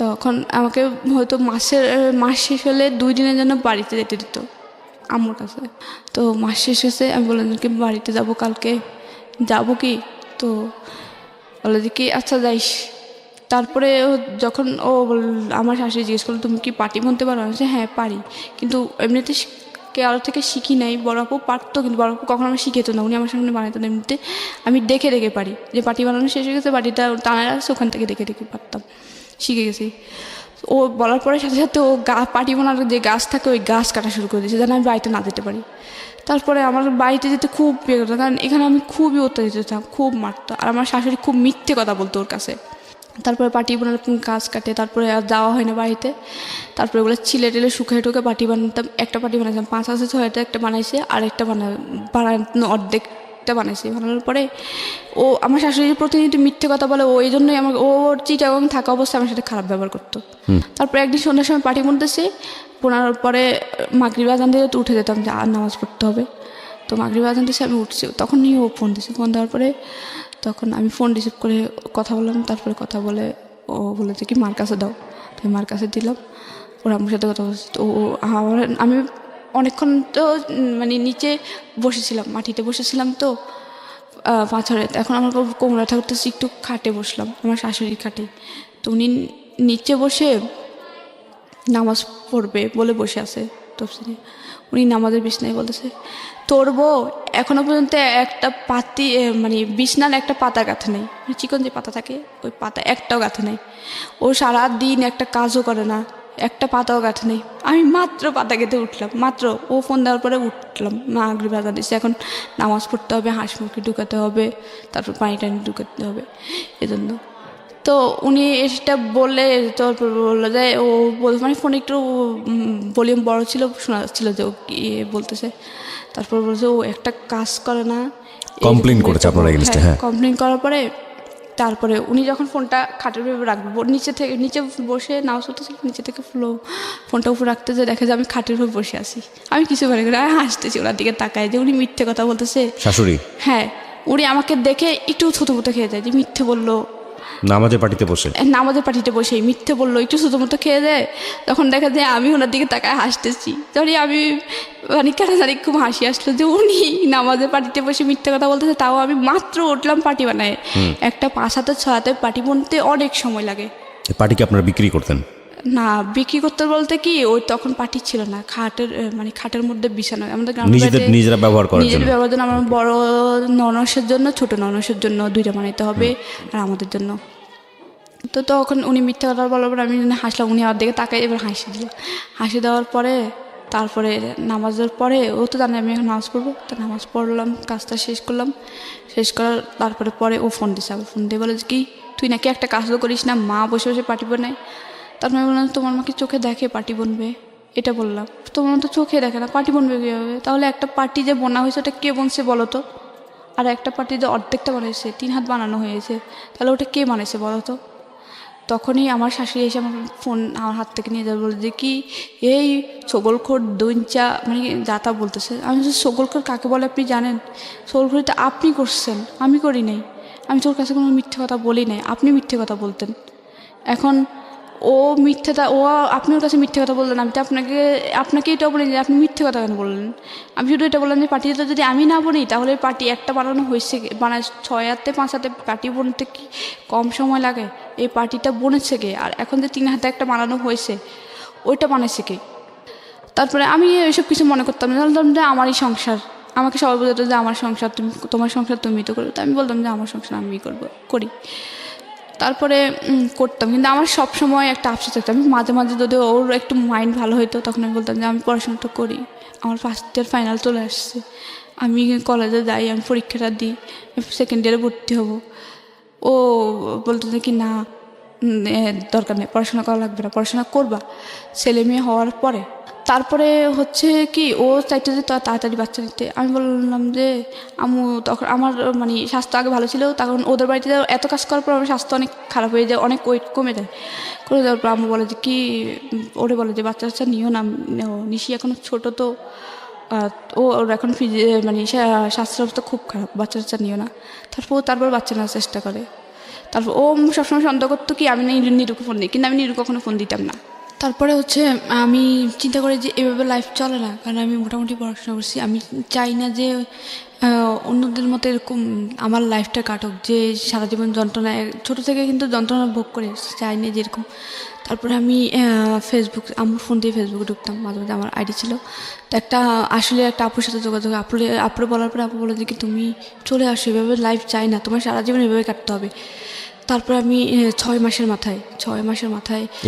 তখন আমাকে হয়তো মাস শেষ হলে 2 দিনের জন্য বাড়িতে যেতে দিত আম্মুর কাছে। তো মাস শেষ হয়েছে, আমি বললাম কি বাড়িতে যাব কালকে, যাব কি? তো বলে যে কি আচ্ছা যাইস। তারপরে যখন আমার শাশুড়ি জিজ্ঞেস করলো তুমি কি পাটি বুনতে পারো? আমি হ্যাঁ পারি, কিন্তু এমনিতে কারো থেকে শিখি নাই। বড় আপু পারতো, কিন্তু বড় আপু কখনো আমার শিখেতো না, উনি আমার সামনে বানাইতো না। এমনিতে আমি দেখে দেখে পারি, যে পাটি বানানো শেষ হয়ে গেছে, পাটিটা টানায় রাখছে, ওখান থেকে দেখে দেখে পারতাম, শিখে গেছি। ও বলার পরে সাথে সাথে ও পাটি বানার যে গাছ থাকে ওই গাছ কাটা শুরু করে দিয়েছে, যেন আমি বাড়িতে না যেতে পারি। তারপরে আমার বাড়িতে যেতে খুব বিয়ে করতো, কারণ এখানে আমি খুবই অত্যাচারিত হতাম, খুব মারতো। আর আমার শাশুড়ি খুব মিথ্যে কথা বলতো ওর কাছে। তারপরে পাটি বোনার গাছ কাটে, তারপরে আর যাওয়া হয় না বাড়িতে। তারপরে ওগুলো ছিলে টেলে শুকিয়ে টুকে পাটি বানাতাম। একটা পাটি বানাইতাম, 5 আছে 6টা, একটা বানাইছে, আর একটা বানানো অর্ধেক একটা বানাইছে। বানানোর পরে ও আমার শাশুড়ির প্রতিনিয়ত মিথ্যে কথা বলে, ও এই জন্যই আমার ওর চিটাগং থাকা অবস্থায় আমার সাথে খারাপ ব্যবহার করতো। তারপরে একদিন সন্ধ্যার সময় পার্টি মধ্যেছে, পনেরোর পরে মাগরিব আজান দিয়ে তো উঠে যেতাম যে আর নামাজ পড়তে হবে। তো মাগরিব আজান দিয়েছে, আমি উঠছি, তখনই ও ফোন দিয়েছে। ফোন দেওয়ার পরে তখন আমি ফোন রিসিভ করে কথা বললাম। তারপরে কথা বলে ও বলেছে কি মার কাছে দাও, তো মার কাছে দিলাম। ওরা আমার সাথে কথা বলছে। তো আমি অনেকক্ষণ তো মানে নিচে বসেছিলাম, মাটিতে বসেছিলাম তো পাথরে। এখন আমার কোমর ব্যথা করতেছি, একটু খাটে বসলাম, আমার শাশুড়ির খাটে। তো উনি নিচে বসে নামাজ পড়বে বলে বসে আছে তফসিলে। উনি নামাজের বিছনায় বলতেছে, তোর বউ এখনো পর্যন্ত একটা পাতি মানে বিছনার একটা পাতা গাঁথে নেই, চিকন যে পাতা থাকে ওই পাতা একটাও গাঁথে নেই। ও সারাদিন একটা কাজও করে না, একটা পাতাও গাঁথে নেই। আমি মাত্র পাতা গেঁথে উঠলাম, মাত্র ও ফোন দেওয়ার পরে উঠলাম। মাগরিব আজান দিচ্ছে, এখন নামাজ পড়তে হবে, হাঁস মুরগি ঢুকাতে হবে, তারপর পানি টানি ঢুকাতে হবে, এজন্য। তো উনি এটা বললে, তারপর বললো যে ও মানে ফোনে একটু ভলিউম বড় ছিল, শোনা যাচ্ছিল যে ও কি বলতেছে। তারপর বলছে ও একটা কাজ করে না, কমপ্লেন করেছে আপনার এগেইনস্টে। হ্যাঁ, কমপ্লেন করার পরে তারপরে উনি যখন ফোনটা খাটের উপরে রাখবো, নিচে বসে নাও চলতেছিল, নিচে থেকে ফোনটা উপরে রাখতে যে দেখে যে আমি খাটের উপর বসে আছি। আমি কিছু মনে করি, আমি হাসতেছি ওনার দিকে তাকায় যে উনি মিথ্যে কথা বলতেছে। শাশুড়ি? হ্যাঁ, উনি আমাকে দেখে একটু থুতুমুতো খেয়ে যায় যে মিথ্যে বললো। নামাজের পার্টিতে বসে? নামাজের পার্টিতে বসেই মিথ্যে বললো, একটু থুতুমুতো খেয়ে দেয়। তখন দেখা যায় আমি ওনার দিকে তাকায় হাসতেছি। তখন আমি মানে কেন জানি খুব হাসি আসলো যে উনি নামাজের পার্টিতে বসে মিথ্যে কথা বলতেছে, তাও আমি মাত্র উঠলাম পার্টি বানায়। একটা 5 হাতে 6 হাতে পার্টি বানতে অনেক সময় লাগে। পার্টিকে আপনারা বিক্রি করতেন? না, বিক্রি করতে বলতে কি, ওই তখন পার্টি ছিল না, খাটের মানে খাটের মধ্যে বিছানো আমাদের নিজেরা ব্যবহার করার জন্য। ব্যবহার জন্য আমার বড় ননসের জন্য, ছোট ননসের জন্য 2টা বানাইতে হবে, আর আমাদের জন্য। তো তখন উনি মিথ্যা কথা বলার পর আমি হাসলাম, উনি আমার দিকে তাকাই এবার হাসি দিল। হাসি দেওয়ার পরে তারপরে নামাজের পরে ও তো জানে আমি এখন নামাজ পড়বো, তো নামাজ পড়লাম, কাজটা শেষ করলাম। শেষ করার তারপরে ও ফোন দিছে, আবার ফোন দিয়ে বলে কি তুই নাকি একটা কাজও করিস না, মা বসে বসে পার্টি বানায়। তারপরে আমি বললাম তোমার মাকে চোখে দেখে পার্টি বনবে, এটা বললাম। তোমার তো চোখে দেখে না, পার্টি বনবে কীভাবে? তাহলে একটা পার্টি যে বোনা হয়েছে ওটা কে বনছে বলো তো? আর একটা পার্টি যে অর্ধেকটা বানাইছে, 3 হাত বানানো হয়েছে, তাহলে ওটা কে বানাইছে বলো তো? তখনই আমার শাশুড়ি এসে আমার ফোন আমার হাত থেকে নিয়ে যাবে, বলে যে কি এই সগলখোর দইঞ্চা মানে যাতা বলতেছে। আমি বলছি সগলখোর কাকে বলে আপনি জানেন? সগলখোরটা আপনি করছেন, আমি করি নাই। আমি তোর কাছে কোনো মিথ্যে কথা বলি নাই, আপনি মিথ্যে কথা বলতেন। এখন ও মিথ্যেটা, আপনি ওর কাছে মিথ্যে কথা বললেন, আমি তো আপনাকে এটাও বলি যে আপনি মিথ্যে কথা কেন বললেন? আমি শুধু এটা বললাম যে পার্টিটা যদি আমি না বলি তাহলে পার্টি একটা বানানো হয়েছে, 6 হাতে 5 হাতে পার্টি বনতে কি কম সময় লাগে? এই পার্টিটা বনেছে কে? আর এখন যে 3 হাতে একটা বানানো হয়েছে ওইটা বানাইছে কে? তারপরে আমি এসব কিছু মনে করতাম না, জানতাম যে আমারই সংসার, আমাকে সবাই বলতো যে আমার সংসার তুমি, তোমার সংসার তুমি তো করো। তো আমি বলতাম যে আমার সংসার আমি করি। তারপরে করতাম, কিন্তু আমার সব সময় একটা আফসোস থাকতো। আমি মাঝে মাঝে যদি ওর একটু মাইন্ড ভালো হতো তখন আমি বলতাম যে আমি পড়াশোনাটা করি, আমার ফার্স্ট ইয়ার ফাইনাল চলে আসছে, আমি কলেজে যাই, আমি পরীক্ষাটা দিই, সেকেন্ড ইয়ারে ভর্তি হব। ও বলতো যে কি না দরকার নেই, পড়াশোনা করা লাগবে না, পড়াশোনা করবা ছেলে মেয়ে হওয়ার পরে। তারপরে হচ্ছে কি ও চাইতে যে তাড়াতাড়ি বাচ্চা নিতে। আমি বললাম যে আম্মু, তখন আমার মানে স্বাস্থ্য আগে ভালো ছিল, তখন ওদের বাড়িতে এত কাজ করার পর আমার স্বাস্থ্য অনেক খারাপ হয়ে যায়, অনেক ওয়েট কমে যায়। করে দেওয়ার পর আম্মু বলে যে কি, ওরে বলে যে বাচ্চা কাচ্চা নিও না, নিশি এখনও ছোটো তো, ওর এখন মানে স্বাস্থ্য অবস্থা খুব খারাপ, বাচ্চা কাচ্চা নিও না। তারপর বাচ্চা নেওয়ার চেষ্টা করে। তারপর ও সবসময় সন্দেহ করতো কি আমি না নিরুকে ফোন দিই, কিন্তু আমি নিরু কখনো ফোন দিতাম না। তারপরে হচ্ছে আমি চিন্তা করি যে এভাবে লাইফ চলে না, কারণ আমি মোটামুটি পড়াশোনা করছি। আমি চাই না যে অন্যদের মতো এরকম আমার লাইফটা কাটুক, যে সারা জীবন যন্ত্রণায়, ছোটো থেকে কিন্তু যন্ত্রণা ভোগ করে চাই না যেরকম। তারপরে আমি আমার ফোন দিয়ে ফেসবুকে ঢুকতাম, মাঝে মাঝে আমার আইডি ছিল। তো আসলে একটা আপুর সাথে যোগাযোগ, আপুরে বলার পরে আপু বলে যে কি তুমি চলে আসো, এভাবে লাইফ চাই না, তোমার সারা জীবন এভাবে কাটতে হবে। তারপরে আমি 6 মাসের মাথায়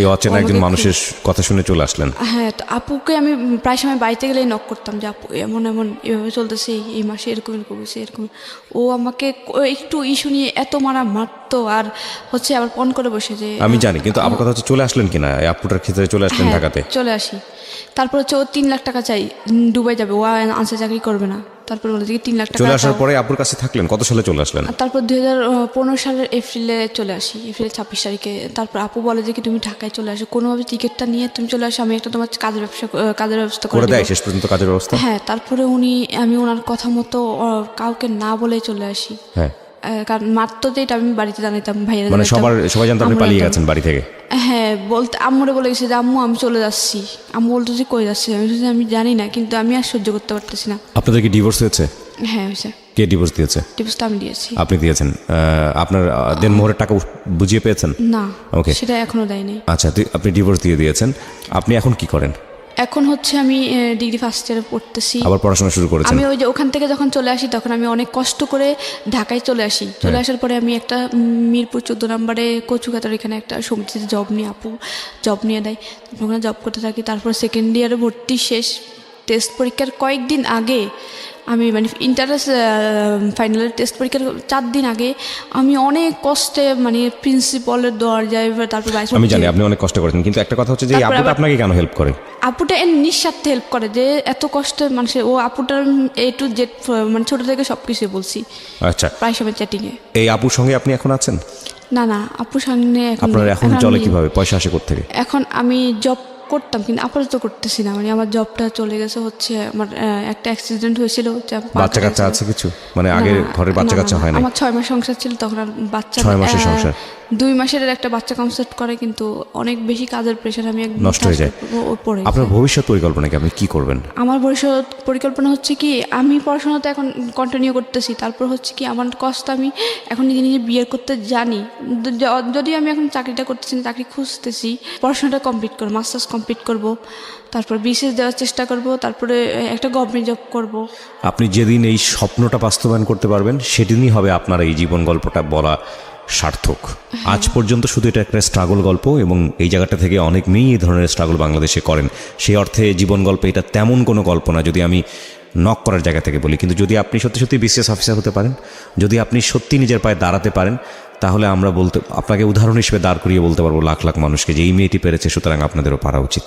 এই অচেনা একজন মানুষের কথা শুনে চলে আসলেন। হ্যাঁ, তো আপুকে আমি প্রায় সময় বাড়িতে গেলে নক করতাম যে আপু এমন এভাবে চলতেছে, এই মাসে এরকম হয়েছে এরকম। ও আমাকে একটু ইস্যু নিয়ে এত মারতো মারতো আর হচ্ছে আবার পণ করে বসে যে আমি জানি, কিন্তু আমার কথা হচ্ছে চলে আসলেন কিনা এই আপুটার ক্ষেত্রে, চলে আসলেন হ্যাঁ, ঢাকাতে? চলে আসি। তারপর হচ্ছে ও 3 লাখ টাকা চাই, দুবাই যাবে, ও আনসার চাকরি করবে না। তারপর বলে যে 3 লাখ টাকা চলে আসার দাও। পরে আপুর কাছে থাকলেন, কত সালে চলে আসলেন? আর তারপর 2015 সালের এপ্রিলে চলে আসি, এপ্রিল 26 তারিখে। তারপর আপু বলে যে কি তুমি ঢাকায় চলে আসো, কোনোভাবে টিকিটটা নিয়ে তুমি চলে আসো, আমি একটা তোমার কাজের ব্যবস্থা করে করে দেয় দেবো। শেষ পর্যন্ত কাজের ব্যবস্থা? হ্যাঁ, তারপরে আমি ওনার কথা মতো কাউকে না বলে চলে আসি। হ্যাঁ, কারণ মারতো যে এটা আমি বাড়িতে জানাইতাম, ভাইয়েরা মানে জানাইতাম, সবাই জানতো আপনি আম্মুরা পালিয়ে জানতাম। গেছেন বাড়ি থেকে? হ্যাঁ, বলতে আম্মুরে বলে গেছে যে আম্মু আমি চলে যাচ্ছি। আম্মু বলতো যে কই যাচ্ছি, আমি বলছি যে আমি জানি না, কিন্তু আমি আর সহ্য করতে পারতেছি না। আপনাদের কি ডিভোর্স হয়েছে? হ্যাঁ হয়েছে, কে ডিভোর্স দিয়েছে? ডিভোর্সটা আমি দিয়েছি। আপনি দিয়েছেন? আপনার দেনমোহরের টাকা বুঝিয়ে পেয়েছেন? না, ওকে, সেটা এখনো দেয়নি। আচ্ছা, আপনি ডিভোর্স দিয়ে দিয়েছেন। আপনি এখন কি করেন? এখন হচ্ছে আমি ডিগ্রি ফার্স্ট ইয়ারে পড়তেছি। আবার পড়াশোনা শুরু করেছেন? আমি ওই যে ওখান থেকে যখন চলে আসি তখন আমি অনেক কষ্ট করে ঢাকায় চলে আসি। চলে আসার পরে আমি একটা মিরপুর 14 নম্বরে কচুকাতার এখানে একটা সমিতিতে জব নিয়ে, আপু জব নিয়ে দেয়, ওখানে জব করতে থাকি। তারপর সেকেন্ড ইয়ারে ভর্তি শেষ, টেস্ট পরীক্ষার কয়েকদিন আগে আমি মানে ইন্টারেস্ট ফাইনালের টেস্ট পরীক্ষার 4 দিন আগে আমি অনেক কষ্টে মানে প্রিন্সিপালের দরজায়, তারপর আমি জানি আপনি অনেক কষ্ট করেছেন, কিন্তু একটা কথা হচ্ছে যে এই তারপরে আপুটা আবার- আপনাকে কেন হেল্প করে? আপুটা এর নিঃস্বার্থে হেল্প করে, যে এত কষ্ট মানুষের, ও আপুটার A to Z মানে ছোট থেকে সব কিছু বলছি আচ্ছা, প্রায় সময় চ্যাটিংয়ে। এই আপুর সঙ্গে আপনি এখন আছেন? না না, আপুর সামনে আপনার এখন আমি- চলে কিভাবে? পয়সা আসে কোত্থেকে? এখন আমি জব করতাম কিন্তু আপাতত করতেছি না, মানে আমার জবটা চলে গেছে হচ্ছে আমার একটা অ্যাক্সিডেন্ট হয়েছিল, বাচ্চা কাচ্চা আছে কিছু? মানে আগে না, ঘরের বাচ্চা না, কাচ্চা না, হয় না? আমার 6 মাস সংসার ছিল তখন, আর বাচ্চা 6 মাসের সংসার? 2 মাসের একটা বাচ্চা কনসেপ্ট করে, কিন্তু অনেক বেশি কাজের প্রেশার, আমি একদম নষ্ট হয়ে যায়। পড়ে আপনার ভবিষ্যৎ পরিকল্পনা কি? আপনি কি করবেন? আমার ভবিষ্যৎ পরিকল্পনা হচ্ছে কি, আমি পড়াশোনা তো এখন কন্টিনিউ করতেছি, তারপর হচ্ছে কি আমার কষ্ট, আমি এখন নিজে নিজে বিয়ে করতে জানি, যদি আমি এখন চাকরিটা করতেছি না, চাকরি খুঁজতেছি, পড়াশোনাটা কমপ্লিট করবো, মাস্টার্স কমপ্লিট করব, তারপর বিসিএস দেওয়ার চেষ্টা করব, তারপরে একটা গভর্নমেন্ট জব করব। আপনি যেদিন এই স্বপ্নটা বাস্তবায়ন করতে পারবেন সেদিনই হবে আপনার এই জীবন গল্পটা বলা সার্থক। আজ পর্যন্ত শুধু এটা একটা স্ট্রাগল গল্প, এবং এই জায়গাটা থেকে অনেক মেয়েই এই ধরনের স্ট্রাগল বাংলাদেশে করেন। সেই অর্থে জীবন গল্প এটা তেমন কোনো গল্প না, যদি আমি নক করার জায়গা থেকে বলি। কিন্তু যদি আপনি সত্যি সত্যি বিসিএস অফিসার হতে পারেন, যদি আপনি সত্যি নিজের পায়ে দাঁড়াতে পারেন, তাহলে আমরা আপনাকে উদাহরণ হিসেবে দাঁড় করিয়ে বলতে পারবো লাখ লাখ মানুষকে যে এই মেয়েটি পেরেছে, সুতরাং আপনাদেরও পারা উচিত।